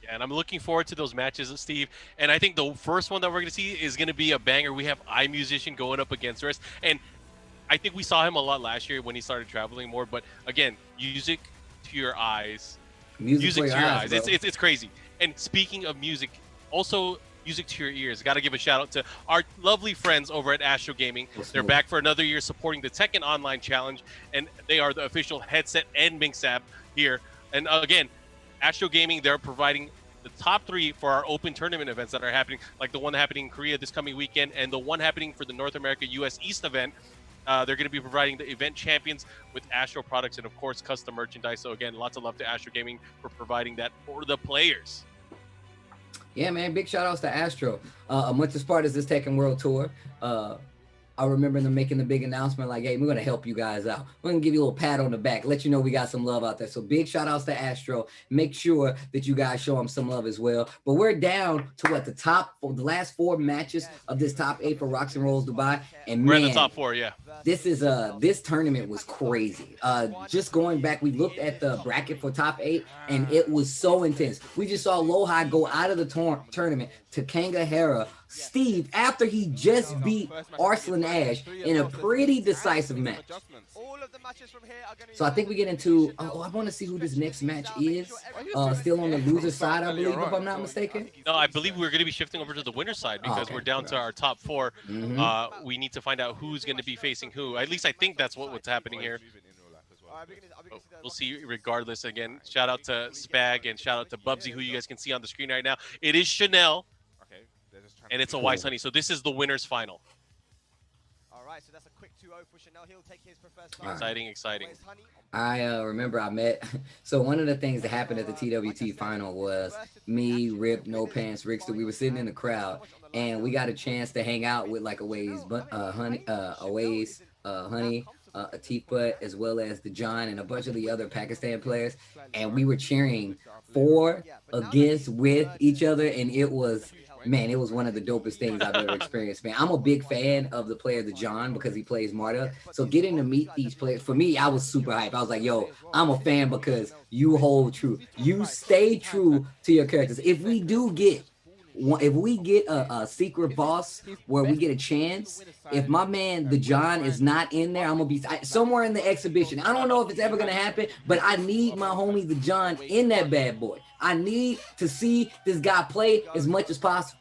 Yeah, and I'm looking forward to those matches, Steve. And I think the first one that we're going to see is going to be a banger. We have iMusician going up against Rest. And I think we saw him a lot last year when he started traveling more. But again, music to your eyes. Music to your eyes. It's crazy. And speaking of music, also music to your ears. Got to give a shout out to our lovely friends over at Astro Gaming. They're back for another year supporting the Tekken Online Challenge, and they are the official headset and Minx app here. And again, Astro Gaming, they're providing the top 3 for our open tournament events that are happening, like the one happening in Korea this coming weekend and the one happening for the North America US East event. They're going to be providing the event champions with Astro products and, of course, custom merchandise. So, again, lots of love to Astro Gaming for providing that for the players. Yeah, man, big shout-outs to Astro. Much as part of this Tekken World Tour, I remember them making the big announcement like, hey, we're going to help you guys out. We're going to give you a little pat on the back, let you know we got some love out there. So big shout-outs to Astro. Make sure that you guys show them some love as well. But we're down to, what, the last 4 matches of this top 8 for ROXnROLL Dubai. And we're man, in the top 4, yeah. This tournament was crazy. Just going back, we looked at the bracket for top 8, and it was so intense. We just saw Lowhigh go out of the tournament to Kangahara Steve after he just beat Arslan Ash in a pretty decisive match. So I think we get into, I want to see who this next match is. Still on the loser side, I believe, if I'm not mistaken. No, I believe we're going to be shifting over to the winner's side because we're down to our top 4. We need to find out who's going to be facing who. At least I think that's what's happening here. We'll see regardless. Again, shout out to Spag and shout out to Bubsy, who you guys can see on the screen right now. It is Chanel, and it's a Wise Honey. So this is the winner's final. All right, so that's a quick 2-0 for Chanel. He'll take his preferred side. Exciting, exciting. I remember I met, so one of the things that happened at the TWT final was me, Rip, No Pants, Rickster. We were sitting in the crowd, and we got a chance to hang out with like Honey, Atifa, as well as the John and a bunch of the other Pakistan players, and we were cheering for, against, with each other, and it was, man, it was one of the dopest things I've ever experienced, man. I'm a big fan of the player, the John, because he plays Marta. So getting to meet these players, for me, I was super hyped. I was like, yo, I'm a fan because you hold true. You stay true to your characters. If we do get if we get a secret boss where we get a chance, if my man the John is not in there, I'm gonna be somewhere in the exhibition. I don't know if it's ever gonna happen, but I need my homie the John in that bad boy. I need to see this guy play as much as possible.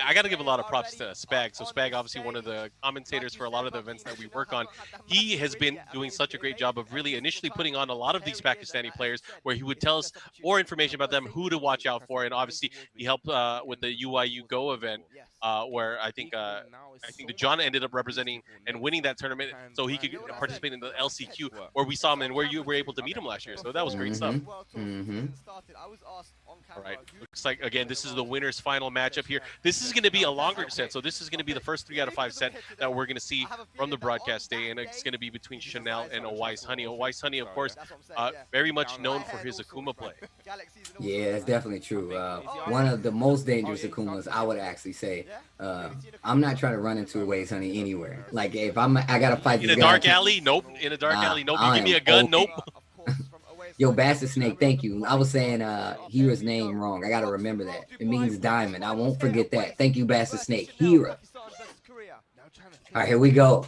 I got to give a lot of props to Spag. So Spag, obviously one of the commentators for a lot of the events that we work on, he has been doing such a great job of really initially putting on a lot of these Pakistani players where he would tell us more information about them, who to watch out for. And obviously he helped with the UIU Go event where I think the John ended up representing and winning that tournament so he could participate in the LCQ where we saw him and where you were able to meet him last year. So that was great stuff. All right. Looks like, again, this is the winner's final matchup here. This is going to be a longer set. So this is going to be the first 3 out of 5 set that we're going to see from the broadcast day. And it's going to be between Chanel and Owais Honey. Owais Honey, of course, very much known for his Akuma play. Yeah, that's definitely true. One of the most dangerous Akumas, I would actually say. I'm not trying to run into Owais Honey anywhere. Like, if I got to fight in this a dark alley, nope. In a dark alley, nope. You give me a gun, nope. Yo, Bastard Snake, thank you. I was saying Hira's name wrong. I got to remember that. It means diamond. I won't forget that. Thank you, Bastard Snake. Hira. All right, here we go.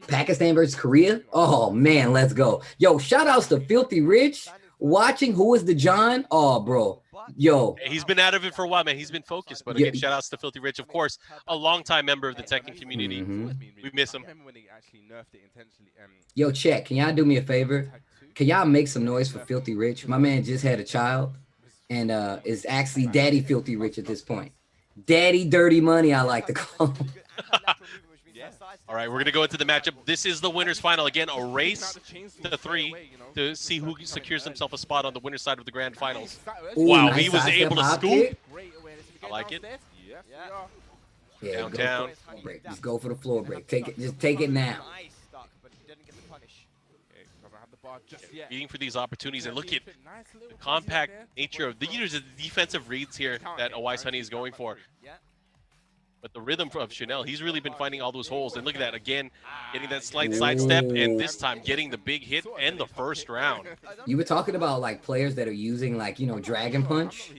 Pakistan versus Korea. Oh, man, let's go. Yo, shout outs to Filthy Rich. Watching Who is the John? Oh, bro. Yo. He's been out of it for a while, man. He's been focused. But again, shout outs to Filthy Rich, of course, a longtime member of the Tekken community. We miss him. Yo, chat, can y'all do me a favor? Can y'all make some noise for Filthy Rich? My man just had a child and is actually Daddy Filthy Rich at this point. Daddy Dirty Money, I like to call him. All right, we're going to go into the matchup. This is the winner's final. Again, a race to 3 to see who secures himself a spot on the winner's side of the grand finals. Ooh, wow, nice he was able to scoop. Kick. I like it. Yeah, downtown. Break. Just go for the floor break. Take it. Just take it now. Beating for these opportunities, and look at the compact nature of the defensive reads here that Owais Honey is going for. But the rhythm of Chanel, he's really been finding all those holes. And look at that, again, getting that slight sidestep, and this time getting the big hit and the first round. You were talking about like players that are using like, you know, Dragon Punch.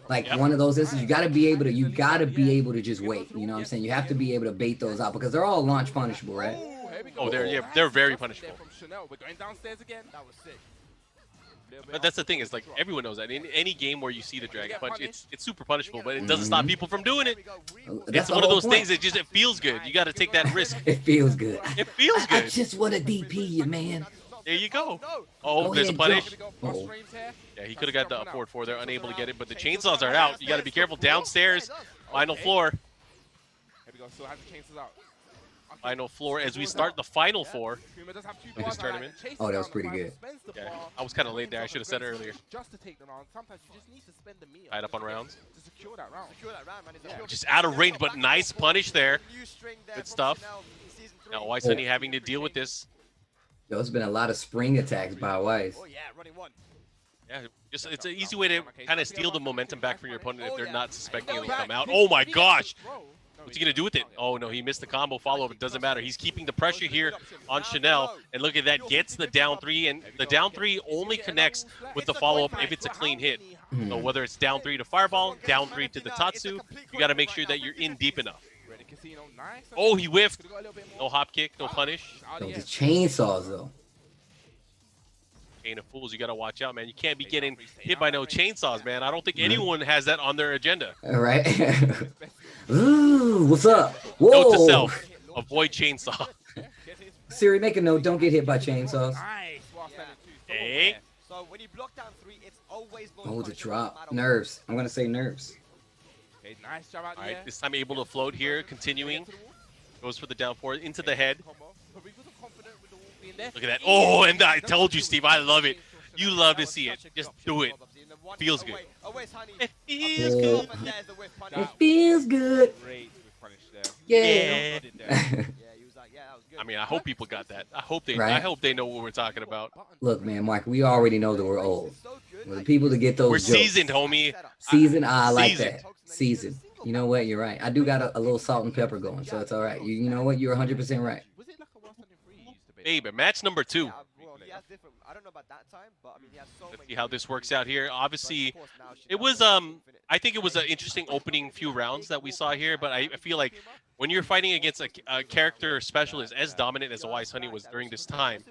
Like one of those instances, you gotta be able to just wait. You know what I'm saying? You have to be able to bait those out because they're all launch punishable, right? Oh, they're very punishable. But that's the thing, is like everyone knows that in any game where you see the Dragon Punch, it's super punishable, but it doesn't stop people from doing it. It's one of those things that it feels good. You got to take that risk. It feels good. It feels good. I just want to DP you, man. There you go. Oh, there's a punish. Oh. Yeah, he could have got the forward 4 there, unable to get it, but the chainsaws are out. You got to be careful downstairs. Final floor. Here we go. So has the chainsaws out. Final floor as we start the final 4 of this tournament. Oh, that was pretty good. Yeah, I was kind of late there. I should have said it earlier. Tied up on rounds. Just out of range, but nice punish there. Good stuff. Now Owais Honey having to deal with this. Yo, there's been a lot of spring attacks by Owais. Yeah, it's an easy way to kind of steal the momentum back from your opponent if they're not suspecting it'll come out. Oh my gosh! What's he going to do with it? Oh, no, he missed the combo follow-up. It doesn't matter. He's keeping the pressure here on Chanel. And look at that. Gets the down 3. And the down 3 only connects with the follow-up if it's a clean hit. So whether it's down 3 to Fireball, down 3 to the Tatsu, you got to make sure that you're in deep enough. Oh, he whiffed. No hop kick, no punish. Those chainsaws, though. Chain of fools, you got to watch out, man. You can't be getting hit by no chainsaws, man. I don't think anyone has that on their agenda. All right. Ooh, what's up? Whoa. Note to self, avoid chainsaw. Siri, make a note. Don't get hit by chainsaws. Hey. So when you block down 3, it's always going Oh, the drop. Nerves. I'm going to say nerves. All right, this time able to float here, continuing. Goes for the down 4 into the head. Look at that. Oh, and I told you, Steve, I love it. You love to see it. Just do it. Feels good. It feels good. It feels good. Yeah. I mean, I hope people got that. I hope they know what we're talking about. Look, man, Mike, we already know that we're old. We're the people to get those We're jokes. seasoned, homie. Seasoned, I like that. Seasoned. You know what? You're right. I do got a little salt and pepper going, so it's all right. You know what? You're 100% right. Hey, but match number 2. I don't know about that time, but I mean, he has so Let's many see how this moves. works out here. But Obviously, of course now it Chanel was goes infinite. I think it was an interesting opening few rounds that we saw here, but I feel like when you're fighting against a character specialist as dominant as Wise Honey was during this time,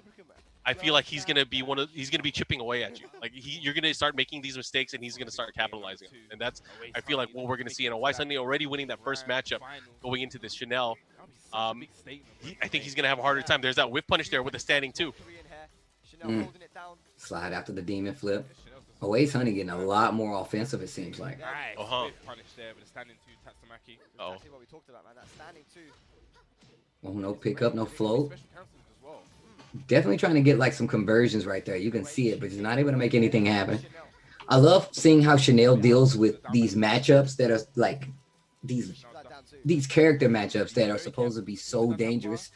I feel like he's gonna be he's gonna be chipping away at you. Like you're gonna start making these mistakes, and he's gonna start capitalizing on them. And that's I feel like what we're gonna see. And Wise Honey already winning that first matchup, going into this Chanel. I think he's gonna have a harder time. There's that whip punish there with the standing too. Slide after the demon flip. Always Honey getting a lot more offensive, it seems like. Uh-huh. Oh. What we talked about, man. That standing two. Oh, no pickup, no float. Definitely trying to get like some conversions right there. You can see it, but he's not able to make anything happen. I love seeing how Chanel deals with these matchups that are like these character matchups that are supposed to be so dangerous.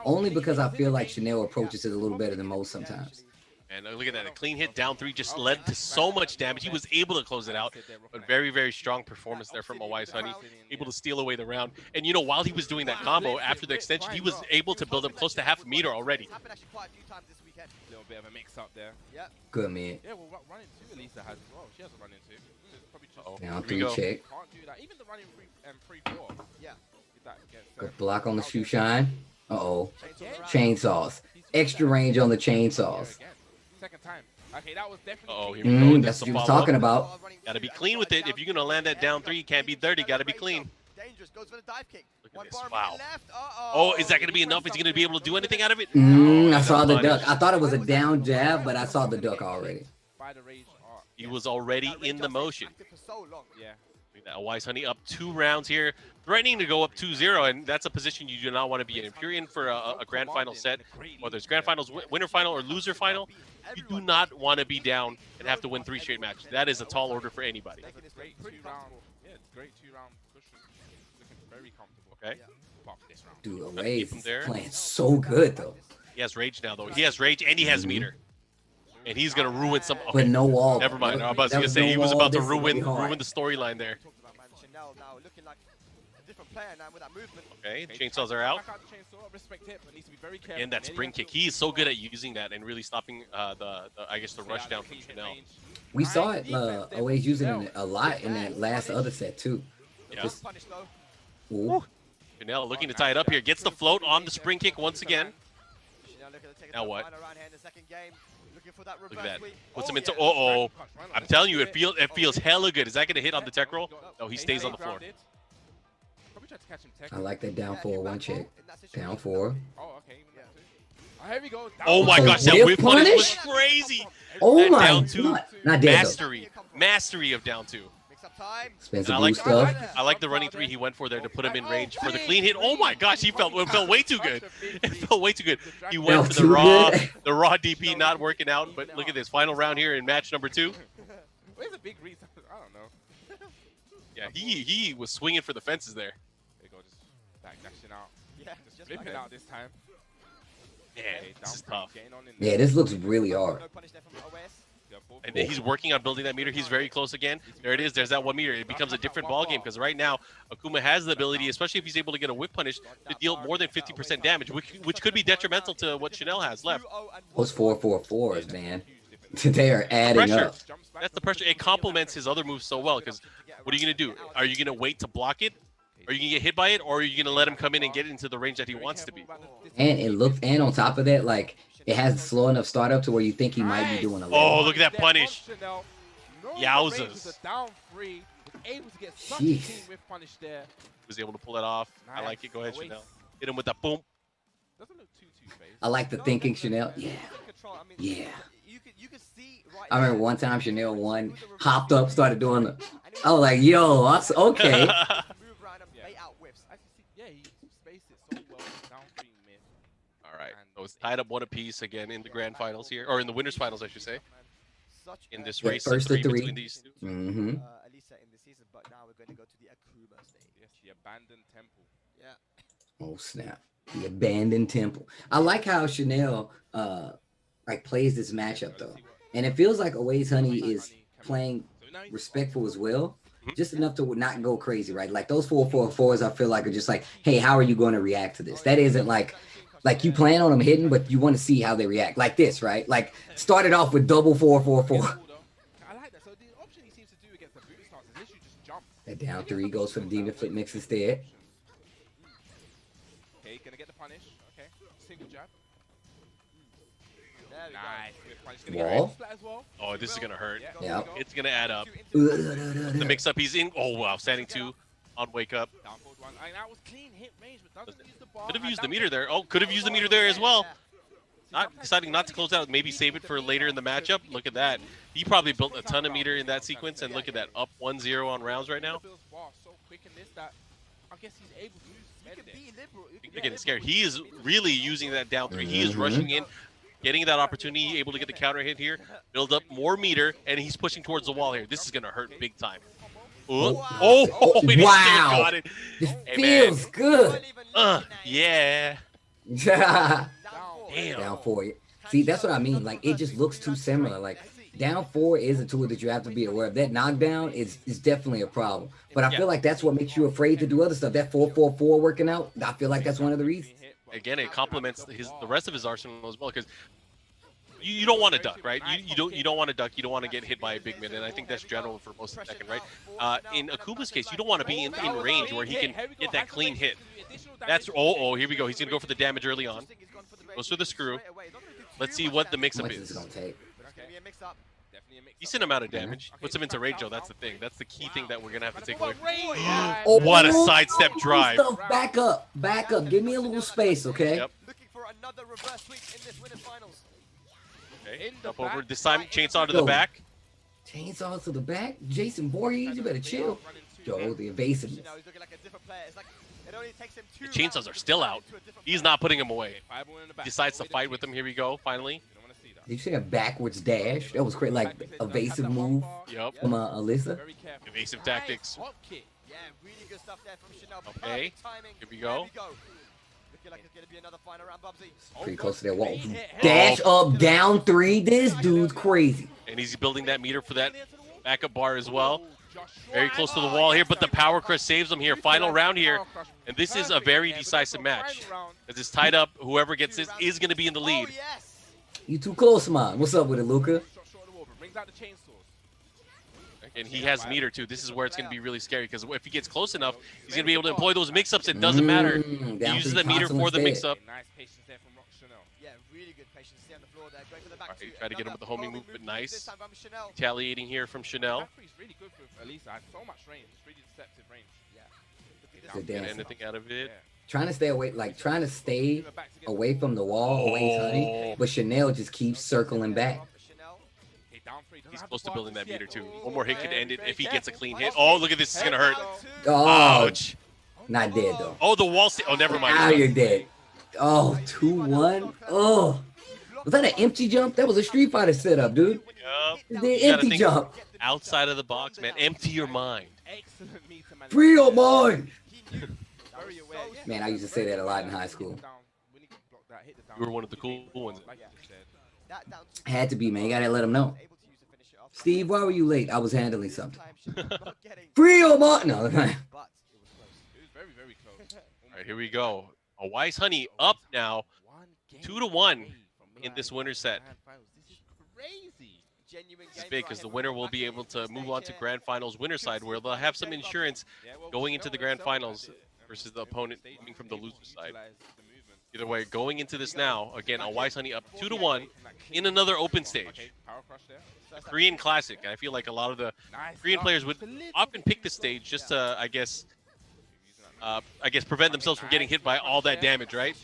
Only because I feel like Chanel approaches it a little better than most sometimes. And look at that, a clean hit down 3 just led to so much damage. He was able to close it out, but very, very strong performance there from Wise Honey, able to steal away the round. And you know, while he was doing that combo after the extension, he was able to build up close to half a meter already. A little bit of a mix up there. Good man. Yeah, well, running two Elisa has as well. She has a running two. Probably just Down 3 check. can't do that. Even the running 3-4. Yeah. Good block on the shoe shine. Uh-oh. Chainsaws. Extra range on the chainsaws. Second time. Okay, that was definitely. Oh, here we go. That's what you was talking about. Gotta be clean with it. If you're gonna land that down 3, you can't be dirty. Gotta be clean. Dangerous. Goes for the dive kick. Look at this. Wow. Oh, is that gonna be enough? Is he gonna be able to do anything out of it? I saw the duck. I thought it was a down jab, but I saw the duck already. He was already in the motion. Yeah. That Wise Honey up 2 rounds here, threatening to go up 2-0, and that's a position you do not want to be in. If you're in for a grand final set, whether it's grand finals, winner final, or loser final, you do not want to be down and have to win 3 straight matches. That is a tall order for anybody. Yeah, it's great 2-round cushion. Looking very comfortable. Okay. Dude, Away's playing so good though. He has rage now though. He has rage and he has meter. And he's gonna ruin some. Okay. But no wall. Never mind. I was gonna say he was about to ruin the storyline there. Okay, chainsaws are out. And that spring kick, he is so good at using that and really stopping I guess the rush down from Chanel. We saw it always using it a lot in that last other set too. Yeah. Chanel looking to tie it up here, gets the float on the spring kick once again. Now what? Look at that. Puts him into. I'm telling you, it feels hella good. Is that gonna hit on the tech roll? No, he stays on the floor. I like that down 4-1 check. Down 4. Here we go. Oh my gosh, that whip punish was crazy. Oh my down 2 god. Not dead though. Mastery of down 2. Spends the blue stuff. I like the running 3 he went for there to put him in range for the clean hit. Oh my gosh, it felt way too good. It felt way too good. He went for the raw DP not working out. But look at this final round here in match number 2. Where's the big reason? I don't know. Yeah, he was swinging for the fences there. There you go, just back dashing out. Yeah, just flipping out this time. Yeah, this is tough. Yeah, this looks really hard. And he's working on building that meter. He's very close again. There it is. There's that 1 meter. It becomes a different ball game because right now Akuma has the ability, especially if he's able to get a whip punish, to deal more than 50% damage, which could be detrimental to what Chanel has left. Those 4-4-4s, man. They are adding up. That's the pressure. It complements his other moves so well because what are you going to do? Are you going to wait to block it? Are you going to get hit by it? Or are you going to let him come in and get into the range that he wants to be? And it looks, and on top of that, like, it has a slow enough startup to where you think he might be doing a lot. Oh, look at that punish. Yowzas. Jeez. Was able to pull it off. I like it. Go ahead, Chanel. Hit him with that boom. I like the thinking, Chanel. Yeah. Yeah. I remember one time Chanel won, hopped up, started doing the. I was like, yo, that's okay. All right. So it's tied up 1 apiece again in the grand finals here, or in the winners finals, I should say. In this race, first to 3 between these 2. Mm-hmm. Elisa in the season, but now we're going to go to the Akuma stage. Yes, the abandoned temple. Yeah. Oh snap! The abandoned temple. I like how Chanel like plays this matchup though, and it feels like Always Honey is playing respectful as well, just enough to not go crazy, right? Like those 4-4-4s, I feel like are just like, hey, how are you going to react to this? That isn't like Like you plan on them hitting, but you want to see how they react. Like this, right? Like started off with double 4-4-4. I like that. So the option he seems to do against the boot stance is literally just jump. That down 3 goes for the demon flip mix instead. Okay, gonna get the punish. Okay, single jab. There we Nice. go. Good punish. Gonna get Wall. a splat as well. Oh, this is gonna hurt. Yeah. It's gonna add up. The The mix-up, he's in. Oh wow, standing 2 on wake up. Down forward one. I mean, that was clean hit range, but doesn't use the bar. Could have used the meter there. Oh, could have used the meter there as well. Not deciding not to close out, maybe save it for later in the matchup. Look at that. He probably built a ton of meter in that sequence, and look at that, up 1-0 on rounds right now. So quick in this that I guess he's able to spend it. You're getting scared. He is really using that down 3. He is rushing in, getting that opportunity, able to get the counter hit here, build up more meter, and he's pushing towards the wall here. This is going to hurt big time. Oh, and he still Wow. got it. This Hey, man. feels good. Yeah. Down Damn. 4. See, that's what I mean. Like it just looks too similar. Like down 4 is a tool that you have to be aware of. That knockdown is definitely a problem. But I feel like that's what makes you afraid to do other stuff. That 4-4-4 working out, I feel like that's one of the reasons. Again, it complements the rest of his arsenal as well, because you don't want to duck, right? You don't want to duck. You don't want to get hit by a big mid, and I think that's general for most of the Tekken, right? In Akuma's case, you don't want to be in range where he can get that clean hit. That's here we go. He's gonna go for the damage early on. Goes for the screw. Let's see what the How mix-up much is it is. gonna take? Decent amount of damage. Puts him into range, though. That's the thing. That's the key thing that we're gonna have to take away. Oh, What a sidestep drive. Stuff. Back up. Back up. Give me a little space, okay? Yep. Looking for another reverse sweep in this winners finals. Okay. Up over. This time, chainsaw to the back. Chainsaws to the back. Jason Voorhees, you better chill. Yo, the evasiveness. You know, he's looking like a different player. It's like it only takes him 2 The chainsaws rounds are to still turn out. into a different He's player. not putting him away. Decides to fight with him. Here we go. Finally. Did you see a backwards dash? That was great. Like evasive move Yep. from Alyssa. Evasive tactics. Yeah, really good stuff there from Chanel. Okay, Perfect timing. here we go. Looking like it's going to be another final round, Bubsy. Pretty close to that wall. Dash up, down 3. This dude's crazy. And he's building that meter for that backup bar as well. Very close to the wall here, but the power crush saves him here. Final round here. And this is a very decisive match. As it's tied up, whoever gets this is going to be in the lead. Oh, yes. You too close, man. What's up with it, Luca? And he has meter too. This is where it's going to be really scary, because if he gets close enough, he's going to be able to employ those mix-ups. It doesn't matter. He Down uses 3 the meter console for the instead. mix-up. Nice patience there from ROXnROLL. Yeah, really good patience on the floor there. Going for the back Alright, two. try to get him with the homing Another move, but this nice. time from Chanel. Retaliating here from Chanel. Referee's really good for Elisa. I have so much range. It's really deceptive range. Yeah. Look at this. Good Get dancing. anything out of it. Trying to stay away, like trying to stay away from the wall, away honey. But Chanel just keeps circling back. Chanel. He's close to building that meter too. One more hit could end it if he gets a clean hit. Oh, look at this. It's going to hurt. Oh, Ouch. not dead though. Oh, the wall. Oh, never mind. Now you're dead. Oh, 2-1. Oh, was that an empty jump? That was a Street Fighter setup, dude. Yep. The You gotta empty think jump. outside of the box, man. Empty your mind. Excellent meter management. Free your mind. Very aware. Man, I used to say that a lot in high school. You were one of the cool ones. That down to Had to be, man. You gotta let them know. able to use to finish it off. Steve, why were you late? I was handling something. Sometimes not getting, Free your mind. No, but it was close. It was very, very close. All right, here we go. A Wise Honey up now, 2-1 in this winner's set. This is crazy. Genuine This is game big right because the here. winner will be able to move on to Grand Finals winner side, where they'll have some insurance going into the Grand Finals versus the opponent coming from the loser side. Either way, going into this now, again, a Wise Honey up 2-1 in another open stage. A Korean classic. I feel like a lot of the Korean players would often pick this stage just to, I guess, prevent themselves from getting hit by all that damage, right?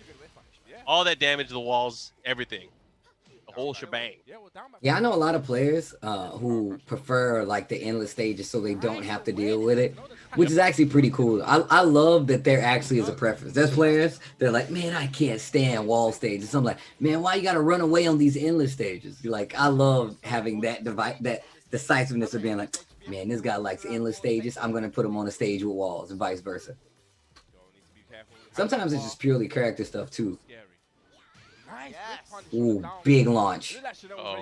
All that damage, the walls, everything. The whole shebang. Yeah, I know a lot of players who prefer like the endless stages so they don't have to deal with it, which is actually pretty cool. I love that there actually is a preference. There's players, they're like, man, I can't stand wall stages. I'm like, man, why you gotta run away on these endless stages? You're like, I love having that that decisiveness of being like, man, this guy likes endless stages. I'm gonna put him on a stage with walls and vice versa. Sometimes it's just purely character stuff too. Yes. Ooh, big launch. Oh. He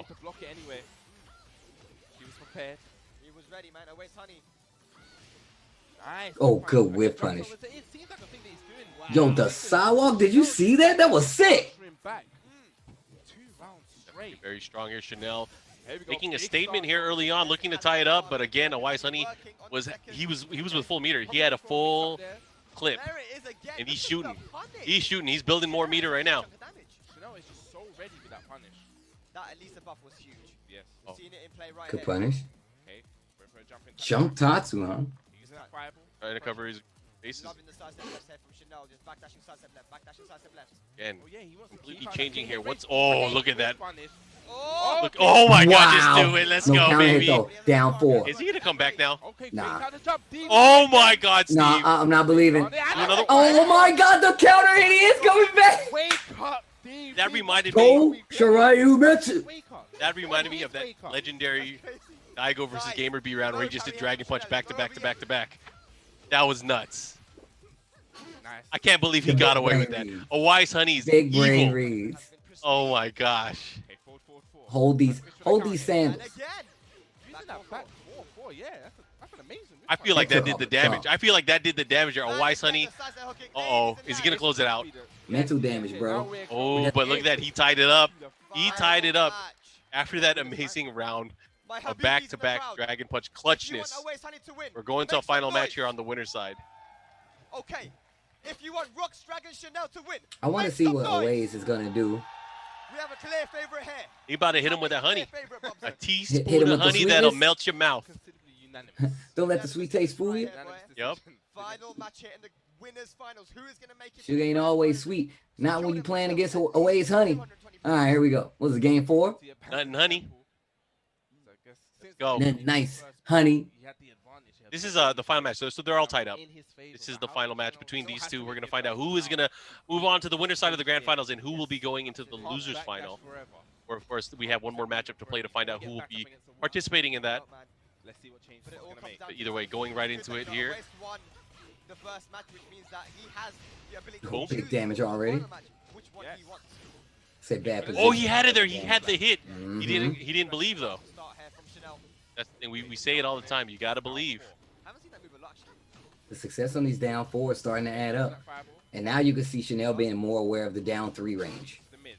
was prepared. He was ready, man. Always honey. Nice. Oh, good whip punish. Yo, the sidewalk, did you see that? That was sick. Back. 2 rounds straight. Very strong here, Chanel. Here we go. Making a Big statement start. here early on, looking to tie it up, but again, a Wise Honey was with full meter. He had a full clip, There it is again. and he's Look at shooting. the punish. He's shooting. He's building more meter right now. Chanel is just so ready with that punish. That at least the buff was huge. Yes. We're seeing it in play right Good here. punish. Okay. Ripper jumping. Jump Tatsu, huh? Using that fireball. Trying to cover his bases. Loving the sidestep left here from Chanel. Just backdashing sidestep left. Backdashing sidestep left. Again, Oh yeah, he wants to completely keep changing that here. king What's range. oh, Okay, look at that. punish. Oh, Look, oh my God, just Wow. do it. Let's No go, counter hit baby. though. Down 4. Is he gonna come back now? Okay, Nah. fake out the jump. Demon. Oh my God, Steve. Nah, I'm not believing. Another- Oh my God, the counter hit is coming back. Wake up, Demon. That reminded Go, me. Shiryu Mitsu. Wake up. That reminded me of that Wake up. legendary crazy. Daigo versus Nice. Gamer B round where he just did Carry Dragon out Punch Chanel. back to back to back to back. That was nuts. Nice. I can't believe he The got big away with brain that. read. A Wise Honey's Big brain evil. reads. Oh my gosh. Okay, forward, forward, forward. Hold these And sandals. again. Using that back 4-4, yeah, that's an amazing. I feel like that took did off the the damage. top. I feel like that did the damage there. A And Wise again, Honey. the sidestep hooking. Uh-oh. Ladies and Is he gonna gentlemen, close it out? Mental damage, bro. Oh, but look at that. He tied it up. He tied it up final match. after that amazing round My of Habibis in the back-to-back crowd. Dragon Punch If you want clutchness. Always Honey to win, We're going to a make some final match noise. here on the winner's side. Okay. If you want Rox Dragon Chanel to win, I want to make see some what noise. Oaze is gonna do. We have a clear favorite here. He about to hit him with that honey. Clear favorite, A Bobson. teaspoon hit him of with the honey that'll sweetness. melt your mouth. Considerably unanimous. Don't let the sweet taste fool you. Yep. Final match here in the winners finals. Who is gonna make it? to Sugar the ain't grand always finals? sweet. Not when you Jordan playing himself against said Oaze Honey. 220 All right, here we go. What's it, game 4? Nothing, honey. Go. Nice, honey. This is the final match. So they're all tied up. This is the final match between these two. We're going to find out who is going to move on to the winner's side of the grand finals and who will be going into the loser's final. Or, of course, we have one more matchup to play to find out who will be participating in that. Let's see what change But it's it all gonna comes make. down But to either way, the going right good into that it here. Oaze won the first match, which means that he has the ability to Cool. choose Big damage in the already. final match which one he wants. Say bad position. Oh, he had it there. He had the hit. Mhm. He didn't believe though. Start here from Chanel. That's and we say it all the time. You got to believe. Haven't seen that move a lot actually. The success on these down 4 is starting to add up. And now you can see Chanel being more aware of the down 3 range. The mid.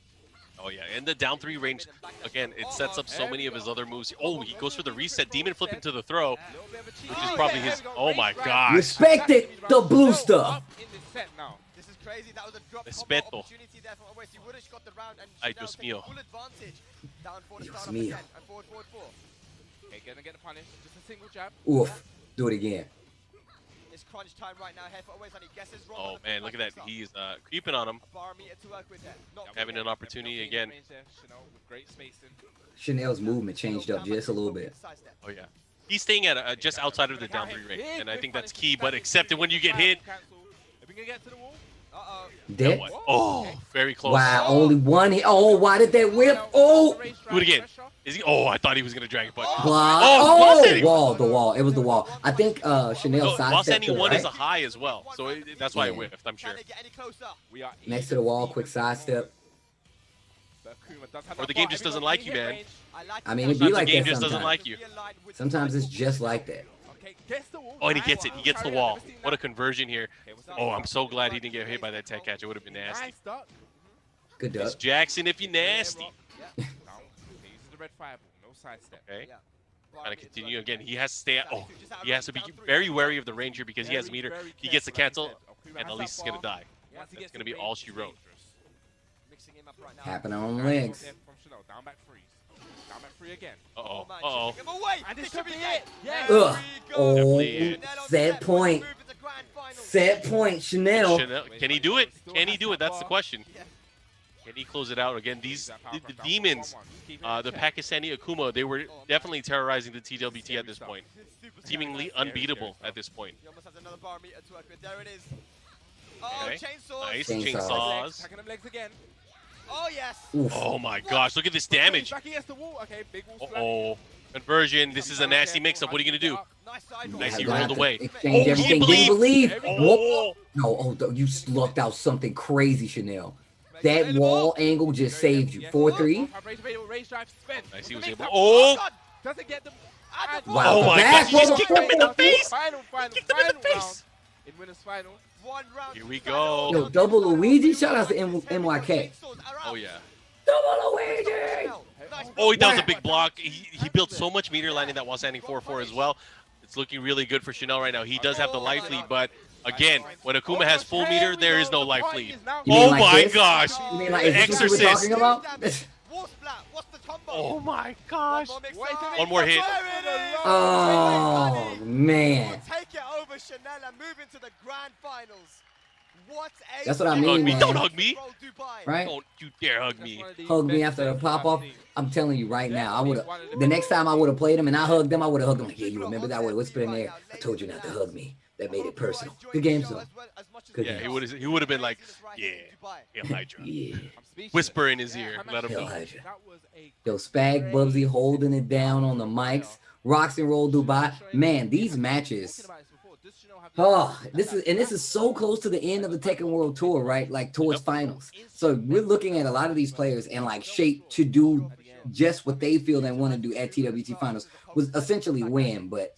Oh yeah, and the down 3 range again. It sets up so many of his other moves. Oh, he goes for the reset. Demon flip into the throw. Little bit of a cheat. Which is probably his- oh my gosh. Respect it, the blue stuff. Up in this set now. This is crazy. That was a drop combo Respeto. opportunity there from Oaze. He would have got the round and Ay, Chanel Dios taking mío. full advantage. Down for the Dios start of the mío. set and forward, forward, forward. Okay, gonna get the punish. Just a single jab. Oof. Do it again. It's crunch time right now here for Oaze and he guesses wrong. Oh on the man, look at that. mix-up. He's creeping on him. A bar meter to work with there. Not Having an opportunity again. Chanel with great spacing. Chanel's movement changed up just a little bit. Oh yeah. He's staying at just outside of the down 3 range, and I think that's key. But except that when you get hit, Are we gonna get to the wall? Uh-oh. Dead. what? Oh, very close. Wow, only one hit. Oh, why did that whip? Oh, Do it again. Is he? Oh, I thought he was gonna Dragon Punch. block. Oh, wall Oh, standing. wall, the wall. It was the wall. I think Chanel So, while sidestepped standing to one the is a right. high as well, so that's why I Yeah. whiffed. I'm sure. Can they get any closer? We are Next to the wall, quick sidestep. Or the game just doesn't like you, man. I mean, it'd Sometimes be like the game that just doesn't sometimes. like you. Sometimes it's just like that. Okay, gets the wall. Oh, and he gets it. He gets the wall. What a Okay, conversion here. what's the Oh, next I'm so glad he didn't get hit by that tech catch. It would have been nasty. Nice duck. Good It's duck. Jackson if you're nasty. Down. Okay, uses the red fireball. No sidestep. Okay. Yeah. Gotta continue again. He has to stay. Oh, he has to be very wary of the range here because he has meter. He gets the cancel, and Elise is gonna die. That's gonna be all she wrote. Mixing him up right now. Happening on legs. Down back freeze. Down back free again. Uh-oh. man, Uh-oh. chipping him away. And this This should be could be it. it. Yes. There Ugh. we go. Oh, Definitely it. Chanel on set set, point. move into grand finals. Set point, Chanel. Chanel- Can he do it? Can he do it? That's the question. Yeah. Can he close it out again? These the demons, the Pakistani Akuma, they were definitely terrorizing the TWT at this point. Super Seemingly unbeatable at this point. He almost has another bar meter to work with. There it is. Oh, Okay. chainsaws. Nice Chainsaws. chainsaws. Attacking them legs again. Oh, yes. Oof. Oh my gosh! Look at this damage. Back against the wall. Okay, big wall slap. Uh-oh. Conversion. This is a nasty mix-up. What are you gonna do? Nice side Nice, roll. he Gonna rolled have to away. Exchange Oh, everything. he Didn't believe. Oh. No, you lucked out something crazy, Chanel. That wall angle just saved you. 4-3. Raise drive spent. Nice. He was Mix able. up. Oh. God. Doesn't get them. Wow, Oh my back gosh, he just for the kicked him in the fourth. face. Final Kicked him in the round. face. In winners final. One round. Here we go. Yo, double Luigi. Shout out to MYK. Oh yeah. Double Luigi. Oh, that was a big block. He built so much meter landing that while standing 4-4 as well. It's looking really good for Chanel right now. He does have the life lead, but again, when Akuma has full meter, there is no life lead. You mean Oh like my this? gosh. You mean like The is this what we're Exorcist. talking about? What's the combo? Oh my gosh. One more hit. Oh man. Take it over Chanel and move into the grand finals. What a That's what I Don't mean, hug me. man. Don't hug me. Right? Don't you dare hug me. Hug me after the pop off. I'm telling you right now, I would have. The next time I would have played him and I hugged him, I would have hugged him like, yeah, you remember that? I would have whispered in there. I told you not to hug me. That made it personal. Good game, though. Good Yeah, game. he would have been like, yeah, Hail Hydra. Yeah. Whisper in his ear. Let him Hail know. Hydra. Yo, Spag, Bubsy holding it down on the mics. ROXnROLL Dubai. Man, these matches. Oh, this is so close to the end of the Tekken World Tour, right? Like towards finals. So we're looking at a lot of these players and like shape to do just what they feel they want to do at TWT finals was essentially win, but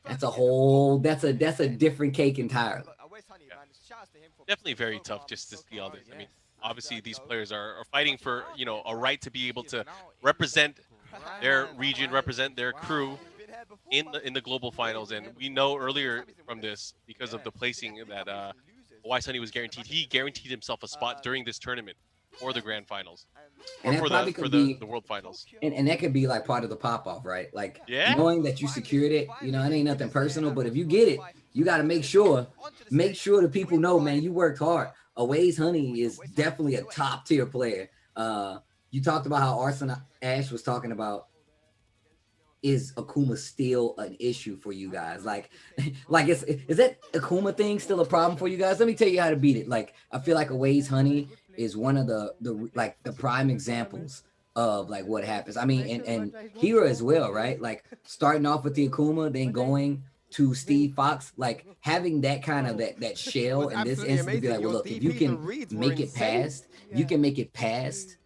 that's a different cake entirely. Definitely very tough just to see all this. I mean, obviously these players are fighting for, you know, a right to be able to represent their region, represent their crew in the global finals. And we know earlier from this, because of the placing that Wise Honey was guaranteed, he guaranteed himself a spot during this tournament for the grand finals. And Or for that probably the could be world finals. and that could be like part of the pop off, right? Like Yeah. knowing that you secured it, you know, it ain't nothing personal, but if you get it, you got to make sure the people know, man, you worked hard. Aways Honey is definitely a top tier player. You talked about how Arslan Ash was talking about, is Akuma still an issue for you guys? Like is that Akuma thing still a problem for you guys? Let me tell you how to beat it. Like, I feel like Aways Honey is one of the prime examples of like what happens. I mean, and Hero as well, right? Like starting off with the Akuma, then going to Steve Fox, like having that kind of that shell in this instance, be like, well, look, if you can make it past, you can make it past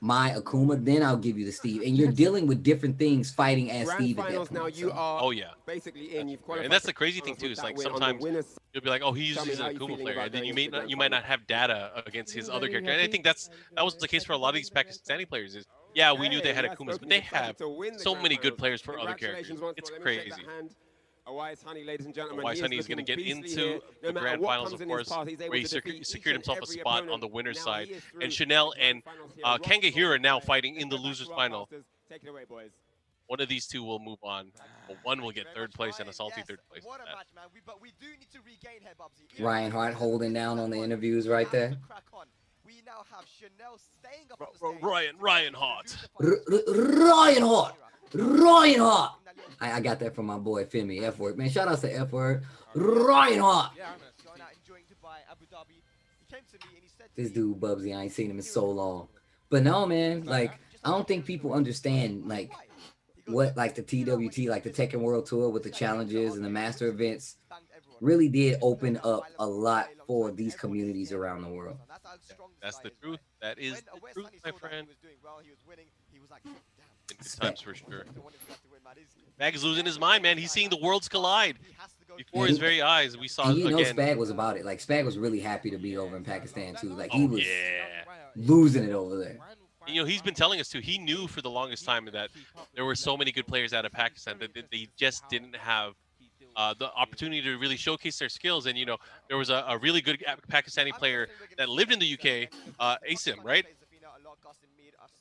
my Akuma, then I'll give you the Steve. And you're dealing with different things fighting as Steve at that point. Now you are Oh yeah. basically in. You've qualified And that's the for crazy thing finals too, with is that like win on the sometimes winners' you'll be like, oh, he Tell me uses how an you Akuma feeling player, about and then going into the you grand might not have data against his other character. And I think that was the case for a lot of these Pakistani players. Is yeah, we knew they had Akumas, but they have so many good players for other characters. It's crazy. Wise Honey, ladies and gentlemen. Wise Honey is going to get into the grand finals, of course, where he secured himself a spot on the winner's side. And Chanel and Kanga Hira now fighting in the loser's final. Take it away, boys. One of these two will move on. But one will get third place and a salty third place. What a match, man. But we do need to regain here, Bubsy. Ryan Hart holding down on the interviews right there. We now have Chanel staying up on the stage. Ryan Hart. Ryan Hart. Ryan Hart. I got that from my boy Femi, F word. Man, shout out to F word. Ryan Hart. Going out enjoying Dubai, Abu Dhabi. He came to me and he said, This dude Bubsy, I ain't seen him in so long. But no, man, like I don't think people understand like what like the TWT, like the Tekken World Tour with the challenges and the master events really did open up a lot for these communities around the world. That's the truth. That is the truth, my friend. In good times for sure. Spag is losing his mind, man. He's seeing the worlds collide before his very eyes. We saw And you know again. Spag was about it. Like Spag was really happy to be over in Pakistan too. Like he Oh was yeah. losing it over there. You know, he's been telling us too. He knew for the longest time that there were so many good players out of Pakistan that they just didn't have the opportunity to really showcase their skills. And you know, there was a really good Pakistani player that lived in the UK, Asim, right?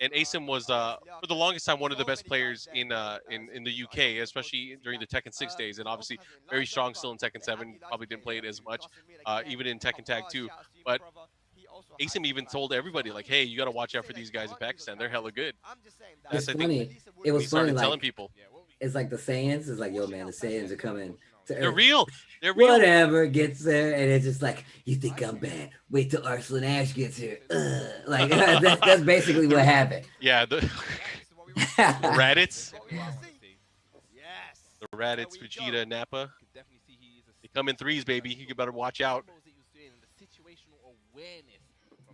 And Asim was for the longest time one of the best players in the UK, especially during the Tekken 6 days, and obviously very strong still in Tekken 7. Probably didn't play it as much, even in Tekken Tag 2. But Asim even told everybody, like, hey, you got to watch out for these guys in Pakistan. They're hella good. It's I think funny. It was he started funny. telling Like people. it's like the Saiyans. It's like, yo, man, the Saiyans are coming. They're real. They're real. Whatever gets there, and it's just like, you think I'm bad? Wait till Arslan Ash gets here. Like that's basically what happened. Yeah, the Raditz. The Raditz, Vegeta, Nappa. They come in threes, baby. You better watch out.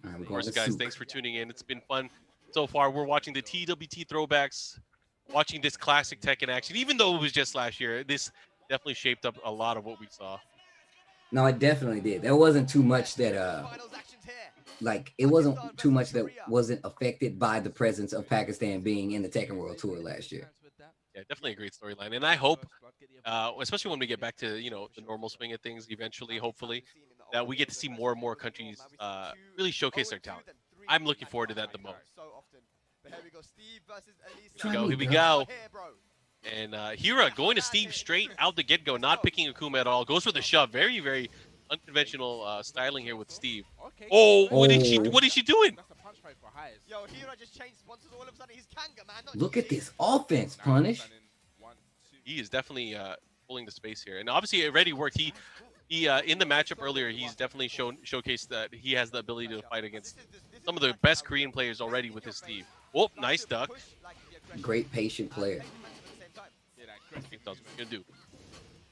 I'm Of going course, to guys, Souk. thanks for tuning in. It's been fun so far. We're watching the TWT throwbacks watching this classic Tekken action, even though it was just last year, this definitely shaped up a lot of what we saw. No, it definitely did. There wasn't too much that Finals actions here. like it wasn't too much that wasn't affected by the presence of Pakistan being in the Tekken World Tour last year. Yeah, definitely a great storyline, and I hope, especially when we get back to the normal swing of things eventually, hopefully, that we get to see more and more countries really showcase their talent. I'm looking forward to that the most. So often. But here we go, Steve versus Elisa. Here we go. Here, bro. And Hira going to Steve straight out the get-go, not picking Akuma at all. Goes for the shove. Very, very unconventional styling here with Steve. Oh, what is she doing? That's a punch fight for highs. Yo, Hira just changed sponsors all of a sudden. He's Kanga, man. Not Look at GG. this offense, Punish. He is definitely pulling the space here, and obviously it already worked. He in the matchup earlier, he's definitely showcased that he has the ability to fight against some of the best Korean players already with his Steve. Oh, nice duck. Great patient player. That's what you're gonna do.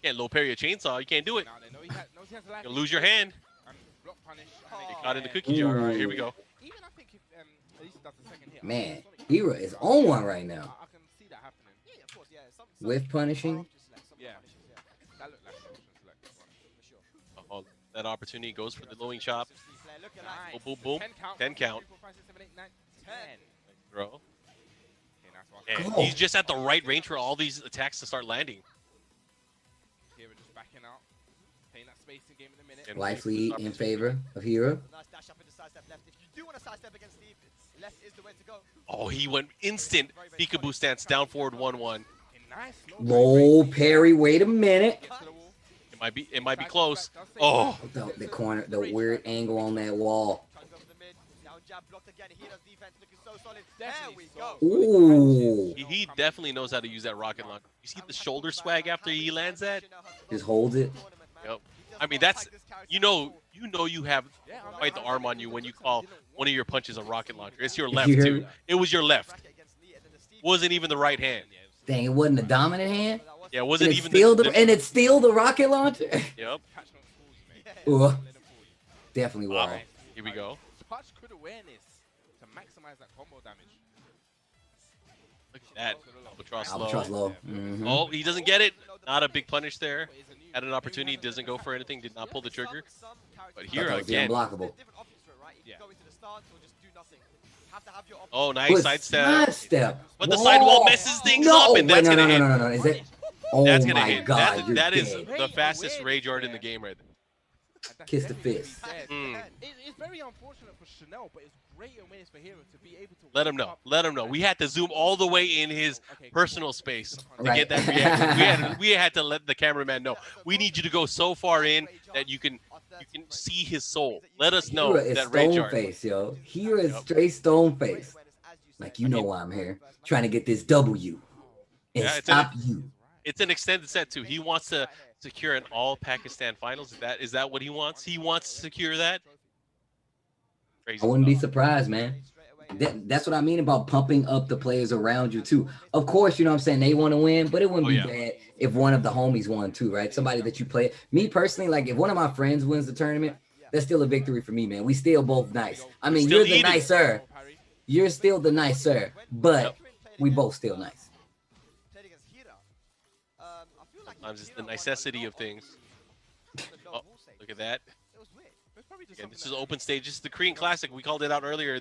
Can't low parry a chainsaw. You can't do it. You'll lose your hand. Get caught in the cookie jar. All right, here we go. Even I think if Elisa does the second hit, Man, Hira is on one right now. I can see that happening. Yeah, of course, yeah. Some With punishing. are just select, some Yeah. punishes, yeah. That looked like an select one. For sure. Oh, that opportunity goes for the lowing chop. Steve Flair, look at that. Nice. Boom, boom, boom. 10 count. 3, 4, 5, 6, 7, 8, 9, 10. Throw. Okay, nice one. And Go. he's just at the right range for all these attacks to start landing. Here we're just backing out. Taking that space in game in a minute. And Life lead in favor of Hira. Nice dash up into sidestep left. If you do want to sidestep against Steve, left is the way to go. Oh, he went instant peekaboo stance down forward 1-1. Okay, nice. Low parry. Wait a minute. Get to the wall. It might be close. Oh, The corner, the weird angle on that wall. Tries to go for the mid. Down jab blocked again. He does defense looking so solid. Definitely There we so. go. Ooh. he definitely knows how to use that rocket launcher. You see the shoulder swag after he lands that? Just holds it. Yep. I mean, that's you have quite the arm on you when you call one of your punches a rocket launcher. It's your left too. It was your left. Wasn't even the right hand. Dang, it wasn't a dominant hand. Yeah, it And wasn't it's even still and it's still the rocket launcher. Yep. Ooh, definitely wall. Here we go. Touch crit awareness to maximize that combo damage. Look at that. Albatross Albatross low. low. Mhm. Oh, he doesn't get it. Not a big punish there. Had an opportunity, doesn't go for anything, did not pull the trigger. But here That was the again. unblockable. Yeah. Oh, nice Good sidestep. sidestep. But the Whoa. sidewall messes things No, up, and wait, that's no, gonna hit. no. Is it? Oh That's gonna my hit. God, you're That is dead. the fastest rage art in the game right there. That's Kiss the definitely fist. dead. Mm. It's very unfortunate for Chanel, but it's great awareness for Hero to be able to Let him wake know. up Let him know. We had to zoom all the way in his Okay, personal space to Right. get that reaction. We had to let the cameraman know. We need you to go so far in that you can see his soul. Let us know Hira is that rage stone art. face, yo. Hira is straight stone face. Like, you know why I'm here. Trying to get this W. And Yeah, it's stop you. It's an extended set too. He wants to secure an all Pakistan finals. Is that what he wants? He wants to secure that. Crazy I wouldn't be stuff. surprised, man. That's what I mean about pumping up the players around you too. Of course, you know what I'm saying, they want to win, but it wouldn't Oh, be yeah. bad if one of the homies won too, right? Somebody that you play. Me personally, like if one of my friends wins the tournament, that's still a victory for me, man. We still both nice. I mean, Still you're the eating. nicer. You're still the nicer, but we both still nice. Sometimes it's the necessity of things. Oh, look at that. Again, this is open stage. This is the Korean Classic. We called it out earlier.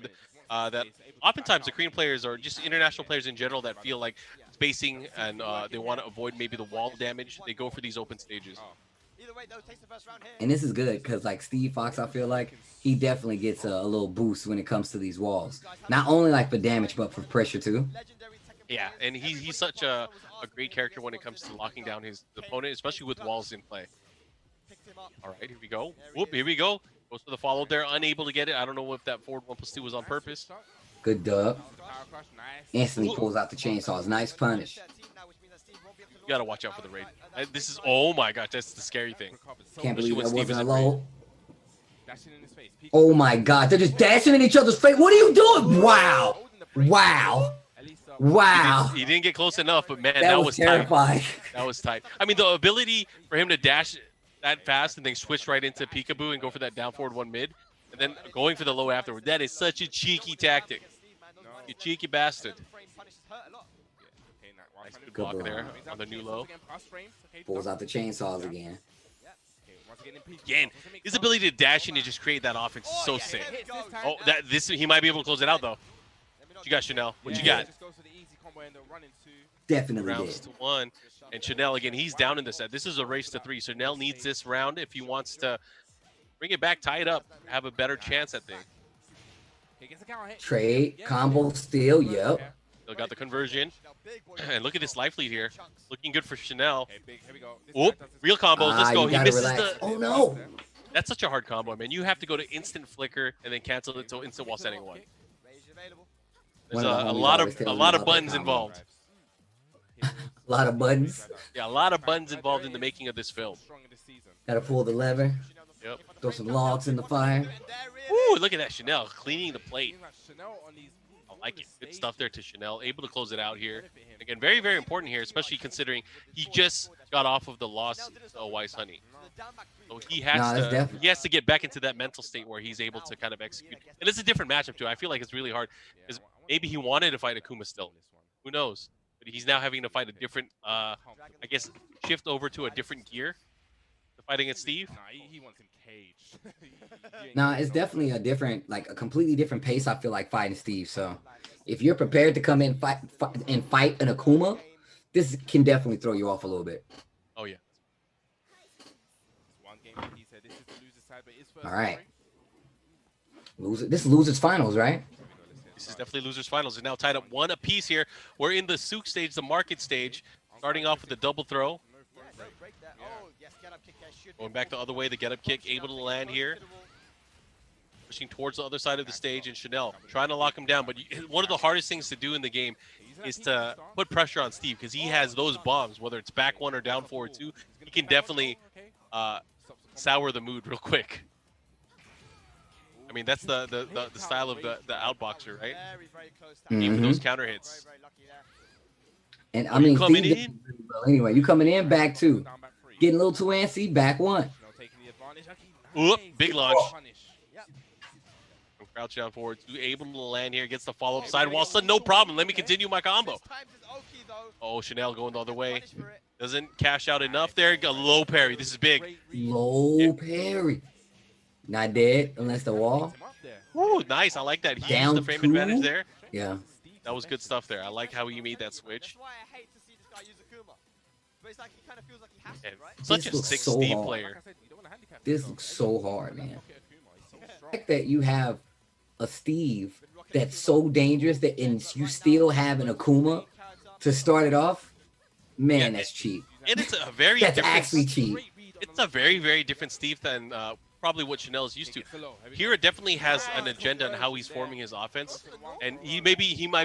That oftentimes the Korean players or just international players in general that feel like spacing and they want to avoid maybe the wall damage, they go for these open stages. And this is good because like Steve Fox, I feel like he definitely gets a little boost when it comes to these walls. Not only like for damage, but for pressure too. Yeah, and he's such a great character when it comes to locking down his opponent, especially with walls in play. All right, here we go. Whoop, here we go. Goes for the follow there, unable to get it. I don't know if that forward 1+2 was on purpose. Good dub. Nice. Instantly pulls out the chainsaws. Nice punish. You gotta watch out for the raid. This is, oh my gosh, that's the scary thing. Can't Especially believe when that Steve wasn't a is in low. Dashing in his face. Oh my God, they're just dashing in each other's face. What are you doing? Wow. Wow. Wow. He didn't get close enough, but man, That was tight. terrifying. That was tight. I mean, the ability for him to dash that fast and then switch right into peekaboo and go for that down forward one mid, and then going for the low afterward. That is such a cheeky tactic. You cheeky bastard. Okay, Nice good Good block block. there on the new low. Pulls out the chainsaws again. Again, his ability to dash in and just create that offense is so sick. Oh, he might be able to close it out though. What you got, Chanel? What you got? Definitely Rounds did. to 1. And Chanel, again, he's down in the set. This is a race to 3. Chanel needs this round if he wants to bring it back, tie it up, have a better chance at things. Trade, combo, steal, yep. Still got the conversion. And look at this life lead here. Looking good for Chanel. Whoop, real combos. Let's go. You He gotta misses relax. the... Oh, no. That's such a hard combo, man. You have to go to instant flicker and then cancel it to instant while setting 1. There's a lot of buttons involved. A lot of buttons. Yeah, a lot of buttons involved in the making of this film. Gotta pull the lever. Yep. Throw some logs in the fire. Ooh, look at that Chanel cleaning the plate. I like it. Good stuff there to Chanel. Able to close it out here. Again, very, very important here, especially considering he just got off of the loss to Wise Honey. So he has to get back into that mental state where he's able to kind of execute. And it's a different matchup too. I feel like it's really hard because maybe he wanted to fight Akuma still. Who knows? But he's now having to fight a different, I guess, shift over to a different gear to fight against Steve. Nah, he wants him caged. Nah, it's definitely a different, like a completely different pace. I feel like fighting Steve. So, if you're prepared to come in fight an Akuma, this can definitely throw you off a little bit. Oh yeah. All right. This is losers finals, right? This is definitely losers finals. They're now tied up 1 apiece here. We're in the souk stage, the market stage, starting off with the double throw. Going back the other way, the get-up kick, able to land here. Pushing towards the other side of the stage, and Chanel trying to lock him down. But one of the hardest things to do in the game is to put pressure on Steve because he has those bombs, whether it's back 1 or down 4 or 2. He can definitely sour the mood real quick. I mean, that's the style of the outboxer, right? Even those counter hits. And I mean, coming Steve in? Anyway, you coming in back 2. Getting a little too antsy, back 1. Oop, big launch. From crouch down forward, able to land here, gets the follow-up sidewall. So no problem. Let me continue my combo. Oh, Chanel going the other way. Doesn't cash out enough there. A low parry. This is big. Low parry. Not dead unless the wall. Ooh, nice. I like that. He Down used the frame 2? advantage there. Yeah. That was good stuff there. I like how he made that switch. That's why I hate to see this guy use Akuma. But it's like he kind of feels like he has to, And right? such This a looks sick so Steve hard. player. This looks so hard, man. The fact that you have a Steve that's so dangerous that and you still have an Akuma to start it off, man, that's cheap. And it's a very That's different. actually cheap. It's a very, very different Steve than probably what Chanel is used to. Here, definitely has an agenda on how he's forming his offense, and he might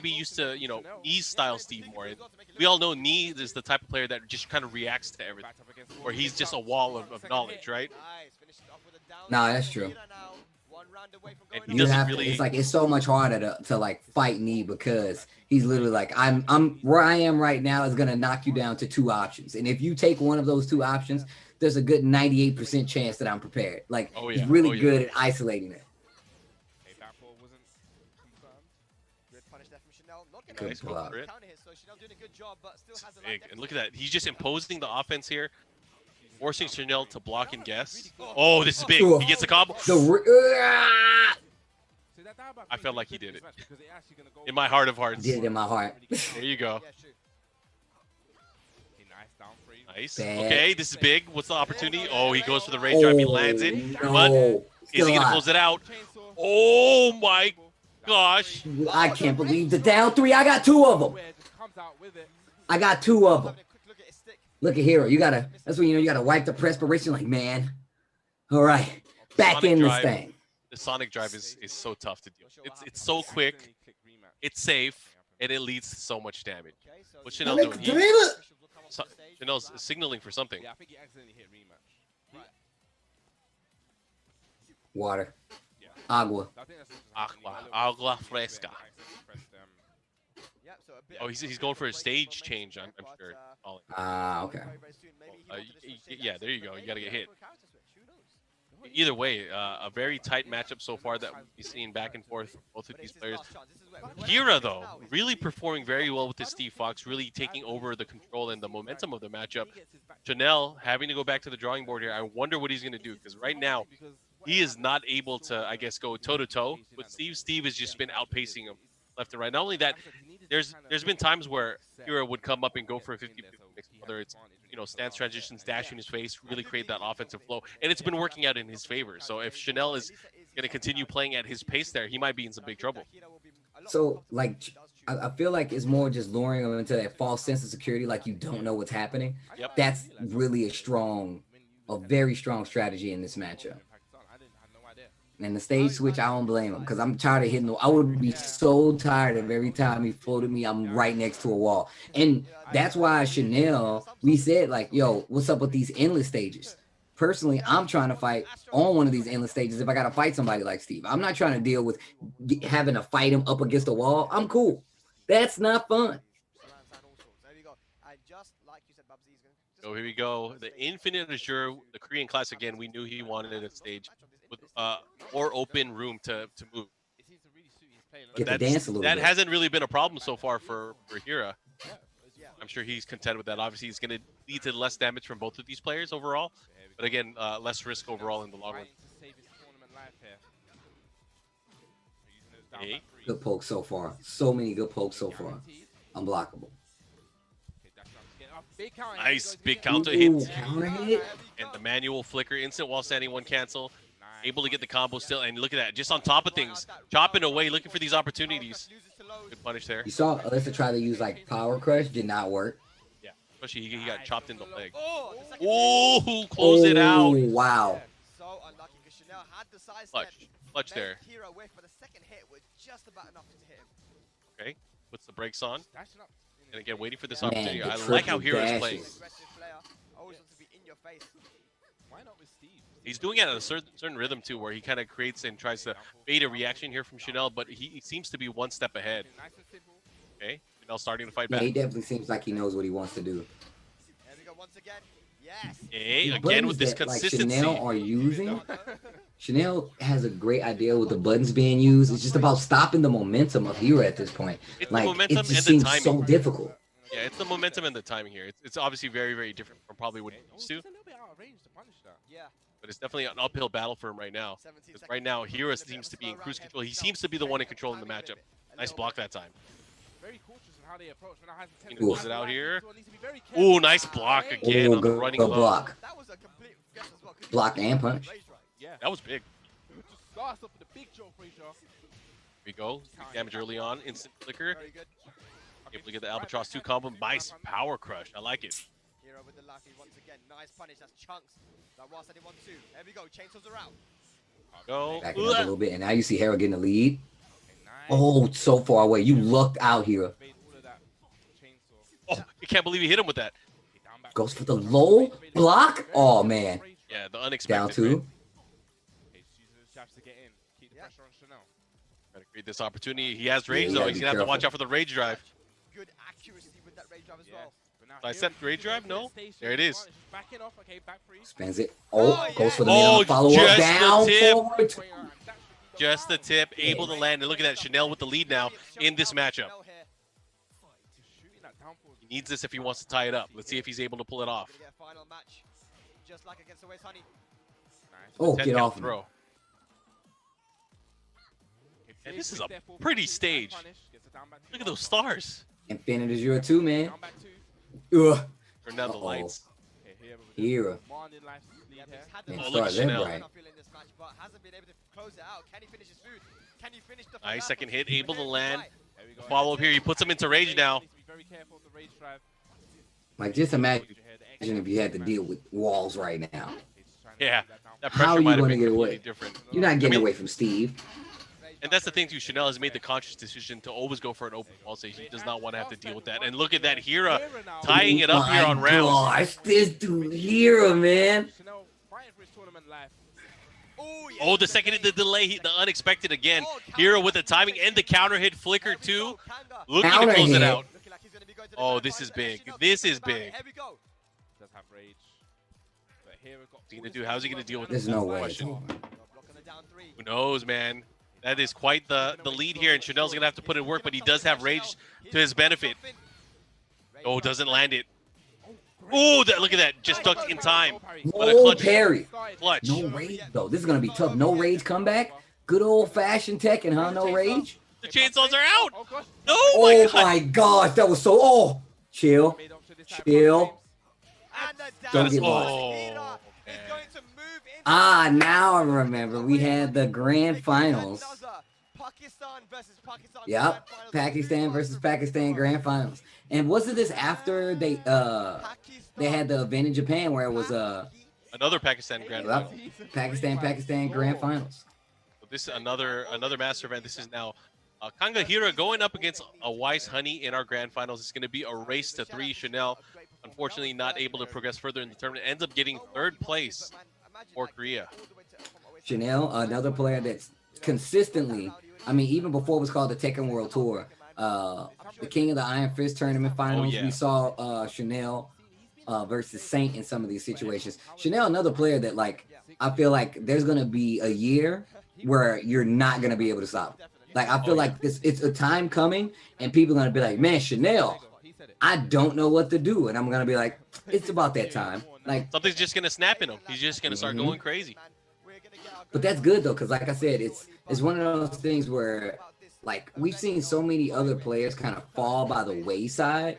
be used to Knee's style Steve more. And we all know Knee is the type of player that just kind of reacts to everything, or he's just a wall of knowledge, right? Nah, that's true. And he You doesn't have really. to, it's like it's so much harder to like fight Knee because he's literally like I'm where I am right now is gonna knock you down to 2 options, and if you take one of those 2 options, there's a good 98% chance that I'm prepared. Like he's really good at isolating it. Good block. Big. And look at that. He's just imposing the offense here, forcing Chanel to block and guess. Oh, this is big. He gets a combo. I felt like he did it. In my heart of hearts. Did it in my heart. There you go. Nice. Bad. Okay, this is big. What's the opportunity? Oh, he goes for the rage drive. He lands it. But is he going to close it out? Oh, my gosh. I can't believe the down 3. I got 2 of them. I got 2 of them. Look at Hero. That's when you gotta wipe the perspiration. Like, man. All right. Back Sonic in this drive. thing. The Sonic drive is so tough to deal with. It's so quick, it's safe, and it leads to so much damage. What's Chanel doing? Chanel's signaling for something. Yeah, I think he accidentally hit rematch. Water. Agua. Agua fresca. Oh, he's going for a stage change, I'm sure. Ah, okay. Yeah, there you go. You got to get hit. Either way, a very tight matchup so far that we've seen back and forth from both of these players. Hira, though, really performing very well with the Steve Fox, really taking over the control and the momentum of the matchup. Chanel having to go back to the drawing board here. I wonder what he's going to do, because right now he is not able to, I guess, go toe-to-toe with Steve. Steve has just been outpacing him left and right. Not only that, there's been times where Hira would come up and go for a 50-50 mix, whether it's stance transitions, dash in his face, really create that offensive flow, and it's been working out in his favor. So if Chanel is going to continue playing at his pace there, he might be in some big trouble. So, like, I feel like it's more just luring them into that false sense of security, like you don't know what's happening. Yep. That's really a very strong strategy in this matchup. And the stage switch, I don't blame him, because I'm tired of hitting. I would be so tired of every time he floated me, I'm right next to a wall. And that's why Chanel, we said, like, yo, what's up with these endless stages? Personally, I'm trying to fight on one of these endless stages if I got to fight somebody like Steve. I'm not trying to deal with having to fight him up against a wall. I'm cool. That's not fun. So here we go. The Infinite Azure, the Korean class again. We knew he wanted a stage with more open room to move. Get the dance a little that bit. hasn't really been a problem so far for Hira. I'm sure he's content with that. Obviously, he's going to lead to less damage from both of these players overall. But again, less risk overall in the long run. Hey. Good pokes so far. So many good pokes so far. Unblockable. Nice big counter hit. Ooh, counter hit. And the manual flicker, instant while standing one cancel. Able to get the combo still. And look at that, just on top of things. Chopping away, looking for these opportunities. Good punish there. You saw Alyssa try to use like power crush, did not work. Yeah, especially he got chopped in the leg. Oh, close it out. Oh, wow. So unlucky because Chanel had the side Clutch there. Hero away for the second hit was just about enough to hit him. Okay, puts the brakes on. And again, waiting for this Man, opportunity. the I like how triple Hero's dashes. playing. Aggressive player, always wants to be in your face. Why not with Steve? He's doing it at a certain rhythm too, where he kind of creates and tries to bait a reaction here from Chanel, but he seems to be one step ahead. Okay, Chanel starting to fight Yeah, back. he definitely seems like he knows what he wants to do. Here we go once again. Yes. Hey, The again with buttons this that, like, consistency. Chanel are using. Chanel has a great idea with the buttons being used. It's just about stopping the momentum of Hero at this point. It's the Like, momentum it and just the seems timing. so difficult. Yeah, it's the momentum and the timing here. It's obviously very, very different from probably what he used to, It's a little bit out of range to punish that. Yeah. but it's definitely an uphill battle for him right now. 17 Because right now, Hero seems to be in cruise control. He seems to be the one in controlling the matchup. Nice block that time. Very cautious in how they approach. When I have He close it out here. Needs to be very careful. Ooh, nice block again Ooh, on the good, running good low. block. That was a complete guess as well. Block and punch. Yeah. That was big. Just starts off with a big Joe Frazier. Here we go. Big damage early on. Instant flicker. Very good. Able to get the Albatross 2 combo. Nice power crush. I like it. Hero with the lucky once again. Nice punish. That's chunks. That was at 1-2. Here we go. Chainsaws are out. Go. Backing up a little bit, and now you see Hero getting the lead. Okay, nice. Oh, so far away. You lucked out, Hero. Evade all of that chainsaw. Oh, I can't believe he hit him with that. Okay, down back. Goes for the low block. Oh, man. Yeah, the unexpected. Down two. Okay, she's using his jabs to get in. Keep the Yeah. pressure on Chanel. Trying to create this opportunity. He has rage, you though. gotta He's be going to have to watch careful. out for the rage drive. Good accuracy with that rage drive as well. But now I Hero set is rage drive? using the No? station There it is. advantage. She's backing off. Okay, back free. Spins it. Oh, Oh, goes for the yeah. mid follow just up. the Down tip. forward. Just the tip, able to land. And look at that, Chanel with the lead now in this matchup. Shooting that down forward. He needs this if he wants to tie it up. Let's see if he's able to pull it off. Gonna get a final match. Just like against the West Honey. Nice. Oh, 10 get count off him. throw. Okay, this is quick a there for pretty Pete. stage. Nice punish. Gets it down back to Look at the those top. stars. Infinite is your two, man. Down back two. Ugh. Turn down the Uh-oh. lights. Okay, here we go. Hero. Commanding life lead Yeah, but here. he's had Man, the Oh, start look at them Chanel. right. not feeling this match, but hasn't been able to close it out. Can he finish his food? Can he finish the Nice Falafel? second hit, able to land. Here we go. Follow up here. He puts him into rage now. Needs to be very careful of the rage drive. Like, just imagine The extra if you had to deal with walls right now. He's trying to Yeah, do that down that How pressure are you might have gonna been get completely away? different. You're not getting I mean- away from Steve. And that's the thing too. Chanel has made the conscious decision to always go for an open wall stage. He does not want to have to deal with that. And look at that, Hira tying it up here on rounds. Gosh, this dude Hero, man. Chanel fighting for his tournament life. Oh, yeah. Oh, the second hit, the delay, the unexpected again. Hira with the timing and the counter hit flicker too. Looking to Counter close it hit. out. Looking like he's gonna be going to the Oh, grand this is final. big. Chanel This thinking is about it. big. Here we go. Does have rage. But here we've got he gonna do? How's he gonna deal with There's this? no That's the way. question. Blocking the down three. Who knows, man? That is quite the lead here, and Chanel's gonna have to put in work, but he does have rage to his benefit. Oh, doesn't land it. Oh, look at that! Just ducked in time. But a No clutch. parry. Clutch. No rage though. This is gonna be tough. No rage comeback. Good old fashioned Tekken, huh? No rage. The chainsaws are out. Oh gosh. No, Oh my God. my gosh, that was so. Oh, chill. Chill. Don't get lost. Oh, He's man. going to move into Ah, now I remember. We had the grand finals. Pakistan versus Pakistan. Yep, grand finals. Pakistan versus Pakistan grand finals. And wasn't this after they had the event in Japan where it was Another Pakistan grand yep, final. Pakistan grand finals. So this is another master event. This is now Kangahira going up against a Wise Honey in our grand finals. It's going to be a race to 3. Chanel, unfortunately, not able to progress further in the tournament. Ends up getting 3rd place for Korea. Chanel, another player that's consistently, I mean, even before it was called the Tekken World Tour, the King of the Iron Fist tournament finals, yeah. we saw Chanel versus Saint in some of these situations. Chanel, another player that, like, I feel like there's going to be a year where you're not going to be able to stop him. Like, I feel like it's a time coming, and people are going to be like, man, Chanel, I don't know what to do. And I'm going to be like, it's about that time. Like, Something's just going to snap in him. He's just going to start going crazy. but that's good, though, because like I said, it's one of those things where, like, we've seen so many other players kind of fall by the wayside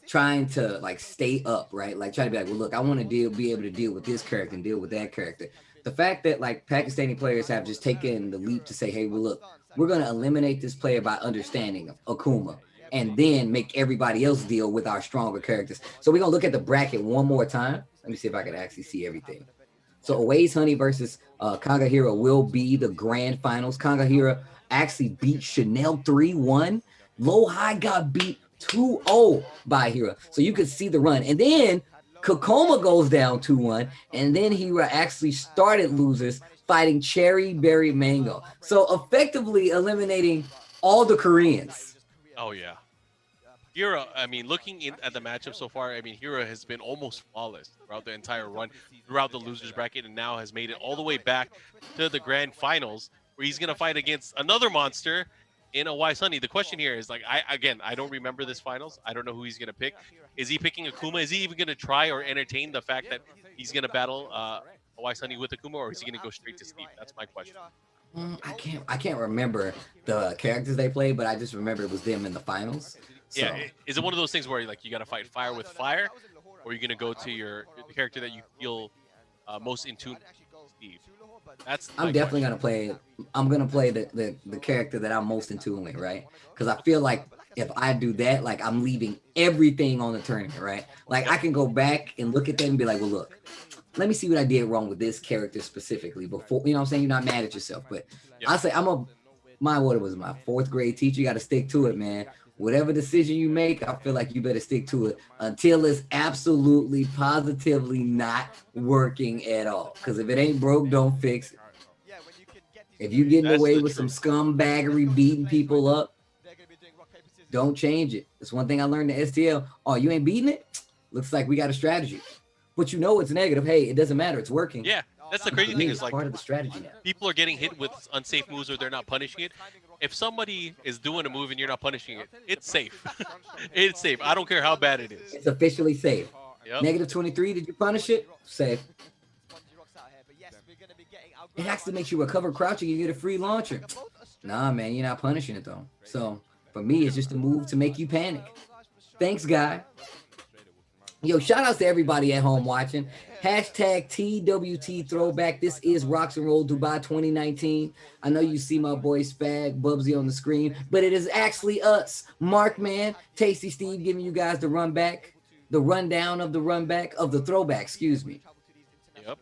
trying to, like, stay up, right? Like, trying to be like, well, look, I want to be able to deal with this character and deal with that character. The fact that, like, Pakistani players have just taken the leap to say, hey, well, look, we're going to eliminate this player by understanding Akuma and then make everybody else deal with our stronger characters. So we're going to look at the bracket one more time. Let me see if I can actually see everything. So Wise Honey versus Kangahira will be the grand finals. Kangahira actually beat Chanel 3-1. Low High got beat 2-0 by Hira. So you could see the run. And then Kokoma goes down 2-1. And then Hira actually started losers fighting Cherry Berry Mango. So effectively eliminating all the Koreans. Oh, yeah. Hira, I mean, looking at the matchup so far, I mean, Hira has been almost flawless throughout the entire run, throughout the losers bracket, and now has made it all the way back to the grand finals, where he's going to fight against another monster in a Wise Honey. The question here is, like, I don't remember this finals. I don't know who he's going to pick. Is he picking Akuma? Is he even going to try or entertain the fact that he's going to battle a Wise Honey with Akuma, or is he going to go straight to Steve? That's my question. I can't remember the characters they played, but I just remember it was them in the finals. So. Yeah, is it one of those things where, like, you got to fight fire with fire, or are you going to go to the character that you feel most in tune with, Steve? I'm definitely gonna play. I'm gonna play the character that I'm most in tune with, right? Because I feel like if I do that, like, I'm leaving everything on the tournament, right? Like, I can go back and look at that and be like, well, look, let me see what I did wrong with this character specifically before. You know what I'm saying? You're not mad at yourself, but I say what was my 4th grade teacher. You got to stick to it, man. Whatever decision you make, I feel like you better stick to it until it's absolutely, positively not working at all. Because if it ain't broke, don't fix it. If you getting away with some scumbaggery, beating people up, don't change it. That's one thing I learned in STL. Oh, you ain't beating it? Looks like we got a strategy. But you know it's negative. Hey, it doesn't matter. It's working. Yeah, that's the crazy thing is, like, part of the strategy now. people are getting hit with unsafe moves or they're not punishing it. If somebody is doing a move and you're not punishing it, it's safe. It's safe. I don't care how bad it is. It's officially safe. Yep. Negative 23, did you punish it? Safe. It actually makes you recover crouching. You get a free launcher. Nah, man, you're not punishing it, though. So, for me, it's just a move to make you panic. Thanks, guy. Yo, shout outs to everybody at home watching. Hashtag TWT Throwback. This is ROXnROLL Dubai 2019. I know you see my boy Spag, Bubsy on the screen, but it is actually us, MarkMan, Tasty Steve, giving you guys the rundown of the throwback, excuse me. Yep.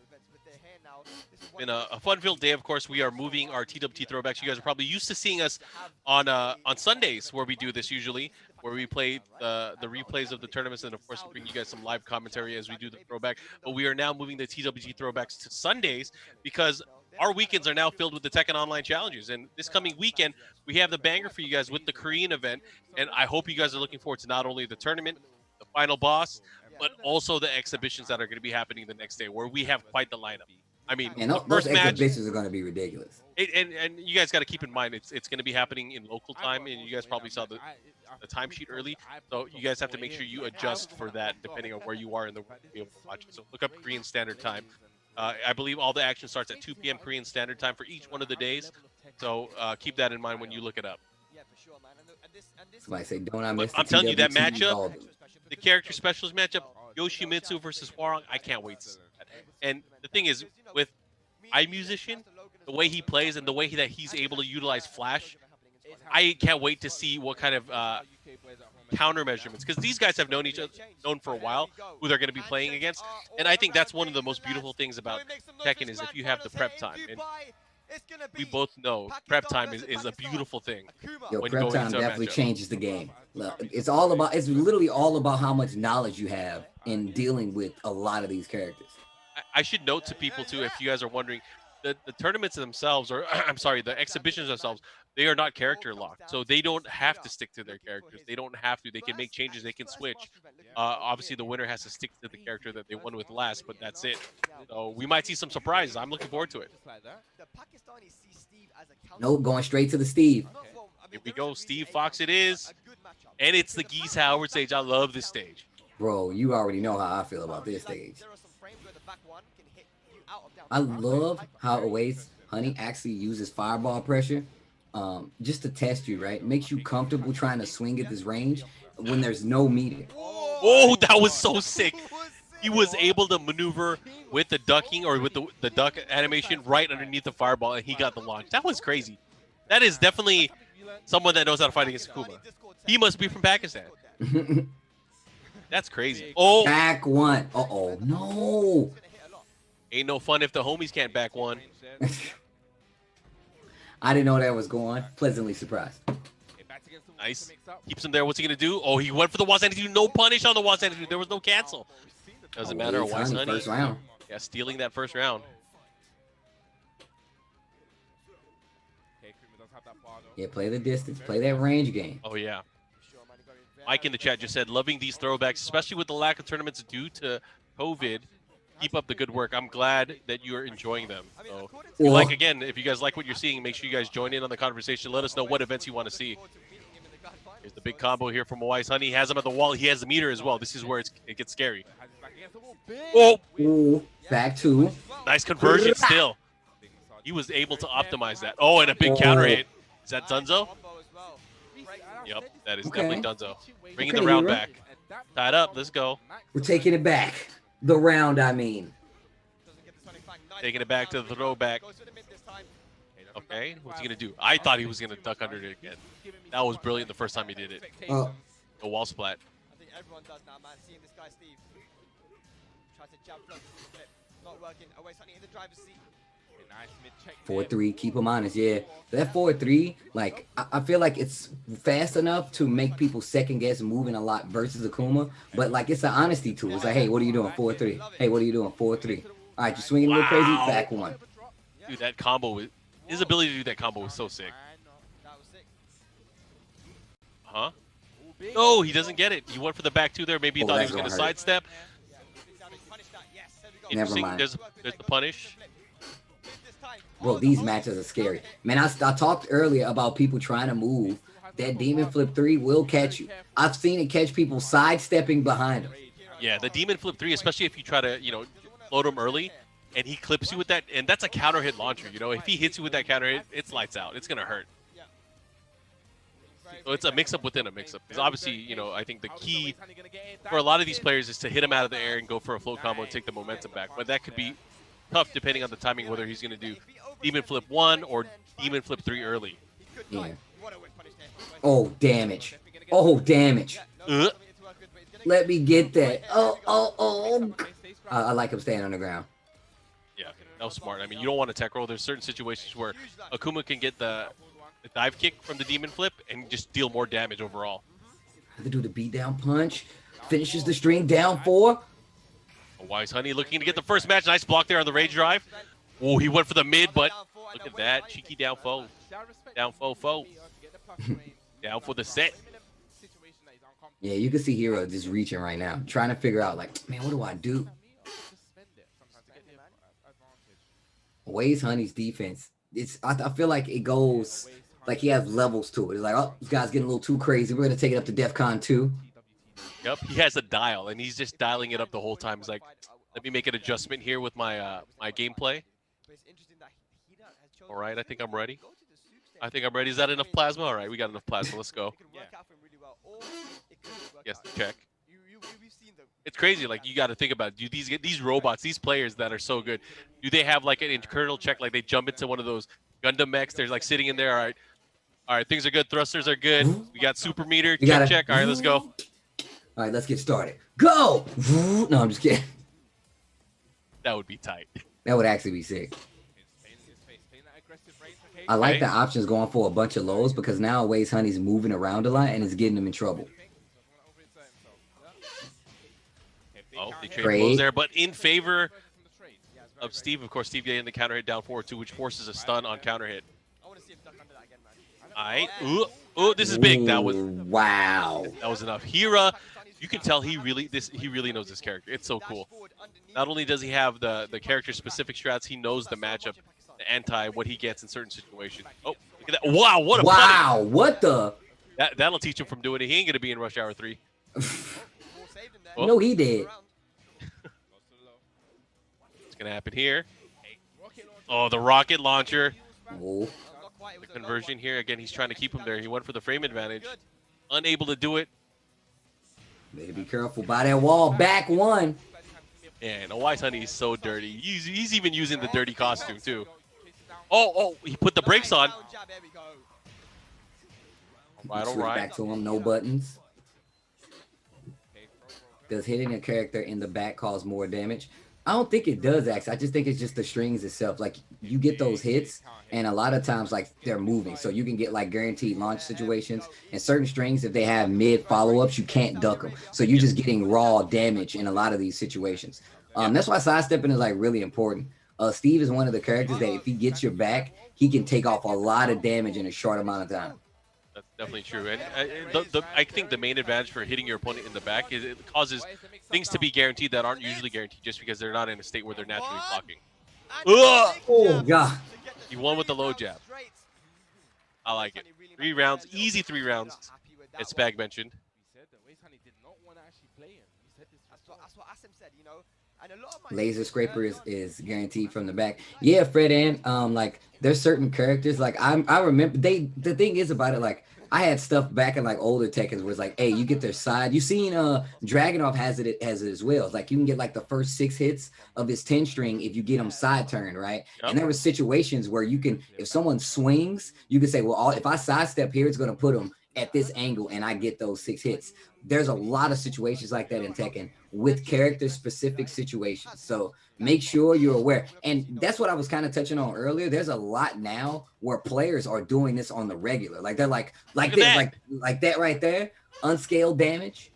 Been a fun-filled day. Of course, we are moving our TWT throwbacks. You guys are probably used to seeing us on Sundays, where we do this usually, where we play the replays of the tournaments, and of course we bring you guys some live commentary as we do the throwback. But we are now moving the TWT throwbacks to Sundays because our weekends are now filled with the Tekken Online challenges. And this coming weekend, we have the banger for you guys with the Korean event. And I hope you guys are looking forward to not only the tournament, the final boss, but also the exhibitions that are going to be happening the next day, where we have quite the lineup. I mean, And the those first match, exhibitions are going to be ridiculous. and you guys got to keep in mind it's going to be happening in local time, and you guys probably saw the timesheet early, so you guys have to make sure you adjust for that depending on where you are in the world to be able to watch it. So look up Korean Standard Time. I believe all the action starts at 2 p.m. Korean Standard Time for each one of the days. So keep that in mind when you look it up. Yeah, for sure, man. And this Somebody say, don't I miss the I'm telling you, that TWT matchup, ball." the character specialist matchup, Yoshimitsu versus Hwarang, I can't wait to see that. And the thing is, with iMusician, the way he plays and the way that he's able to utilize Flash, I can't wait to see what kind of counter measurements, because these guys have known each other, known for a while, who they're going to be playing against. And I think that's one of the most beautiful things about Tekken is if you have the prep time. And we both know prep time is a beautiful thing. Yo, when prep going time into a definitely matchup. changes the game. Look, it's literally all about how much knowledge you have in dealing with a lot of these characters. I should note to people too, if you guys are wondering, the tournaments themselves, or I'm sorry, the exhibitions themselves, they are not character locked, so they don't have to stick to their characters. They don't have to. They can make changes. They can switch. Obviously, the winner has to stick to the character that they won with last, but that's it. So we might see some surprises. I'm looking forward to it. Nope, going straight to the Steve. Here we go, Steve Fox. It is, and it's the Geese Howard stage. I love this stage. Bro, you already know how I feel about this stage. I love how Oasis Honey actually uses fireball pressure just to test you, right? Makes you comfortable trying to swing at this range when there's no meter. Oh, that was so sick. He was able to maneuver with the ducking or with the duck animation right underneath the fireball, and he got the launch. That was crazy. That is definitely someone that knows how to fight against Akuma. He must be from Pakistan. That's crazy. Oh, Back one. Uh-oh. No. ain't no fun if the homies can't back one. I didn't know that was going. Pleasantly surprised. Nice. Keeps him there. What's he going to do? Oh, he went for the Wasanadu. No punish on the Wasanadu. There was no cancel. Doesn't matter. Oasis Honey, first round. Yeah, stealing that first round. Yeah, play the distance. Play that range game. Oh, yeah. Mike in the chat just said, loving these throwbacks, especially with the lack of tournaments due to COVID. Keep up the good work. I'm glad that you're enjoying them. So, if you like, again, if you guys like what you're seeing, make sure you guys join in on the conversation. Let us know what events you want to see. Here's the big combo here from Wise Honey. He has him at the wall. He has the meter as well. This is where it gets scary. Oh, Ooh, back two. nice conversion still. He was able to optimize that. Oh, and a big counter hit. Is that Dunzo? Yep, that is definitely Dunzo. Bringing the round back. Tied up. Let's go. We're taking it back. The round, I mean. Taking it back to the throwback. Okay, what's he going to do? I thought he was going to duck under it again. That was brilliant the first time he did it. The wall splat. I think everyone does now, man. Seeing this guy, Steve. Tries to jump flip. Not working. Away, Sunny in the driver's seat. 4-3, keep him honest. Yeah, that 4-3, like I feel like it's fast enough to make people second guess moving a lot versus Akuma, but like it's an honesty tool. It's like, hey, what are you doing? 4-3. Hey, what are you doing? 4-3. All right, you're swinging a little crazy. Back one. Dude, that combo, his ability to do that combo was so sick. Huh? No, he doesn't get it. He went for the back two there. Maybe he thought he was going to sidestep. Never mind. There's the punish. Bro, these matches are scary. Man, I talked earlier about people trying to move. That Demon Flip 3 will catch you. I've seen it catch people sidestepping behind him. Yeah, the Demon Flip 3, especially if you try to, float him early, and he clips you with that, and that's a counter hit launcher. If he hits you with that counter hit, it's lights out. It's going to hurt. So it's a mix-up within a mix-up. Because obviously, I think the key for a lot of these players is to hit him out of the air and go for a float combo and take the momentum back. But that could be tough depending on the timing, whether he's going to do Demon Flip 1 or Demon Flip 3 early. Yeah. Oh, damage. Oh, damage. Let me get that. Oh. I like him staying on the ground. Yeah, that was smart. I mean, you don't want to tech roll. There's certain situations where Akuma can get the dive kick from the Demon Flip and just deal more damage overall. Have to do the beat down punch. Finishes the string down 4. Wise Honey looking to get the first match. Nice block there on the rage drive. Oh, he went for the mid, but look at that. Cheeky down foe. Down foe. Down for the set. Yeah, you can see Hero just reaching right now, trying to figure out like, man, what do I do? Waze Honey's defense, I feel like it goes like he has levels to it. It's like, oh, this guy's getting a little too crazy. We're gonna take it up to DEFCON 2. Yep, he has a dial, and he's just dialing it up the whole time. He's like, let me make an adjustment here with my my gameplay. All right, I think I'm ready. I think I'm ready. Is that enough plasma? All right, we got enough plasma. Let's go. Yes, check. It's crazy. Like, you got to think about it. Do these robots, these players that are so good, do they have like an internal check? Like they jump into one of those Gundam mechs. They're like sitting in there. All right, things are good. Thrusters are good. We got super meter. Check. All right, let's go. All right, let's get started. Go! No, I'm just kidding. That would be tight. That would actually be sick. I like the options going for a bunch of lows because now Waze Honey's moving around a lot and it's getting him in trouble. Oh, they trade blows there, but in favor of Steve. Of course, Steve getting the counter hit down 4-2, which forces a stun on counter hit. All right. Ooh, this is big. That was wow. That was enough. Hira, you can tell he really knows this character. It's so cool. Not only does he have the character specific strats, he knows the matchup, the anti, what he gets in certain situations. Oh, look at that! Wow, what a putting. What the? That'll teach him from doing it. He ain't gonna be in Rush Hour 3. No, he did. What's gonna happen here? Oh, the rocket launcher. Oh. The conversion here again. He's trying to keep him there. He went for the frame advantage. Unable to do it. Better be careful by that wall. Back one. And Wise Honey is so dirty. He's even using the dirty costume too. Oh, he put the brakes on. All right. Back to him. No buttons. Does hitting a character in the back cause more damage? I don't think it does, actually. I just think it's just the strings itself. Like, you get those hits, and a lot of times, like, they're moving. So you can get, like, guaranteed launch situations. And certain strings, if they have mid follow-ups, you can't duck them. So you're just getting raw damage in a lot of these situations. That's why sidestepping is, like, really important. Steve is one of the characters that if he gets your back, he can take off a lot of damage in a short amount of time. That's definitely true. And I think the main advantage for hitting your opponent in the back is it causes things to be guaranteed that aren't usually guaranteed just because they're not in a state where they're naturally blocking. Oh, God. He won with the low jab. I like it. 3 rounds. Easy 3 rounds, as Spag mentioned. That's what Asim said, you know. Laser Scraper is guaranteed from the back. Yeah, Fred and like there's certain characters like I remember the thing is about it, like I had stuff back in like older Tekkens where it's like, hey, you get their side. You seen Dragunov has it as well. It's like you can get like the first 6 hits of his 10 string if you get him side turned, right? Yep. And there were situations where you can, if someone swings, you can say, well, if I sidestep here, it's gonna put him at this angle and I get those 6 hits. There's a lot of situations like that in Tekken with character specific situations. So make sure you're aware. And that's what I was kind of touching on earlier. There's a lot now where players are doing this on the regular. Like they're like this, like that right there, unscaled damage.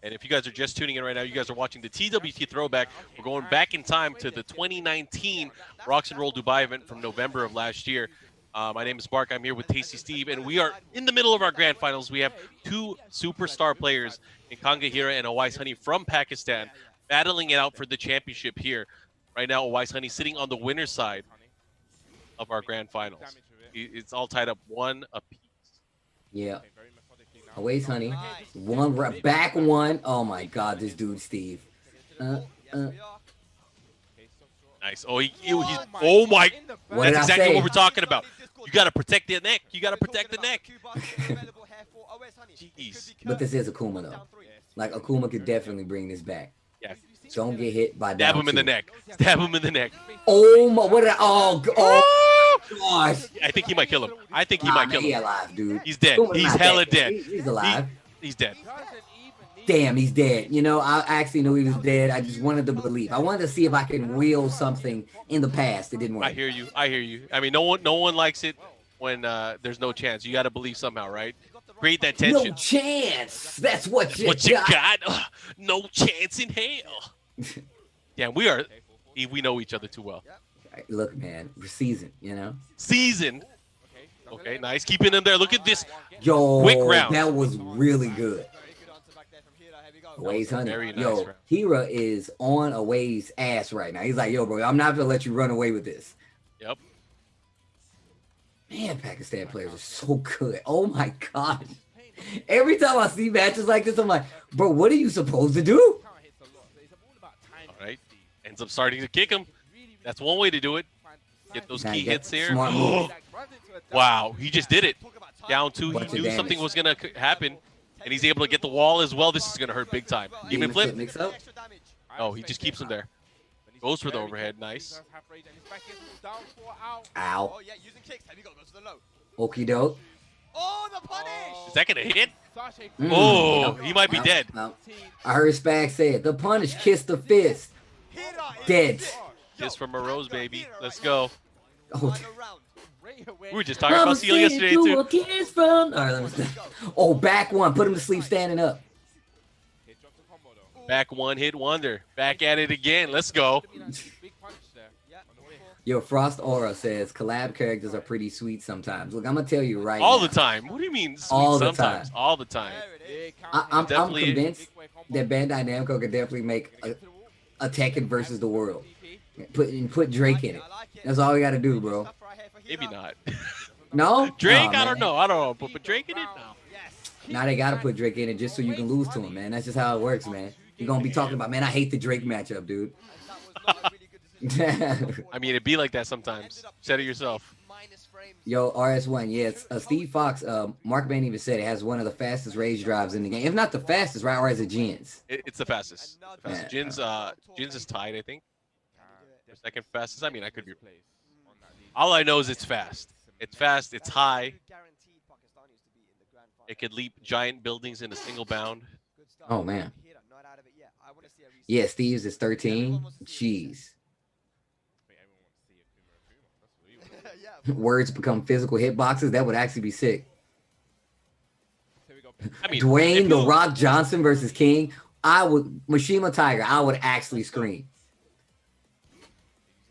And if you guys are just tuning in right now, you guys are watching the TWT Throwback. We're going back in time to the 2019 ROXnROLL Dubai event from November of last year. My name is Mark. I'm here with Tasty Steve, and we are in the middle of our grand finals. We have 2 superstar players in Kanga Hira and Awais Honey from Pakistan battling it out for the championship here. Right now, Awais Honey sitting on the winner's side of our grand finals. It's all tied up 1 apiece. Yeah. Awais Honey, back 1. Oh my God, this dude Steve. Nice. Oh, oh my! That's exactly what we're talking about. You gotta protect the neck. You gotta protect the neck. Jeez. But this is Akuma though. Like Akuma could definitely bring this back. Yeah. Don't get hit by Stab him in the neck. Stab him in the neck. Oh my! Oh gosh! I think he might kill him. I think he might kill him. He's alive, dude. He's dead. He's hella dead. He's alive. He's dead. Damn, he's dead. You know, I actually knew he was dead. I just wanted to believe. I wanted to see if I could wheel something in the past. It didn't work. I hear you. I hear you. I mean, no one likes it when there's no chance. You got to believe somehow, right? Create that tension. No chance. That's what you got. No chance in hell. Yeah, we know each other too well. Look, man, we're seasoned, you know? Seasoned? Okay, nice. Keeping him there. Look at this. Yo, Quick round. that was really good. Very good answer back there from Hira. Here we go. Away's honey. very nice Yo, round. Hira is on Away's ass right now. He's like, yo, bro, I'm not gonna let you run away with this. Yep. Man, Pakistan players are so good. Oh my gosh. Every time I see matches like this, I'm like, bro, what are you supposed to do? All right. Ends up starting to kick him. That's one way to do it. Get those key hits here. Smart move. Wow, he just did it. Talk about time. Down two. Bunch He of knew damage. something was going to happen, and he's able to get the wall as well. This is going to hurt big time. Even flip. Mix up. Extra damage. Oh, he just keeps him there. Goes for the overhead. Nice. Ow. Oh, yeah, using kicks. Here we go. Goes to the low. Okie doke. Oh, the punish. Is that going to hit? Mm. Oh, he might be dead. No. I heard Spag say it. The punish kissed the fist. Hira is Dead. sick. Kiss Yo, from a rose, Tango baby. Hira Let's right go. now. Oh, Final round. We were just talking about Seal yesterday, too. A kiss from... All right, let me stop. Oh, back one. Put him to sleep standing up. Back one hit wonder. Back at it again. Let's go. Yeah. Yo, Frost Aura says collab characters are pretty sweet sometimes. Look, I'm gonna tell you right All now. the time. What do you mean sweet All the sometimes? time. All the time. There it is. I'm Definitely- convinced that Bandai Namco could definitely make a Tekken versus the world. Put Drake in it. I like it. That's all we gotta do, bro. Stuff right here for Maybe Hira. not. No? Drake, Nah, I don't man. know. I don't know. But Drake in it? No. Yes. Now they gotta put Drake in it just so you can lose to him, man. That's just how it works, man. You're gonna be talking about, man, I hate the Drake matchup, dude. And that was not a really good decision. I mean, it'd be like that sometimes. Said it yourself. Minus frames. Yo, RS1, yes. Steve Fox, MarkMan even said it has one of the fastest rage drives in the game. If not the fastest, right? Or is it Jins? It's the fastest. Another- Jin's is tied, I think. For second fastest. I mean, I could be. All I know is it's fast. It's fast. It's high. Guaranteed Pakistanis to be in the grand final. It could leap giant buildings in a single bound. Good stuff. Oh, man. Hira, not out of it yet. I want to see a reset. Yeah, Steve's is 13. Jeez. Yeah. Words become physical hitboxes. That would actually be sick. I mean, Dwayne if The you- Rock Johnson versus King. I would Mishima Tiger. I would actually scream.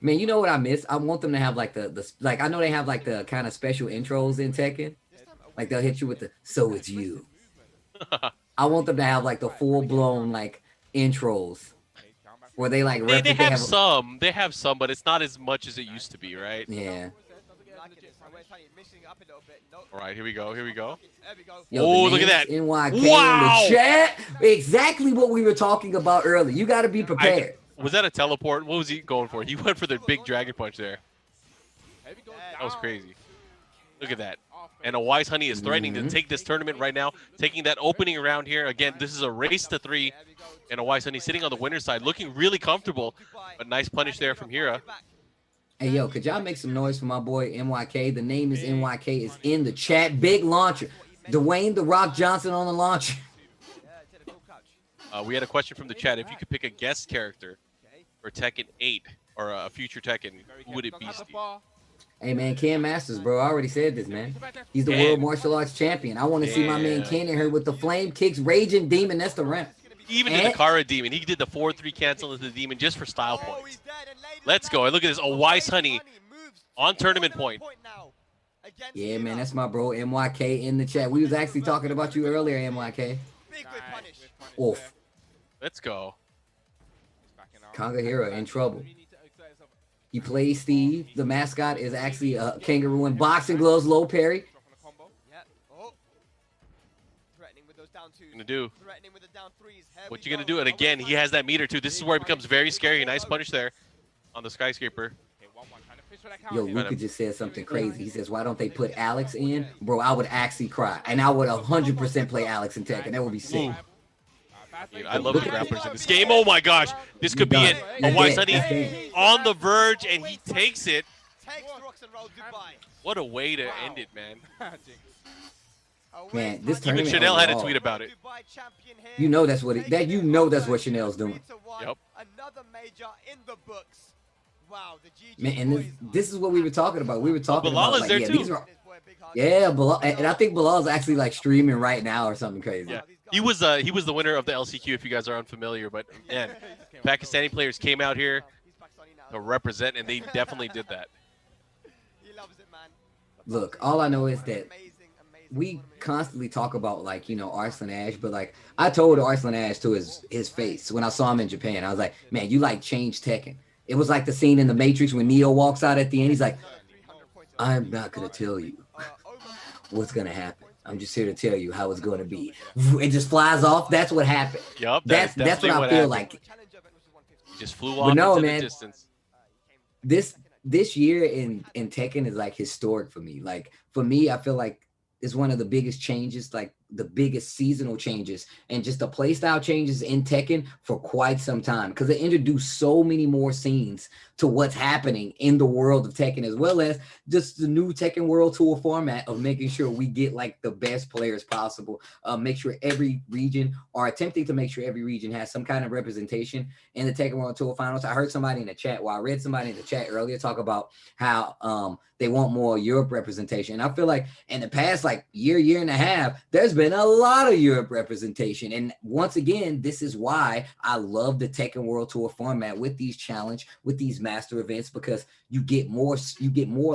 Man, you know what I miss? I want them to have like the like I know they have like the kind of special intros in Tekken. Like they'll hit you with the "So it's you." I want them to have like the full blown like intros where they like They replicate. have some. They have some, but it's not as much as it used to be, right? Yeah. Liking this. We're trying to mixing it up a little bit. No. All right, here we go. Here we go. There we go. Yo, Oh, the look at names that. NYK Wow. in the chat. Exactly what we were talking about earlier. You got to be prepared. Was that a teleport? What was he going for? He went for the big dragon punch there. That was crazy. Look at that. And a Wise Honey is threatening to take this tournament right now, taking that opening round here. Again, this is a race to 3, and a Wise Honey sitting on the winner's side, looking really comfortable. But nice punish there from Hira. Hey, yo, could y'all make some noise for my boy NYK? The name is NYK. Is in the chat. Big launcher. Dwayne The Rock Johnson on the launcher. We had a question from the chat. If you could pick a guest character for Tekken 8 or a future Tekken, who would it be, Steve? Hey, man, Ken Masters, bro. I already said this, man. He's the Ken. world martial arts champion. I want to see my man Damn. Ken in here with the flame kicks, raging demon. That's the ramp. He even did the Kara Demon. He did the 4-3 cancel into the Demon just for style points. Let's go. Look at this. A Wise Honey on tournament point. Yeah, man, that's my bro NYK in the chat. We was actually talking about you earlier, NYK. Big good punish. Oof. Let's go. Conga Hero in trouble. He plays Steve. The mascot is actually a kangaroo in boxing gloves, low parry. Yeah. Oh. Threatening with those down twos. Gonna do. Threatening with the down threes. Here What we you gonna go. do? And again, he has that meter too. This is where it becomes very scary. Nice punish there on the skyscraper. Yo, Luca just said something crazy. He says, why don't they put Alex in? Bro, I would actually cry. And I would 100% play Alex in Tekken. That would be sick. Dude, I love the grapplers in this game. Oh my gosh, this could be it. You're A Wise dead. Honey That's game. on the verge, and he takes it. Takes ROXnROLL goodbye. What a way to end it, man. Man, this Even tournament Chanel had a overall, tweet about it. You know that's what that's what Chanel's doing. Yep. Another major in the books. Wow, the GG Man, and this is what we were talking about. We were talking Bilal about is like, there yeah, too. these are yeah, Bilal, and I think Bilal's actually like streaming right now or something crazy. Yeah, he was the winner of the LCQ. If you guys are unfamiliar, but man, Pakistani players came out here to represent, and they definitely did that. He loves it, man. Look, all I know is that Amazing, amazing we tournament. constantly talk about like Arslan Ash, but like I told Arslan Ash to his face when I saw him in Japan, I was like, man, you like changed Tekken. It was like the scene in the Matrix when Neo walks out at the end. He's like, Another 300 points. I'm not gonna tell you Over what's gonna 400 happen. points. I'm just here to tell you how it's gonna be. It just flies off. That's what happened. Yup, that is That's what definitely I what feel happened. like. Challenger event, which is 150. He just flew But off no, into the man, distance. this year in Tekken is like historic for me. Like for me, I feel like it's one of the biggest changes, like the biggest seasonal changes and just the playstyle changes in Tekken for quite some time because it introduced so many more scenes to what's happening in the world of Tekken, as well as just the new Tekken World Tour format of making sure we get like the best players possible. Make sure every region, or attempting to make sure every region has some kind of representation in the Tekken World Tour Finals. I heard somebody in the chat, well, I read somebody in the chat earlier talk about how they want more Europe representation. And I feel like in the past like year and a half, there's been a lot of Europe representation. And once again, this is why I love the Tekken World Tour format with these challenge, with these master events, because you get more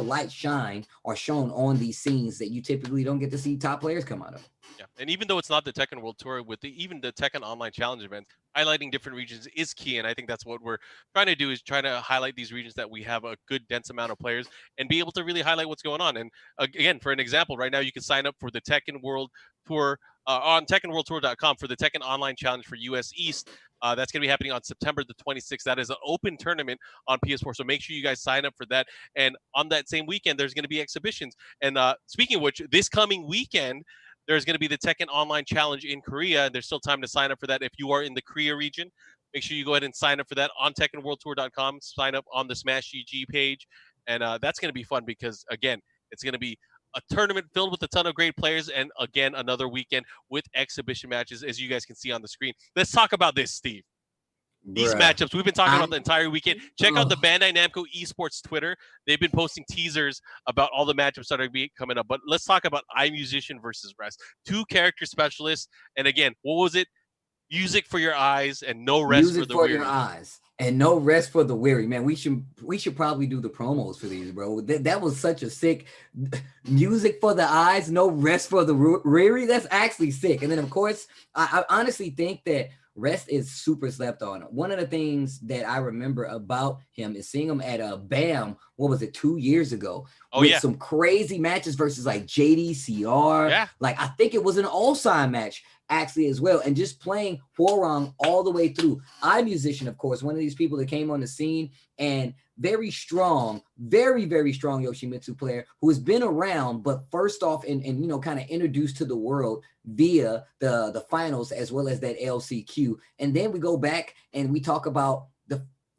light shine or shown on these scenes that you typically don't get to see top players come out of. Yeah, and even though it's not the Tekken World Tour, with even the Tekken Online Challenge events, highlighting different regions is key, and I think that's what we're trying to do is trying to highlight these regions that we have a good dense amount of players and be able to really highlight what's going on. And again, for an example, right now you can sign up for the Tekken World Tour on TekkenWorldTour.com for the Tekken Online Challenge for US East. That's going to be happening on September the 26th. That is an open tournament on PS4, so make sure you guys sign up for that. And on that same weekend, there's going to be exhibitions. And speaking of which, this coming weekend, there's going to be the Tekken Online Challenge in Korea, and there's still time to sign up for that if you are in the Korea region. Make sure you go ahead and sign up for that on TekkenWorldTour.com. Sign up on the Smash GG page, and that's going to be fun because, again, it's going to be a tournament filled with a ton of great players, and again, another weekend with exhibition matches, as you guys can see on the screen. Let's talk about this, Steve. These Bruh. matchups we've been talking about the entire weekend. Check out the Oh. Bandai Namco Esports Twitter. They've been posting teasers about all the matchups that are coming up. But let's talk about iMusician versus Rest. Two character specialists, and again, what was it? Music for your eyes and no rest Music for the for weary. your eyes and no rest for the weary. Man, we should probably do the promos for these, bro. That was such a sick music for the eyes, no rest for the weary. That's actually sick. And then of course, I honestly think that Rest is super slept on. One of the things that I remember about him is seeing him at a BAM, what was it, 2 years ago? Oh, with yeah. some crazy matches versus like JDCR. Yeah. Like I think it was an Ulsan match actually as well, and just playing Hwoarang all the way through. iMusician, of course, one of these people that came on the scene and very strong, very strong Yoshimitsu player who has been around, but first off and kind of introduced to the world via the finals as well as that LCQ. And then we go back and we talk about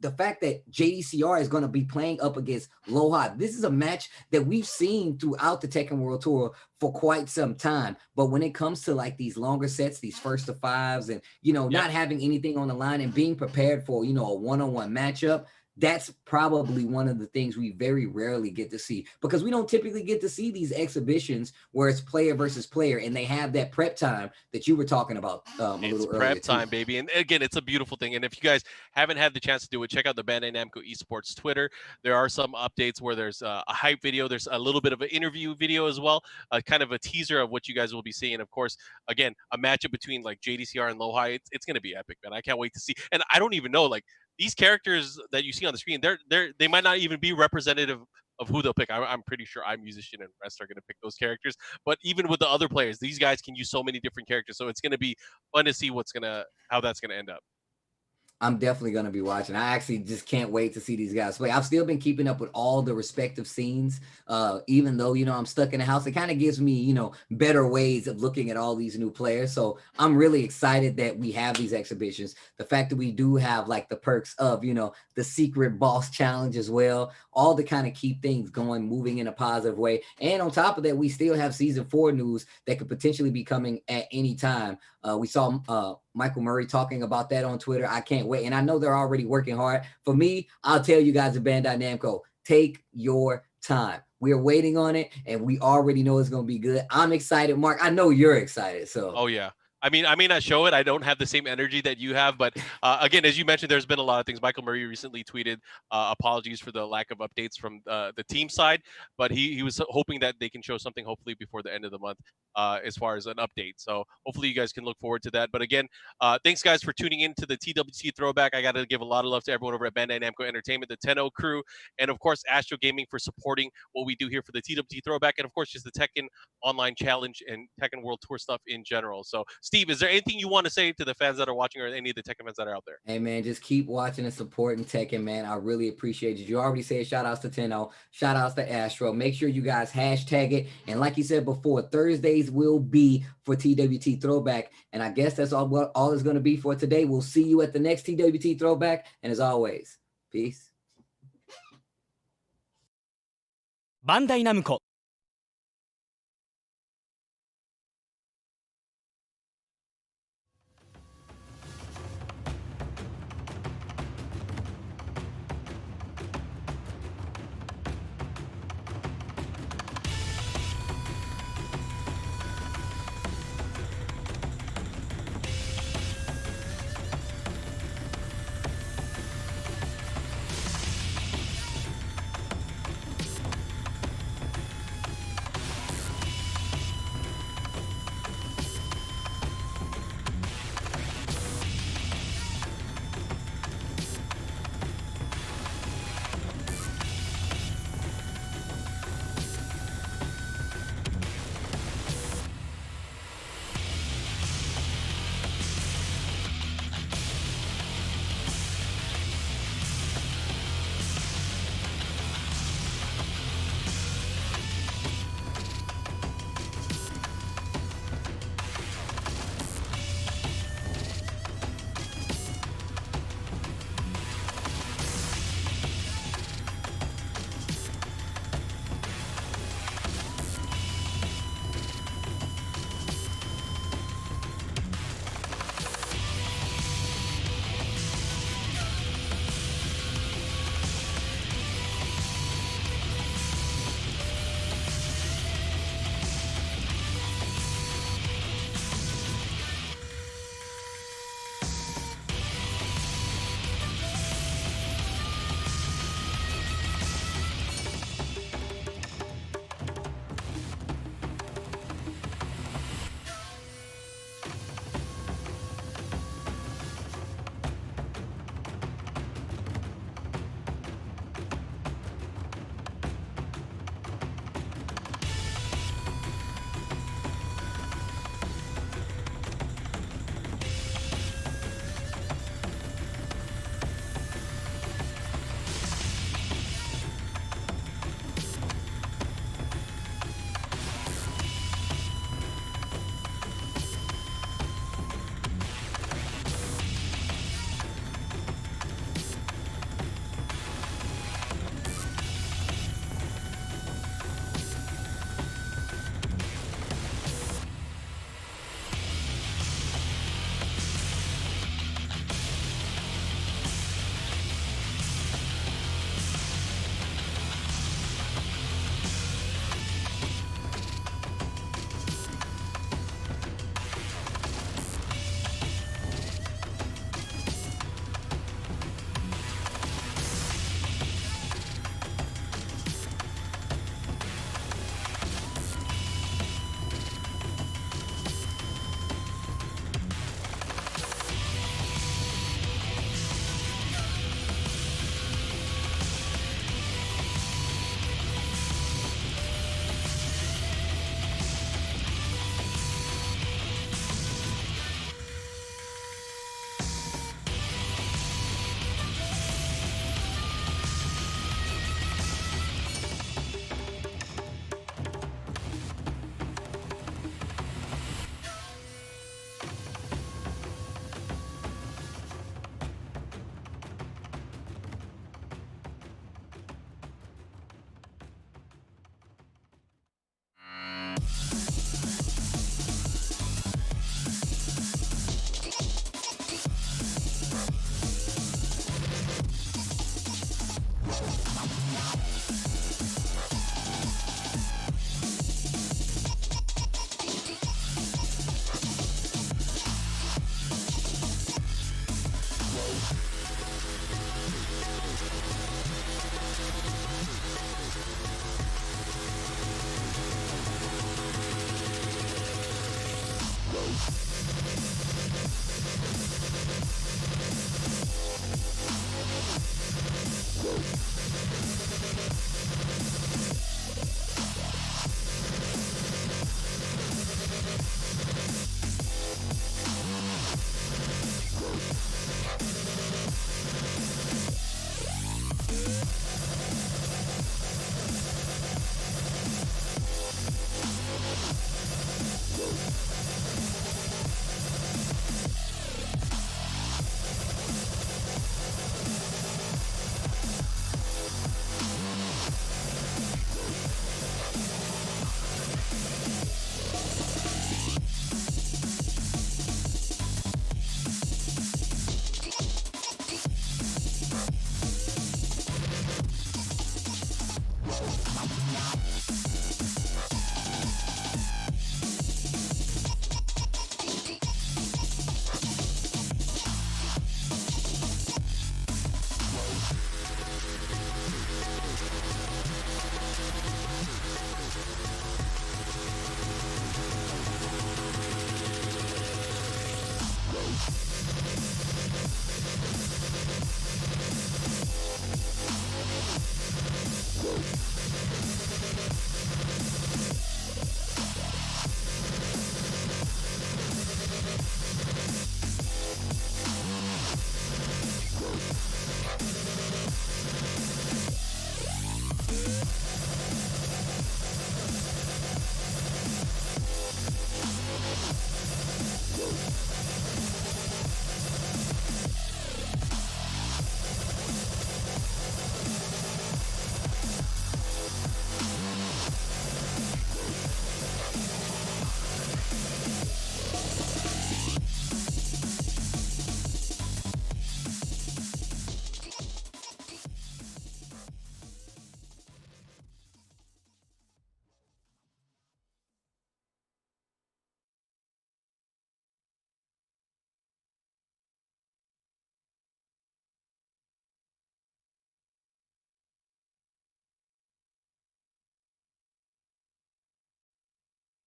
the fact that JDCR is going to be playing up against Loha. This is a match that we've seen throughout the Tekken World Tour for quite some time. But when it comes to like these longer sets, these first to fives, and, not having anything on the line and being prepared for, a one-on-one matchup, that's probably one of the things we very rarely get to see, because we don't typically get to see these exhibitions where it's player versus player and they have that prep time that you were talking about a little earlier. Prep time, baby. And again, it's a beautiful thing. And if you guys haven't had the chance to do it, check out the Bandai Namco Esports Twitter. There are some updates where there's a hype video. There's a little bit of an interview video as well, kind of a teaser of what you guys will be seeing. Of course, again, a matchup between like JDCR and Loha. It's going to be epic, man. I can't wait to see. And I don't even know, like, these characters that you see on the screen, they might not even be representative of who they'll pick. I'm pretty sure iMusician and Rest are going to pick those characters. But even with the other players, these guys can use so many different characters. So it's going to be fun to see how that's going to end up. I'm definitely going to be watching. I actually just can't wait to see these guys play. I've still been keeping up with all the respective scenes, even though, I'm stuck in the house. It kind of gives me, better ways of looking at all these new players. So I'm really excited that we have these exhibitions. The fact that we do have like the perks of, the secret boss challenge as well, all to kind of keep things going, moving in a positive way. And on top of that, we still have season 4 news that could potentially be coming at any time. We saw Michael Murray talking about that on Twitter. I can't wait. And I know they're already working hard. For me, I'll tell you guys at Bandai Namco, take your time. We're waiting on it, and we already know it's going to be good. I'm excited, Mark. I know you're excited. So. Oh, yeah. I mean, I may not show it. I don't have the same energy that you have, but again, as you mentioned, there's been a lot of things. Michael Murray recently tweeted apologies for the lack of updates from the team side, but he was hoping that they can show something hopefully before the end of the month as far as an update. So hopefully you guys can look forward to that. But again, thanks guys for tuning in to the TWT Throwback. I got to give a lot of love to everyone over at Bandai Namco Entertainment, the 10-0 crew, and of course Astro Gaming for supporting what we do here for the TWT Throwback, and of course just the Tekken Online Challenge and Tekken World Tour stuff in general. So, Steve, is there anything you want to say to the fans that are watching or any of the Tekken fans that are out there? Hey, man, just keep watching and supporting Tekken, man. I really appreciate you. You already said shout outs to 10-0, shout outs to Astro. Make sure you guys hashtag it. And like you said before, Thursdays will be for TWT Throwback. And I guess that's all it's going to be for today. We'll see you at the next TWT Throwback. And as always, peace. バンダイナムコ